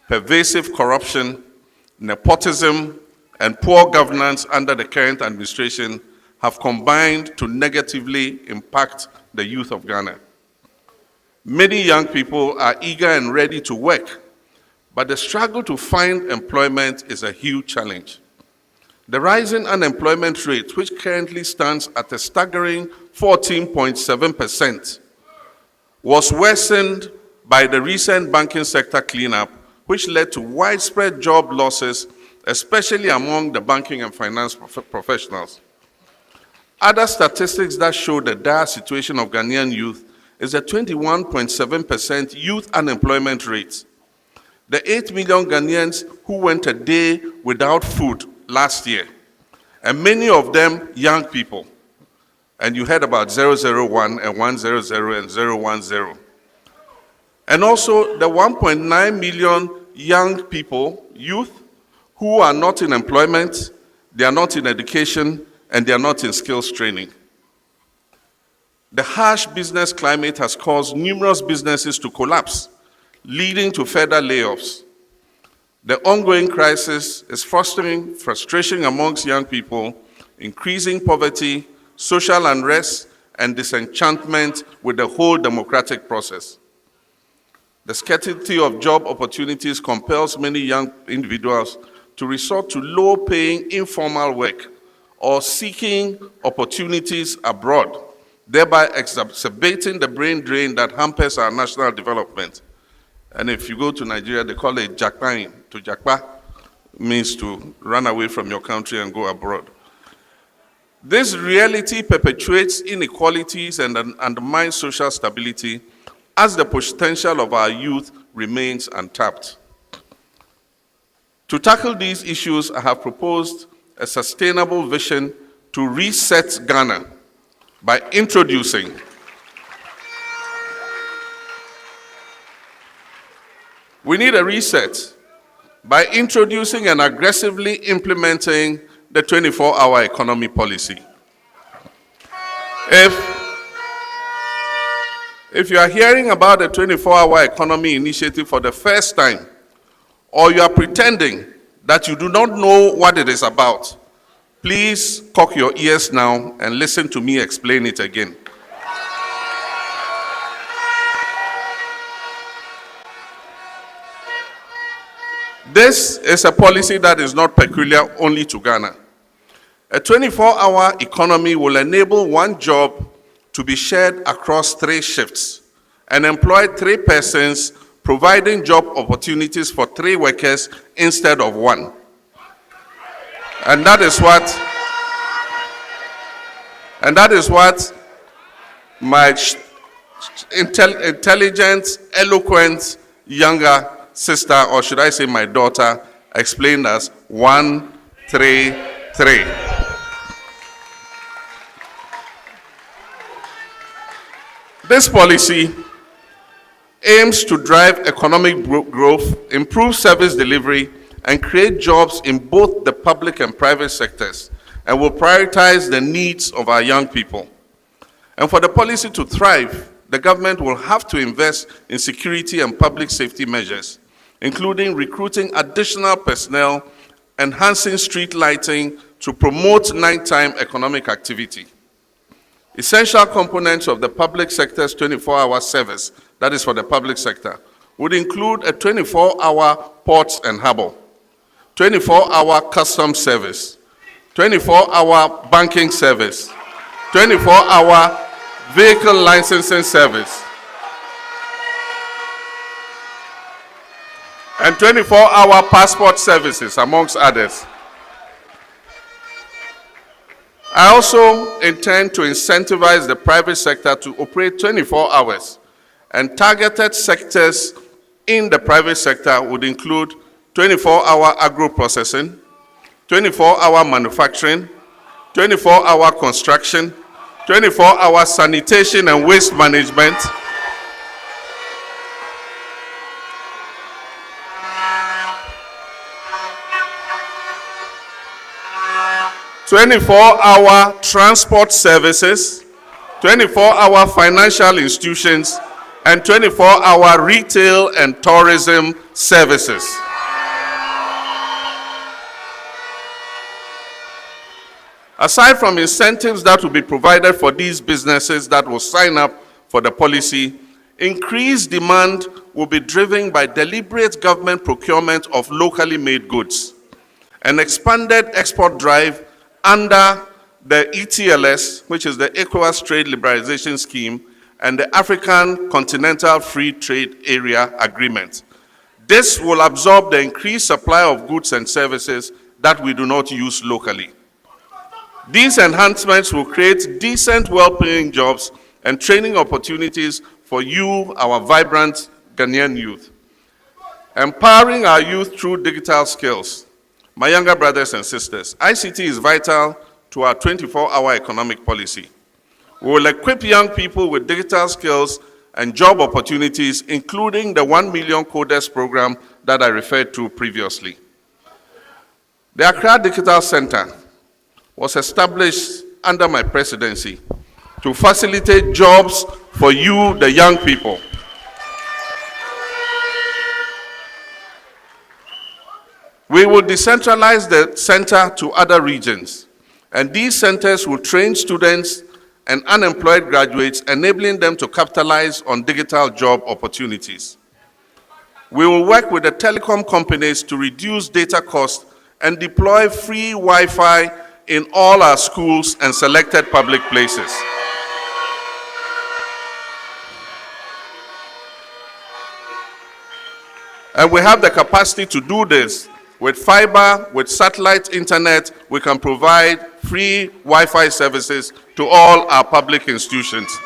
pervasive corruption, nepotism, and poor governance under the current administration have combined to negatively impact the youth of Ghana. Many young people are eager and ready to work, but the struggle to find employment is a huge challenge. The rising unemployment rate, which currently stands at a staggering 14.7%, was worsened by the recent banking sector cleanup, which led to widespread job losses, especially among the banking and finance professionals. Other statistics that show the dire situation of Ghanaian youth is a 21.7% youth unemployment rate. The 8 million Ghanaians who went a day without food last year, and many of them young people. And you heard about 001 and 100 and 010. And also the 1.9 million young people, youth, who are not in employment, they are not in education, and they are not in skills training. The harsh business climate has caused numerous businesses to collapse, leading to further layoffs. The ongoing crisis is fostering frustration amongst young people, increasing poverty, social unrest, and disenchantment with the whole democratic process. The scarcity of job opportunities compels many young individuals to resort to low-paying informal work or seeking opportunities abroad, thereby exacerbating the brain drain that hampers our national development. And if you go to Nigeria, they call it jakpaing. To jakpa means to run away from your country and go abroad. This reality perpetuates inequalities and undermines social stability as the potential of our youth remains untapped. To tackle these issues, I have proposed a sustainable vision to reset Ghana by introducing we need a reset by introducing and aggressively implementing the 24-hour economy policy. If you are hearing about the 24-hour economy initiative for the first time, or you are pretending that you do not know what it is about, please cock your ears now and listen to me explain it again. This is a policy that is not peculiar only to Ghana. A 24-hour economy will enable one job to be shared across 3 shifts and employ 3 persons, providing job opportunities for 3 workers instead of 1. And that is what my intelligent, eloquent, younger sister, or should I say my daughter, explained as 1, 3, 3. This policy aims to drive economic growth, improve service delivery, and create jobs in both the public and private sectors, and will prioritize the needs of our young people. And for the policy to thrive, the government will have to invest in security and public safety measures, including recruiting additional personnel, enhancing street lighting to promote nighttime economic activity. Essential components of the public sector's 24-hour service, that is for the public sector, would include a 24-hour ports and harbor, 24-hour customs service, 24-hour banking service, 24-hour vehicle licensing service, and 24-hour passport services, amongst others. I also intend to incentivize the private sector to operate 24 hours, and targeted sectors in the private sector would include 24-hour agro-processing, 24-hour manufacturing, 24-hour construction, 24-hour sanitation and waste management, 24-hour transport services, 24-hour financial institutions, and 24-hour retail and tourism services. Aside from incentives that will be provided for these businesses that will sign up for the policy, increased demand will be driven by deliberate government procurement of locally made goods, an expanded export drive under the ETLS, which is the ECOWAS Trade Liberalization Scheme, and the African Continental Free Trade Area Agreement. This will absorb the increased supply of goods and services that we do not use locally. These enhancements will create decent, well-paying jobs and training opportunities for you, our vibrant Ghanaian youth. Empowering our youth through digital skills. My younger brothers and sisters, ICT is vital to our 24-hour economic policy. We will equip young people with digital skills and job opportunities, including the 1 million coders program that I referred to previously. The Accra Digital Center was established under my presidency to facilitate jobs for you, the young people. We will decentralize the center to other regions, and these centers will train students and unemployed graduates, enabling them to capitalize on digital job opportunities. We will work with the telecom companies to reduce data costs and deploy free Wi-Fi in all our schools and selected public places. And we have the capacity to do this. With fiber, with satellite internet, we can provide free Wi-Fi services to all our public institutions.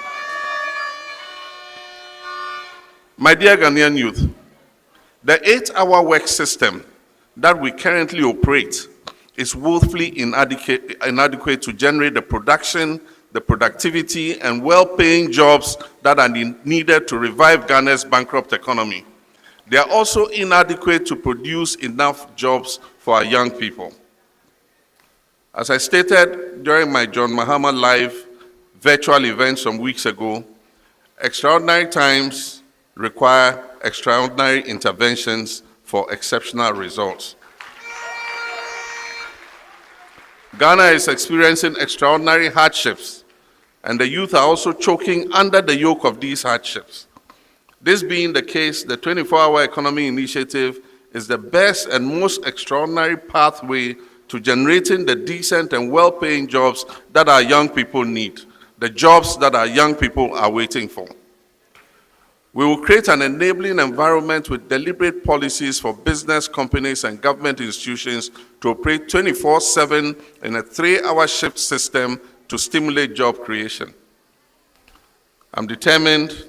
My dear Ghanaian youth, the 8-hour work system that we currently operate is woefully inadequate to generate the production, the productivity, and well-paying jobs that are needed to revive Ghana's bankrupt economy. They are also inadequate to produce enough jobs for our young people. As I stated during my John Mahama Live virtual event some weeks ago, extraordinary times require extraordinary interventions for exceptional results. Ghana is experiencing extraordinary hardships, and the youth are also choking under the yoke of these hardships. This being the case, the 24-hour economy initiative is the best and most extraordinary pathway to generating the decent and well-paying jobs that our young people need, the jobs that our young people are waiting for. We will create an enabling environment with deliberate policies for business, companies, and government institutions to operate 24/7 in a 3-hour shift system to stimulate job creation. I'm determined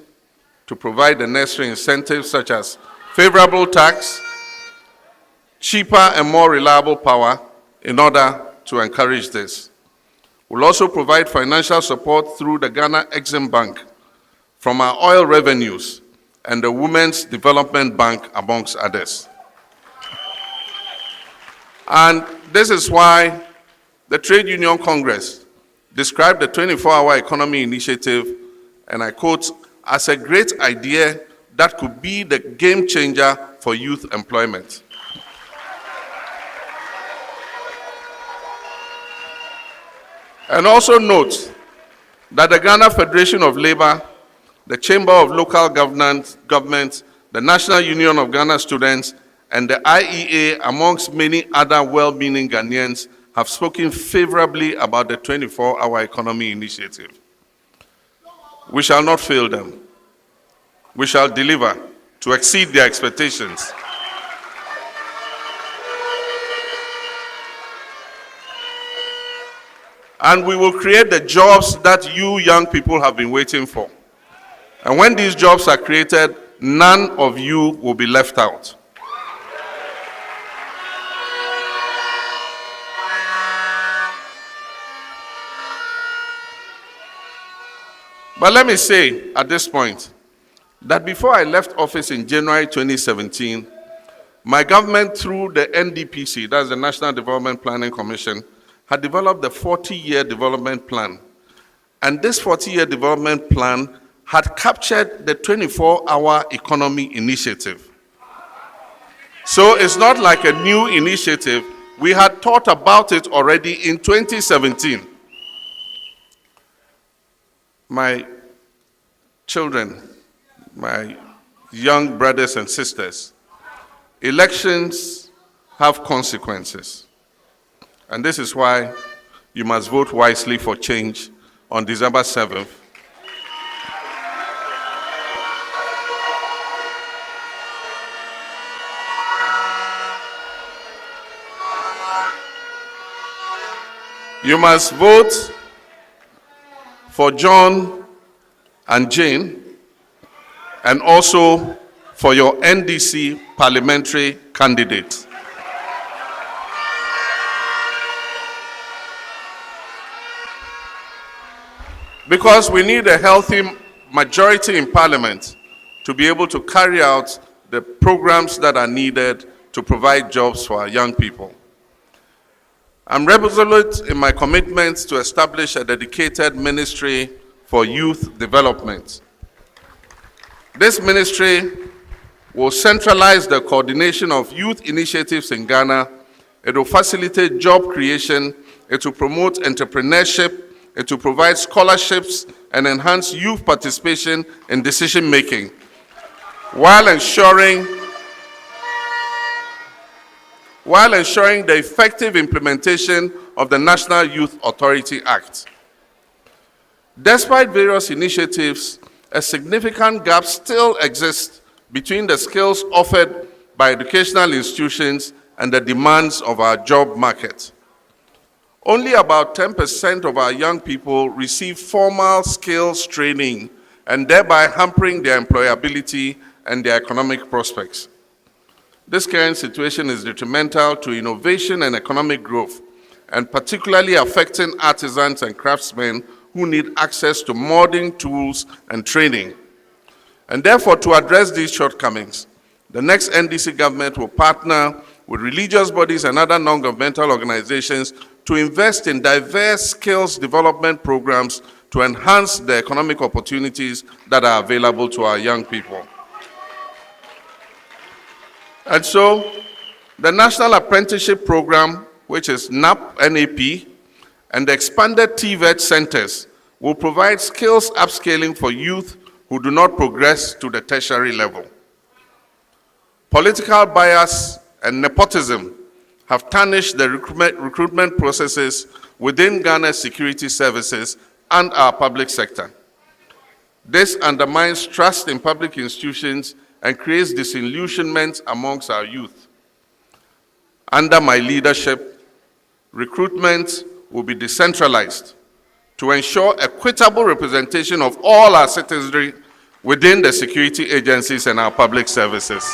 to provide the necessary incentives such as favorable tax, cheaper and more reliable power in order to encourage this. We'll also provide financial support through the Ghana Exim Bank from our oil revenues and the Women's Development Bank, amongst others. And this is why the Trade Union Congress described the 24-hour economy initiative, and I quote, as a great idea that could be the game changer for youth employment. And also note that the Ghana Federation of Labor, the Chamber of Local Government, the National Union of Ghana Students, and the IEA, amongst many other well-meaning Ghanaians, have spoken favorably about the 24-hour economy initiative. We shall not fail them. We shall deliver to exceed their expectations. And we will create the jobs that you young people have been waiting for. And when these jobs are created, none of you will be left out. But let me say at this point that before I left office in January 2017, my government, through the NDPC, that's the National Development Planning Commission, had developed the 40-year development plan. And this 40-year development plan had captured the 24-hour economy initiative. So it's not like a new initiative. We had thought about it already in 2017. My children, my young brothers and sisters, elections have consequences. And this is why you must vote wisely for change on December 7th. You must vote for John and Jane, and also for your NDC parliamentary candidate. Because we need a healthy majority in Parliament to be able to carry out the programs that are needed to provide jobs for our young people. I'm resolute in my commitment to establish a dedicated ministry for youth development. This ministry will centralize the coordination of youth initiatives in Ghana. It will facilitate job creation. It will promote entrepreneurship. It will provide scholarships and enhance youth participation in decision-making, while ensuring the effective implementation of the National Youth Authority Act. Despite various initiatives, a significant gap still exists between the skills offered by educational institutions and the demands of our job market. Only about 10% of our young people receive formal skills training and thereby hampering their employability and their economic prospects. This current situation is detrimental to innovation and economic growth, and particularly affecting artisans and craftsmen who need access to modern tools and training. And therefore, to address these shortcomings, the next NDC government will partner with religious bodies and other non-governmental organizations to invest in diverse skills development programs to enhance the economic opportunities that are available to our young people. And so, the National Apprenticeship Program, which is NAP, and the expanded TVET centers will provide skills upscaling for youth who do not progress to the tertiary level. Political bias and nepotism have tarnished the recruitment processes within Ghana's security services and our public sector. This undermines trust in public institutions and creates disillusionment amongst our youth. Under my leadership, recruitment will be decentralized to ensure equitable representation of all our citizenry within the security agencies and our public services.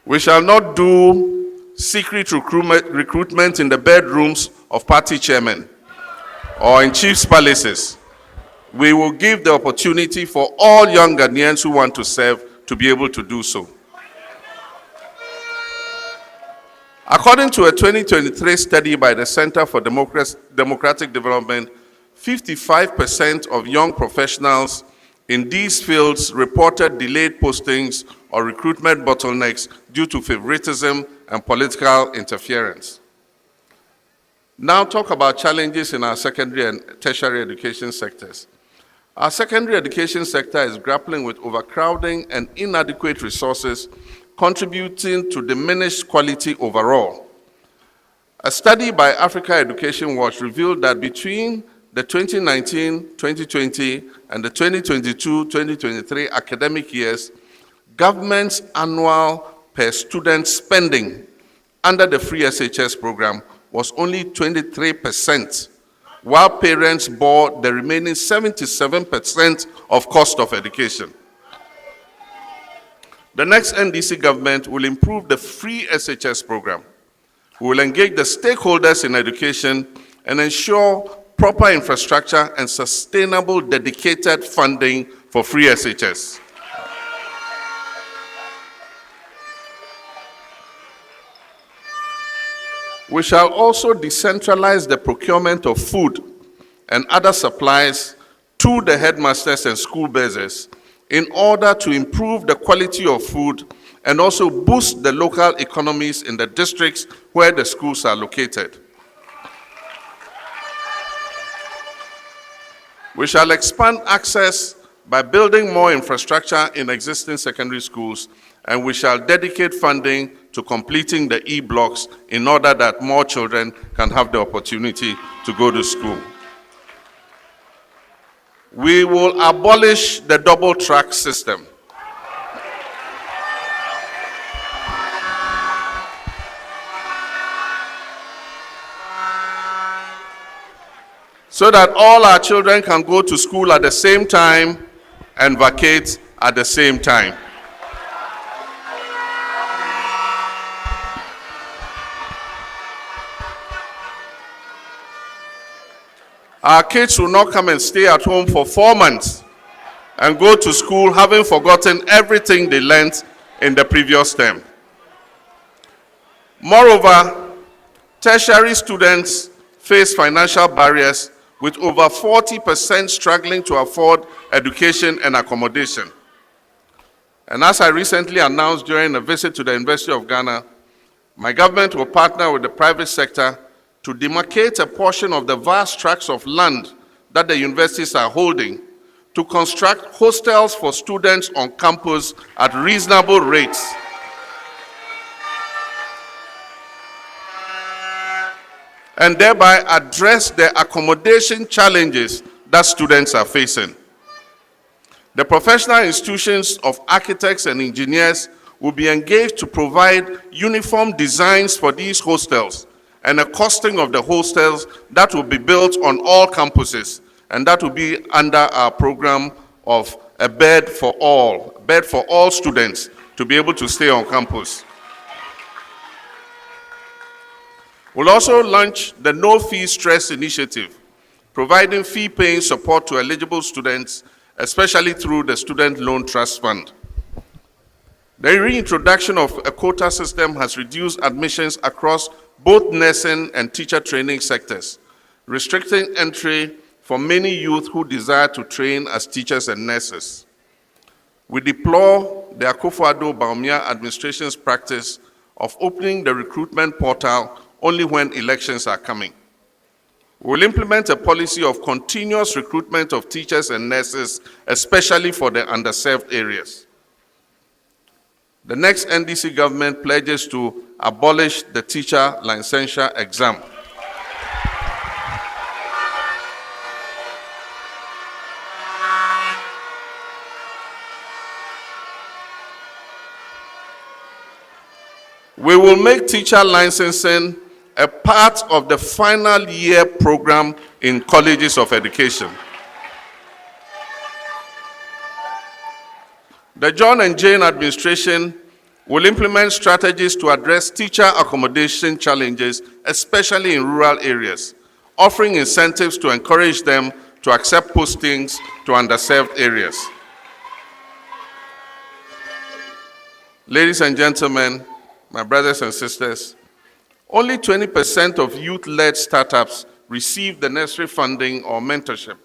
We shall not do secret recruitment in the bedrooms of party chairmen or in chiefs' palaces. We will give the opportunity for all young Ghanaians who want to serve to be able to do so. According to a 2023 study by the Center for Democratic Development, 55% of young professionals in these fields reported delayed postings or recruitment bottlenecks due to favoritism and political interference. Now talk about challenges in our secondary and tertiary education sectors. Our secondary education sector is grappling with overcrowding and inadequate resources, contributing to diminished quality overall. A study by Africa Education Watch revealed that between the 2019-2020 and the 2022-2023 academic years, government's annual per student spending under the free SHS program was only 23%, while parents bore the remaining 77% of cost of education. The next NDC government will improve the free SHS program. We will engage the stakeholders in education and ensure proper infrastructure and sustainable dedicated funding for free SHS. We shall also decentralize the procurement of food and other supplies to the headmasters and school bases in order to improve the quality of food and also boost the local economies in the districts where the schools are located. We shall expand access by building more infrastructure in existing secondary schools, and we shall dedicate funding to completing the E-blocks in order that more children can have the opportunity to go to school. We will abolish the double-track system. So that all our children can go to school at the same time and vacate at the same time. Our kids will not come and stay at home for 4 months and go to school having forgotten everything they learned in the previous term. Moreover, tertiary students face financial barriers, with over 40% struggling to afford education and accommodation. And as I recently announced during a visit to the University of Ghana, my government will partner with the private sector to demarcate a portion of the vast tracts of land that the universities are holding to construct hostels for students on campus at reasonable rates. And thereby address the accommodation challenges that students are facing. The professional institutions of architects and engineers will be engaged to provide uniform designs for these hostels and a costing of the hostels that will be built on all campuses, and that will be under our program of a bed for all students to be able to stay on campus. We'll also launch the No Fee Stress Initiative, providing fee-paying support to eligible students, especially through the Student Loan Trust Fund. The reintroduction of a quota system has reduced admissions across both nursing and teacher training sectors, restricting entry for many youth who desire to train as teachers and nurses. We deplore the Akufo-Addo-Bawumia administration's practice of opening the recruitment portal only when elections are coming. We will implement a policy of continuous recruitment of teachers and nurses, especially for the underserved areas. The next NDC government pledges to abolish the teacher licensure exam. We will make teacher licensing a part of the final year program in colleges of education. The John and Jane administration will implement strategies to address teacher accommodation challenges, especially in rural areas, offering incentives to encourage them to accept postings to underserved areas. Ladies and gentlemen, my brothers and sisters, only 20% of youth-led startups receive the necessary funding or mentorship.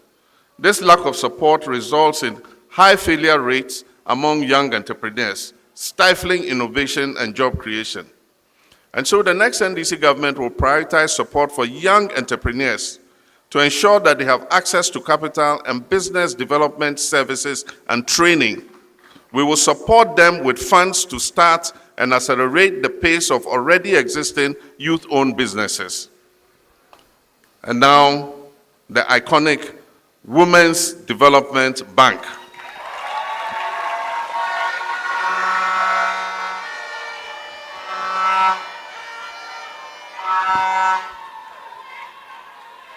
This lack of support results in high failure rates among young entrepreneurs, stifling innovation and job creation. And so the next NDC government will prioritize support for young entrepreneurs to ensure that they have access to capital and business development services and training. We will support them with funds to start and accelerate the pace of already existing youth-owned businesses. And now, the iconic Women's Development Bank.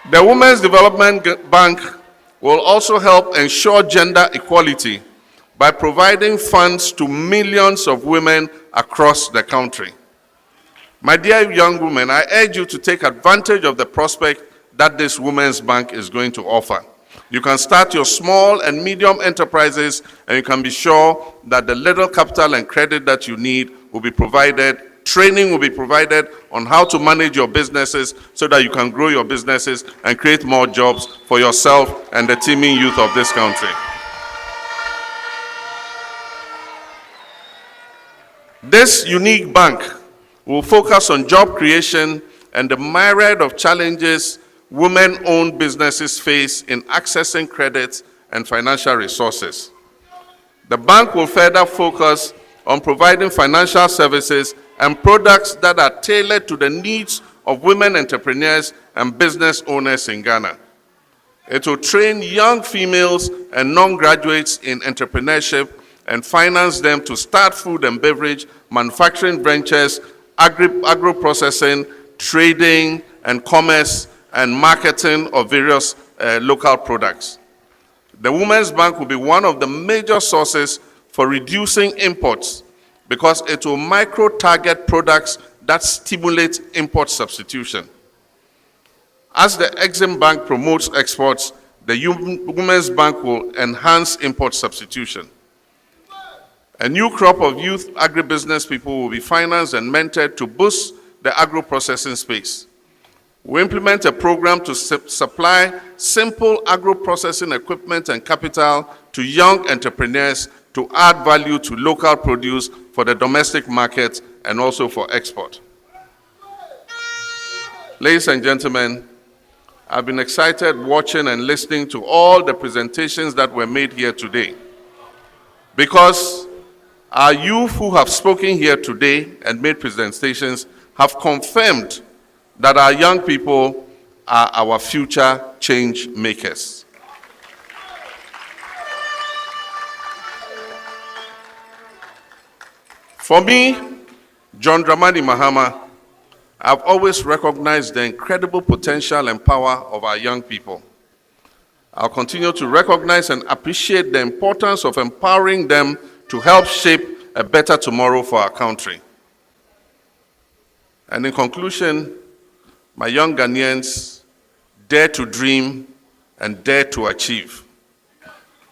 The Women's Development Bank will also help ensure gender equality by providing funds to millions of women across the country. My dear young women, I urge you to take advantage of the prospect that this Women's Bank is going to offer. You can start your small and medium enterprises, and you can be sure that the little capital and credit that you need will be provided. Training will be provided on how to manage your businesses so that you can grow your businesses and create more jobs for yourself and the teeming youth of this country. This unique bank will focus on job creation and the myriad of challenges women-owned businesses face in accessing credit and financial resources. The bank will further focus on providing financial services and products that are tailored to the needs of women entrepreneurs and business owners in Ghana. It will train young females and non-graduates in entrepreneurship and finance them to start food and beverage, manufacturing ventures, agro-processing, trading and commerce, and marketing of various local products. The Women's Bank will be one of the major sources for reducing imports because it will micro-target products that stimulate import substitution. As the Exim Bank promotes exports, the Women's Bank will enhance import substitution. A new crop of youth agribusiness people will be financed and mentored to boost the agro-processing space. We implement a program to supply simple agro-processing equipment and capital to young entrepreneurs to add value to local produce for the domestic market and also for export. Ladies and gentlemen, I've been excited watching and listening to all the presentations that were made here today, because our youth who have spoken here today and made presentations have confirmed that our young people are our future change makers. For me, John Dramani Mahama, I've always recognized the incredible potential and power of our young people. I'll continue to recognize and appreciate the importance of empowering them to help shape a better tomorrow for our country. And in conclusion, my young Ghanaians, dare to dream and dare to achieve.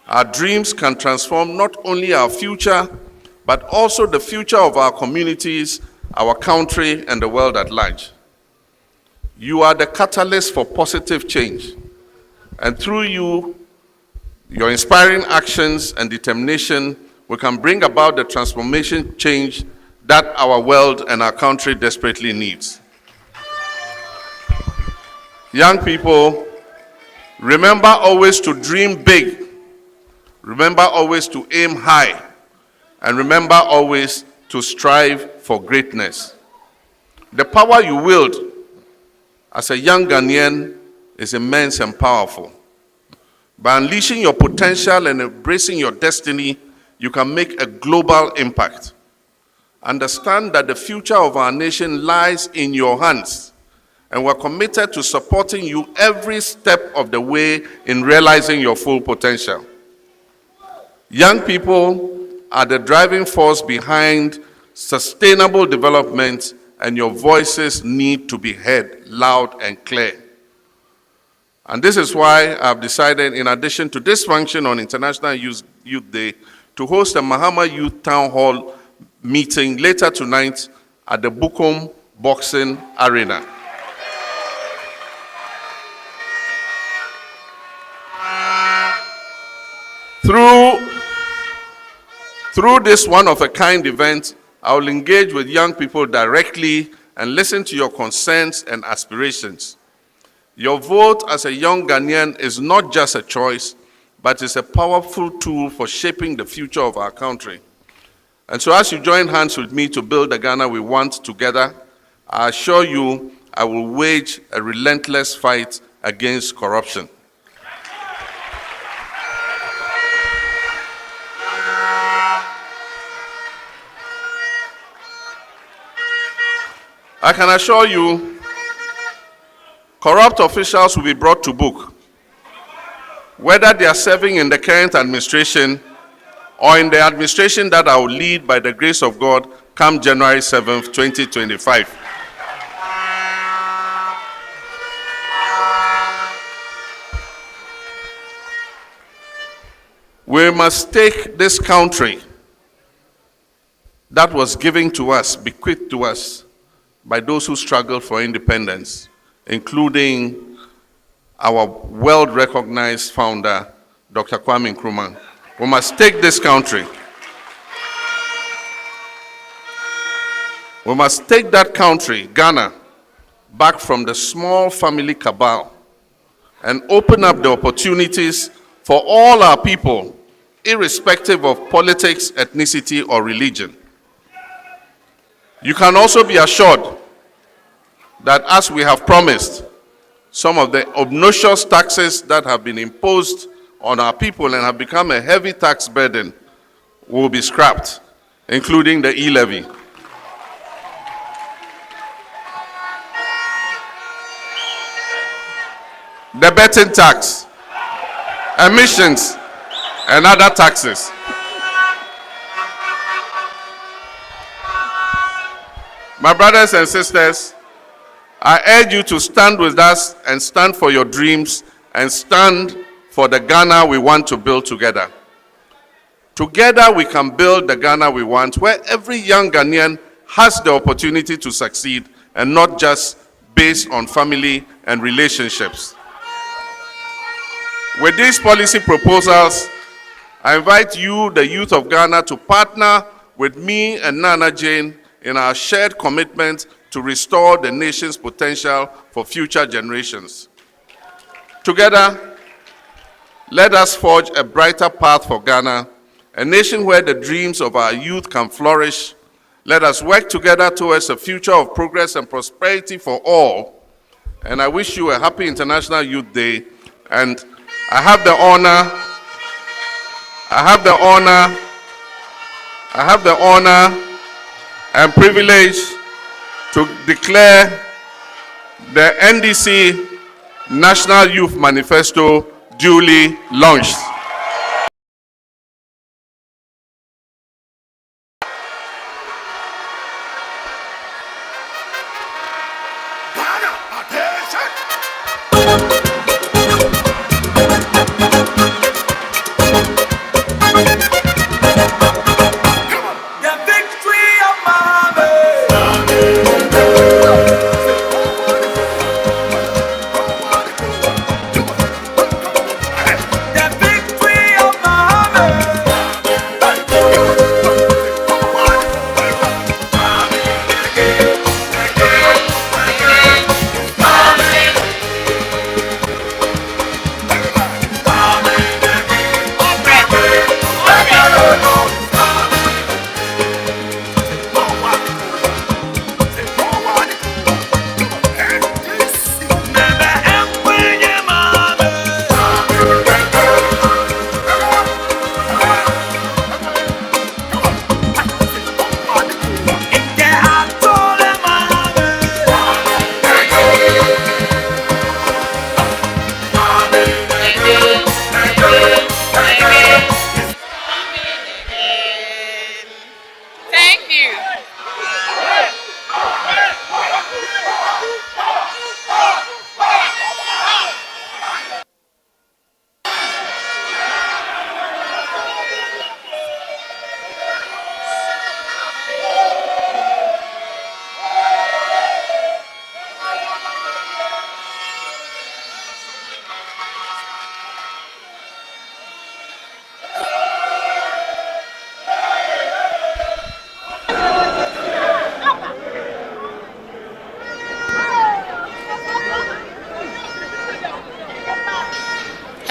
Our dreams can transform not only our future, but also the future of our communities, our country, and the world at large. You are the catalyst for positive change. And through you, your inspiring actions and determination, we can bring about the transformation change that our world and our country desperately needs. Young people, remember always to dream big. Remember always to aim high. And remember always to strive for greatness. The power you wield as a young Ghanaian is immense and powerful. By unleashing your potential and embracing your destiny, you can make a global impact. Understand that the future of our nation lies in your hands, and we're committed to supporting you every step of the way in realizing your full potential. Young people are the driving force behind sustainable development, and your voices need to be heard loud and clear. And this is why I've decided, in addition to this function on International Youth Day, to host a Mahama Youth Town Hall meeting later tonight at the Bukom Boxing Arena. Through this one-of-a-kind event, I will engage with young people directly and listen to your concerns and aspirations. Your vote as a young Ghanaian is not just a choice, but is a powerful tool for shaping the future of our country. And so as you join hands with me to build the Ghana we want together, I assure you I will wage a relentless fight against corruption. I can assure you, corrupt officials will be brought to book, whether they are serving in the current administration or in the administration that I will lead by the grace of God come January 7th, 2025. We must take this country that was given to us, bequeathed to us, by those who struggled for independence, including our world-recognized founder, Dr. Kwame Nkrumah. We must take this country. We must take that country, Ghana, back from the small family cabal and open up the opportunities for all our people, irrespective of politics, ethnicity, or religion. You can also be assured that, as we have promised, some of the obnoxious taxes that have been imposed on our people and have become a heavy tax burden will be scrapped, including the e-levy. The betting tax, emissions, and other taxes. My brothers and sisters, I urge you to stand with us and stand for your dreams and stand for the Ghana we want to build together. Together we can build the Ghana we want, where every young Ghanaian has the opportunity to succeed and not just based on family and relationships. With these policy proposals, I invite you, the youth of Ghana, to partner with me and Nana Jane in our shared commitment to restore the nation's potential for future generations. Together, let us forge a brighter path for Ghana, a nation where the dreams of our youth can flourish. Let us work together towards a future of progress and prosperity for all. And I wish you a happy International Youth Day. And I have the honor and privileged to declare the NDC National Youth Manifesto duly launched.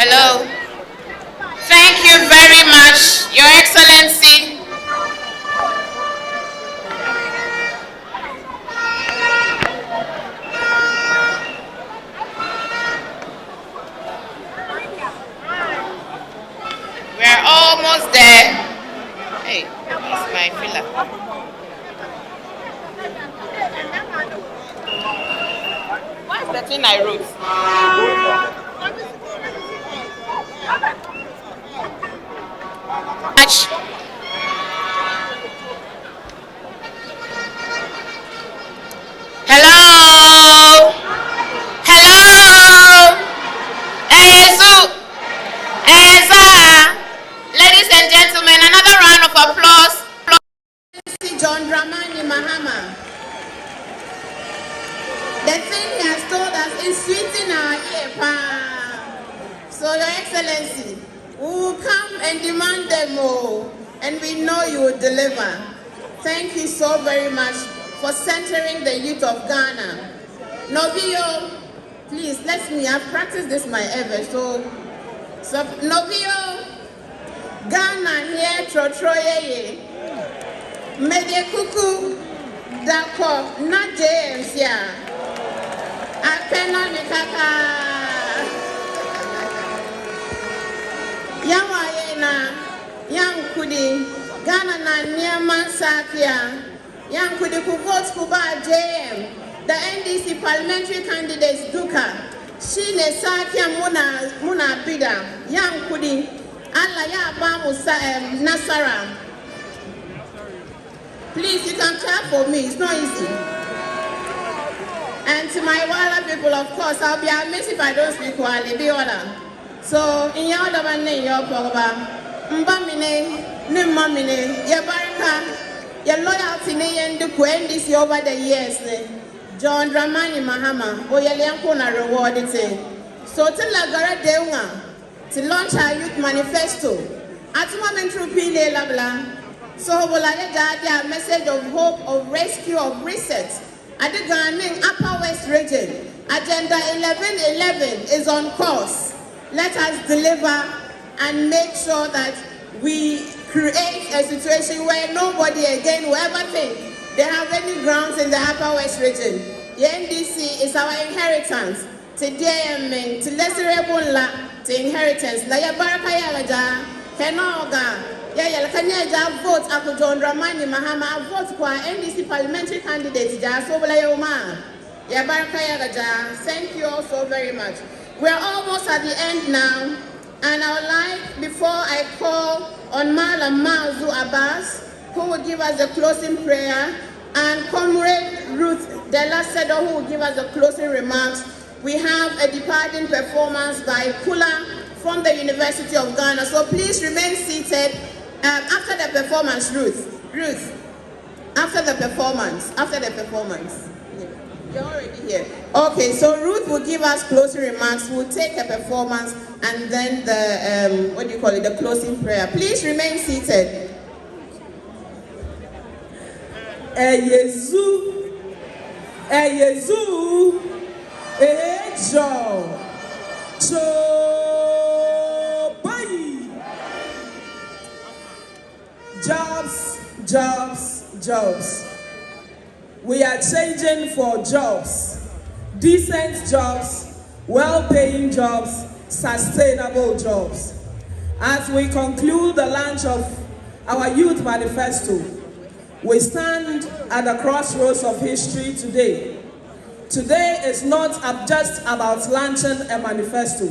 Hello. Thank you very much, Your Excellency. We're almost there. Hey, it's my filler. What's the thing I wrote? Hello? Hello? Ladies and gentlemen, another round of applause. John Mahama. The thing he has told us is sweet in our ear. So, Your Excellency, we will come and demand them all, and we know you will deliver. Thank you so very much for centering the youth of Ghana. Novio, please, let me, I've practiced this my ever, so Novio, Ghana here, Trotroye, Mede Kuku, Dako, not James, yeah. Apena Nikaka, Yawayena, Yang Kudi, Ghana na Niaman Sakia, Yang Kudi ku vote Kuba JM, the NDC parliamentary candidates Duka, Shine Sakia Muna Bida, Yang Kudi, Allah ya Bamu Nasara. Please, you can clap for me, it's not easy. And to my Wala people, of course, I'll be amiss if I don't speak Wali, be order. So, in your other name, your Pogba, Mbamine, Nimamine, your Baraka, your loyalty, and the NDC over the years, John Mahama, or your Yankona rewarded. So, tell Lagara Deunga to launch our Youth Manifesto. At the moment, through Pile Labla. So, will I get a message of hope, of rescue, of reset? At the Ghanaian Upper West region, Agenda 1111 is on course. Let us deliver and make sure that we create a situation where nobody again will ever think they have any grounds in the Upper West region. The NDC is our inheritance. Today, to Lesserable to inheritance. La ya baraka ya laja, kenoga, Yeah, Kanya vote Ako John Mahama vote for NDC parliamentary candidate Thank you all so very much. We're almost at the end now, and I would like, before I call on Malam Mazu Abbas, who will give us the closing prayer, and Comrade Ruth Delacedo, who will give us the closing remarks, we have a departing performance by Kula from the University of Ghana. So please remain seated. After the performance, Ruth, after the performance. You're already here. Okay, so Ruth will give us closing remarks. We'll take a performance and then the, the closing prayer. Please remain seated. Jobs. We are changing for jobs, decent jobs, well-paying jobs, sustainable jobs. As we conclude the launch of our Youth Manifesto, we stand at the crossroads of history today. Today is not just about launching a manifesto.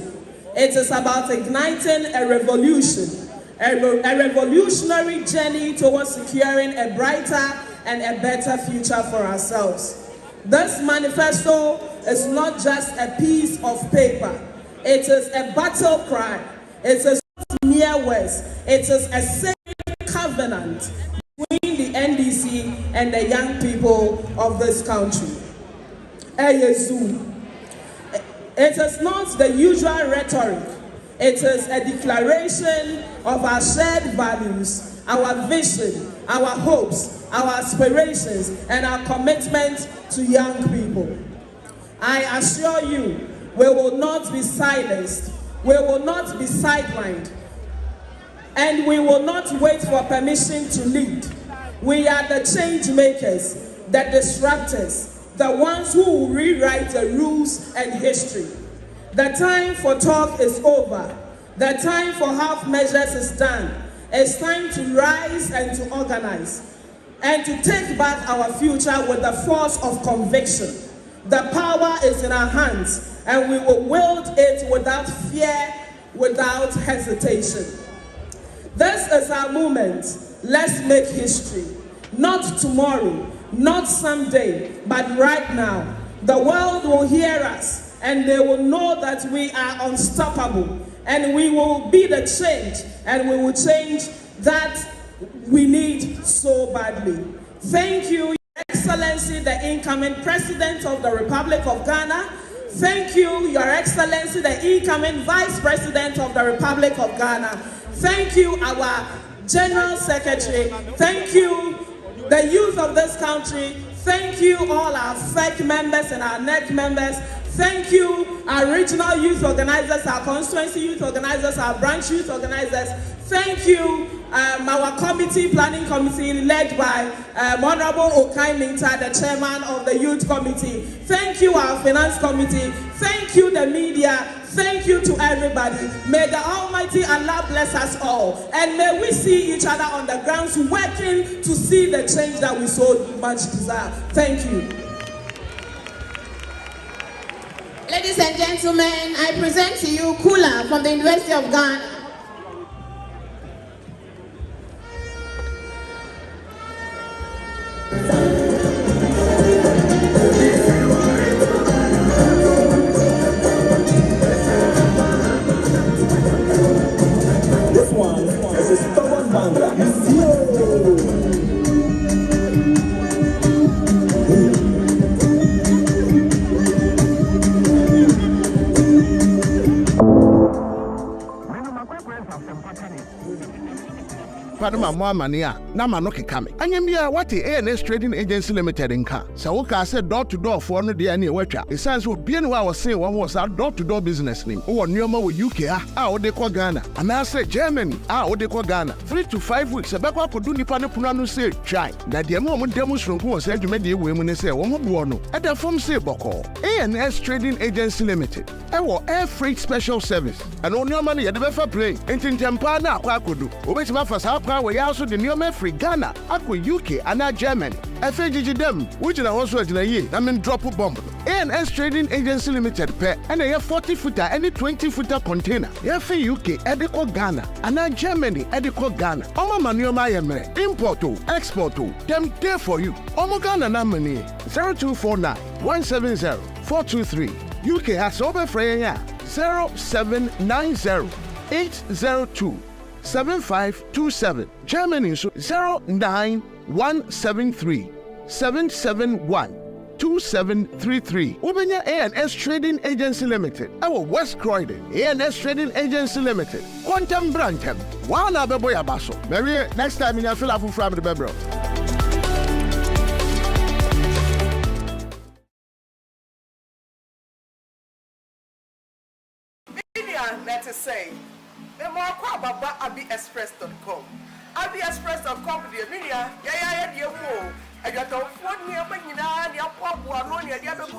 It is about igniting a revolution, a revolutionary journey towards securing a brighter and a better future for ourselves. This manifesto is not just a piece of paper. It is a battle cry. It is not mere words. It is a sacred covenant between the NDC and the young people of this country. It is not the usual rhetoric. It is a declaration of our shared values, our vision, our hopes, our aspirations, and our commitment to young people. I assure you, we will not be silenced, we will not be sidelined, and we will not wait for permission to lead. We are the change makers, the disruptors, the ones who will rewrite the rules and history. The time for talk is over. The time for half measures is done. It's time to rise and to organize and to take back our future with the force of conviction. The power is in our hands, and we will wield it without fear, without hesitation. This is our moment. Let's make history. Not tomorrow, not someday, but right now. The world will hear us, and they will know that we are unstoppable, and we will be the change, and we will change that we need so badly. Thank you, Your Excellency, the incoming President of the Republic of Ghana. Thank you, Your Excellency, the incoming Vice President of the Republic of Ghana. Thank you, our General Secretary. Thank you, the youth of this country. Thank you, all our FEC members and our NEC members. Thank you, our regional youth organizers, our constituency youth organizers, our branch youth organizers. Thank you, our committee, planning committee, led by Honorable Okai Minta, the chairman of the youth committee. Thank you, our finance committee. Thank you, the media. Thank you to everybody. May the Almighty Allah bless us all. And may we see each other on the grounds working to see the change that we so much desire. Thank you. Ladies and gentlemen, I present to you Kula from the University of Ghana. This one is a stubborn banger. Padma Moamania. na ma no keka me anyamia what ANS Trading Agency Limited nka sɛ wo ka sɛ door to door for no de ne watwa esanse obi ne wa wɔse wɔn wɔ sa door to door business nim wo nneɛma wɔ UK a wo de kɔ Ghana ana sɛ Germany a wo de kɔ Ghana 3 to 5 weeks ɛbɛkɔ akɔdu nipa ne pono no sɛ try na de mo demonstration wɔ sɛ adwuma de ewe mu ne sɛ wɔn boɔ no ɛda fam sɛ bɔkɔ ANS Trading Agency Limited ɛwɔ air freight special service ɛno nneɛma no yɛde bɛfa plane ntintempa na akɔ akɔdu obetuma afa saa kwa wɔ ya so de nneɛma free Ghana akɔ UK ana Germany ɛfɛ gigi dem wogina hɔ so agyina yie na men drop bomb ANS Trading Agency Limited pɛ ɛna yɛ 40 footer ɛne 20 footer container yɛfɛ UK ɛde kɔ Ghana ana Germany ɛde kɔ Ghana ɔmo ma nneɛma ayɛ mmerɛ import o export o dem there for you ɔmo Ghana number ni 0249 170 423 UK has over free 0790 802 7527 Germany so 09173 771 2733 Ubenya ANS Trading Agency Limited our West Croydon ANS Trading Agency Limited Quantum Brantem Wana Beboya Baso Mary next time in your fill up from the Bebro. Let us say the more about abbyexpress.com. abbyexpress.com the media yeah I got a phone near Benina, the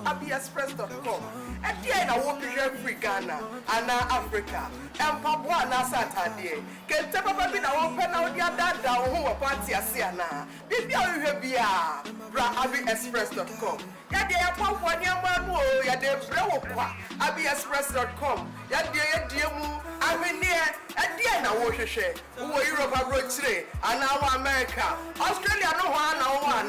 abbyexpress.com. At the end, I won't be free Ghana, and Africa, and Papua Saturday. Can tell me now open out your dad down home party Asiana. Maybe I will be abbyexpress.com. Yeah, they are Papua near Manu, yeah, they're abbyexpress.com. Yeah, dear, I mean, at the end, I will share. Who are Europe abroad today, and now America, Australia, no one.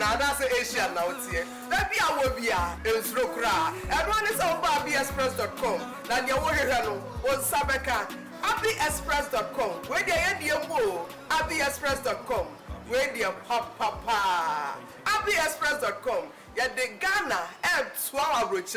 Now that's Asia now here. Maybe I will be in Srokra. Everyone is on abbyexpress.com. Now the Warrior was Sabeka. abbyexpress.com. Where they end your mo abbyexpress.com. Where they papa abbyexpress.com. Yeah, the Ghana help 12 hours.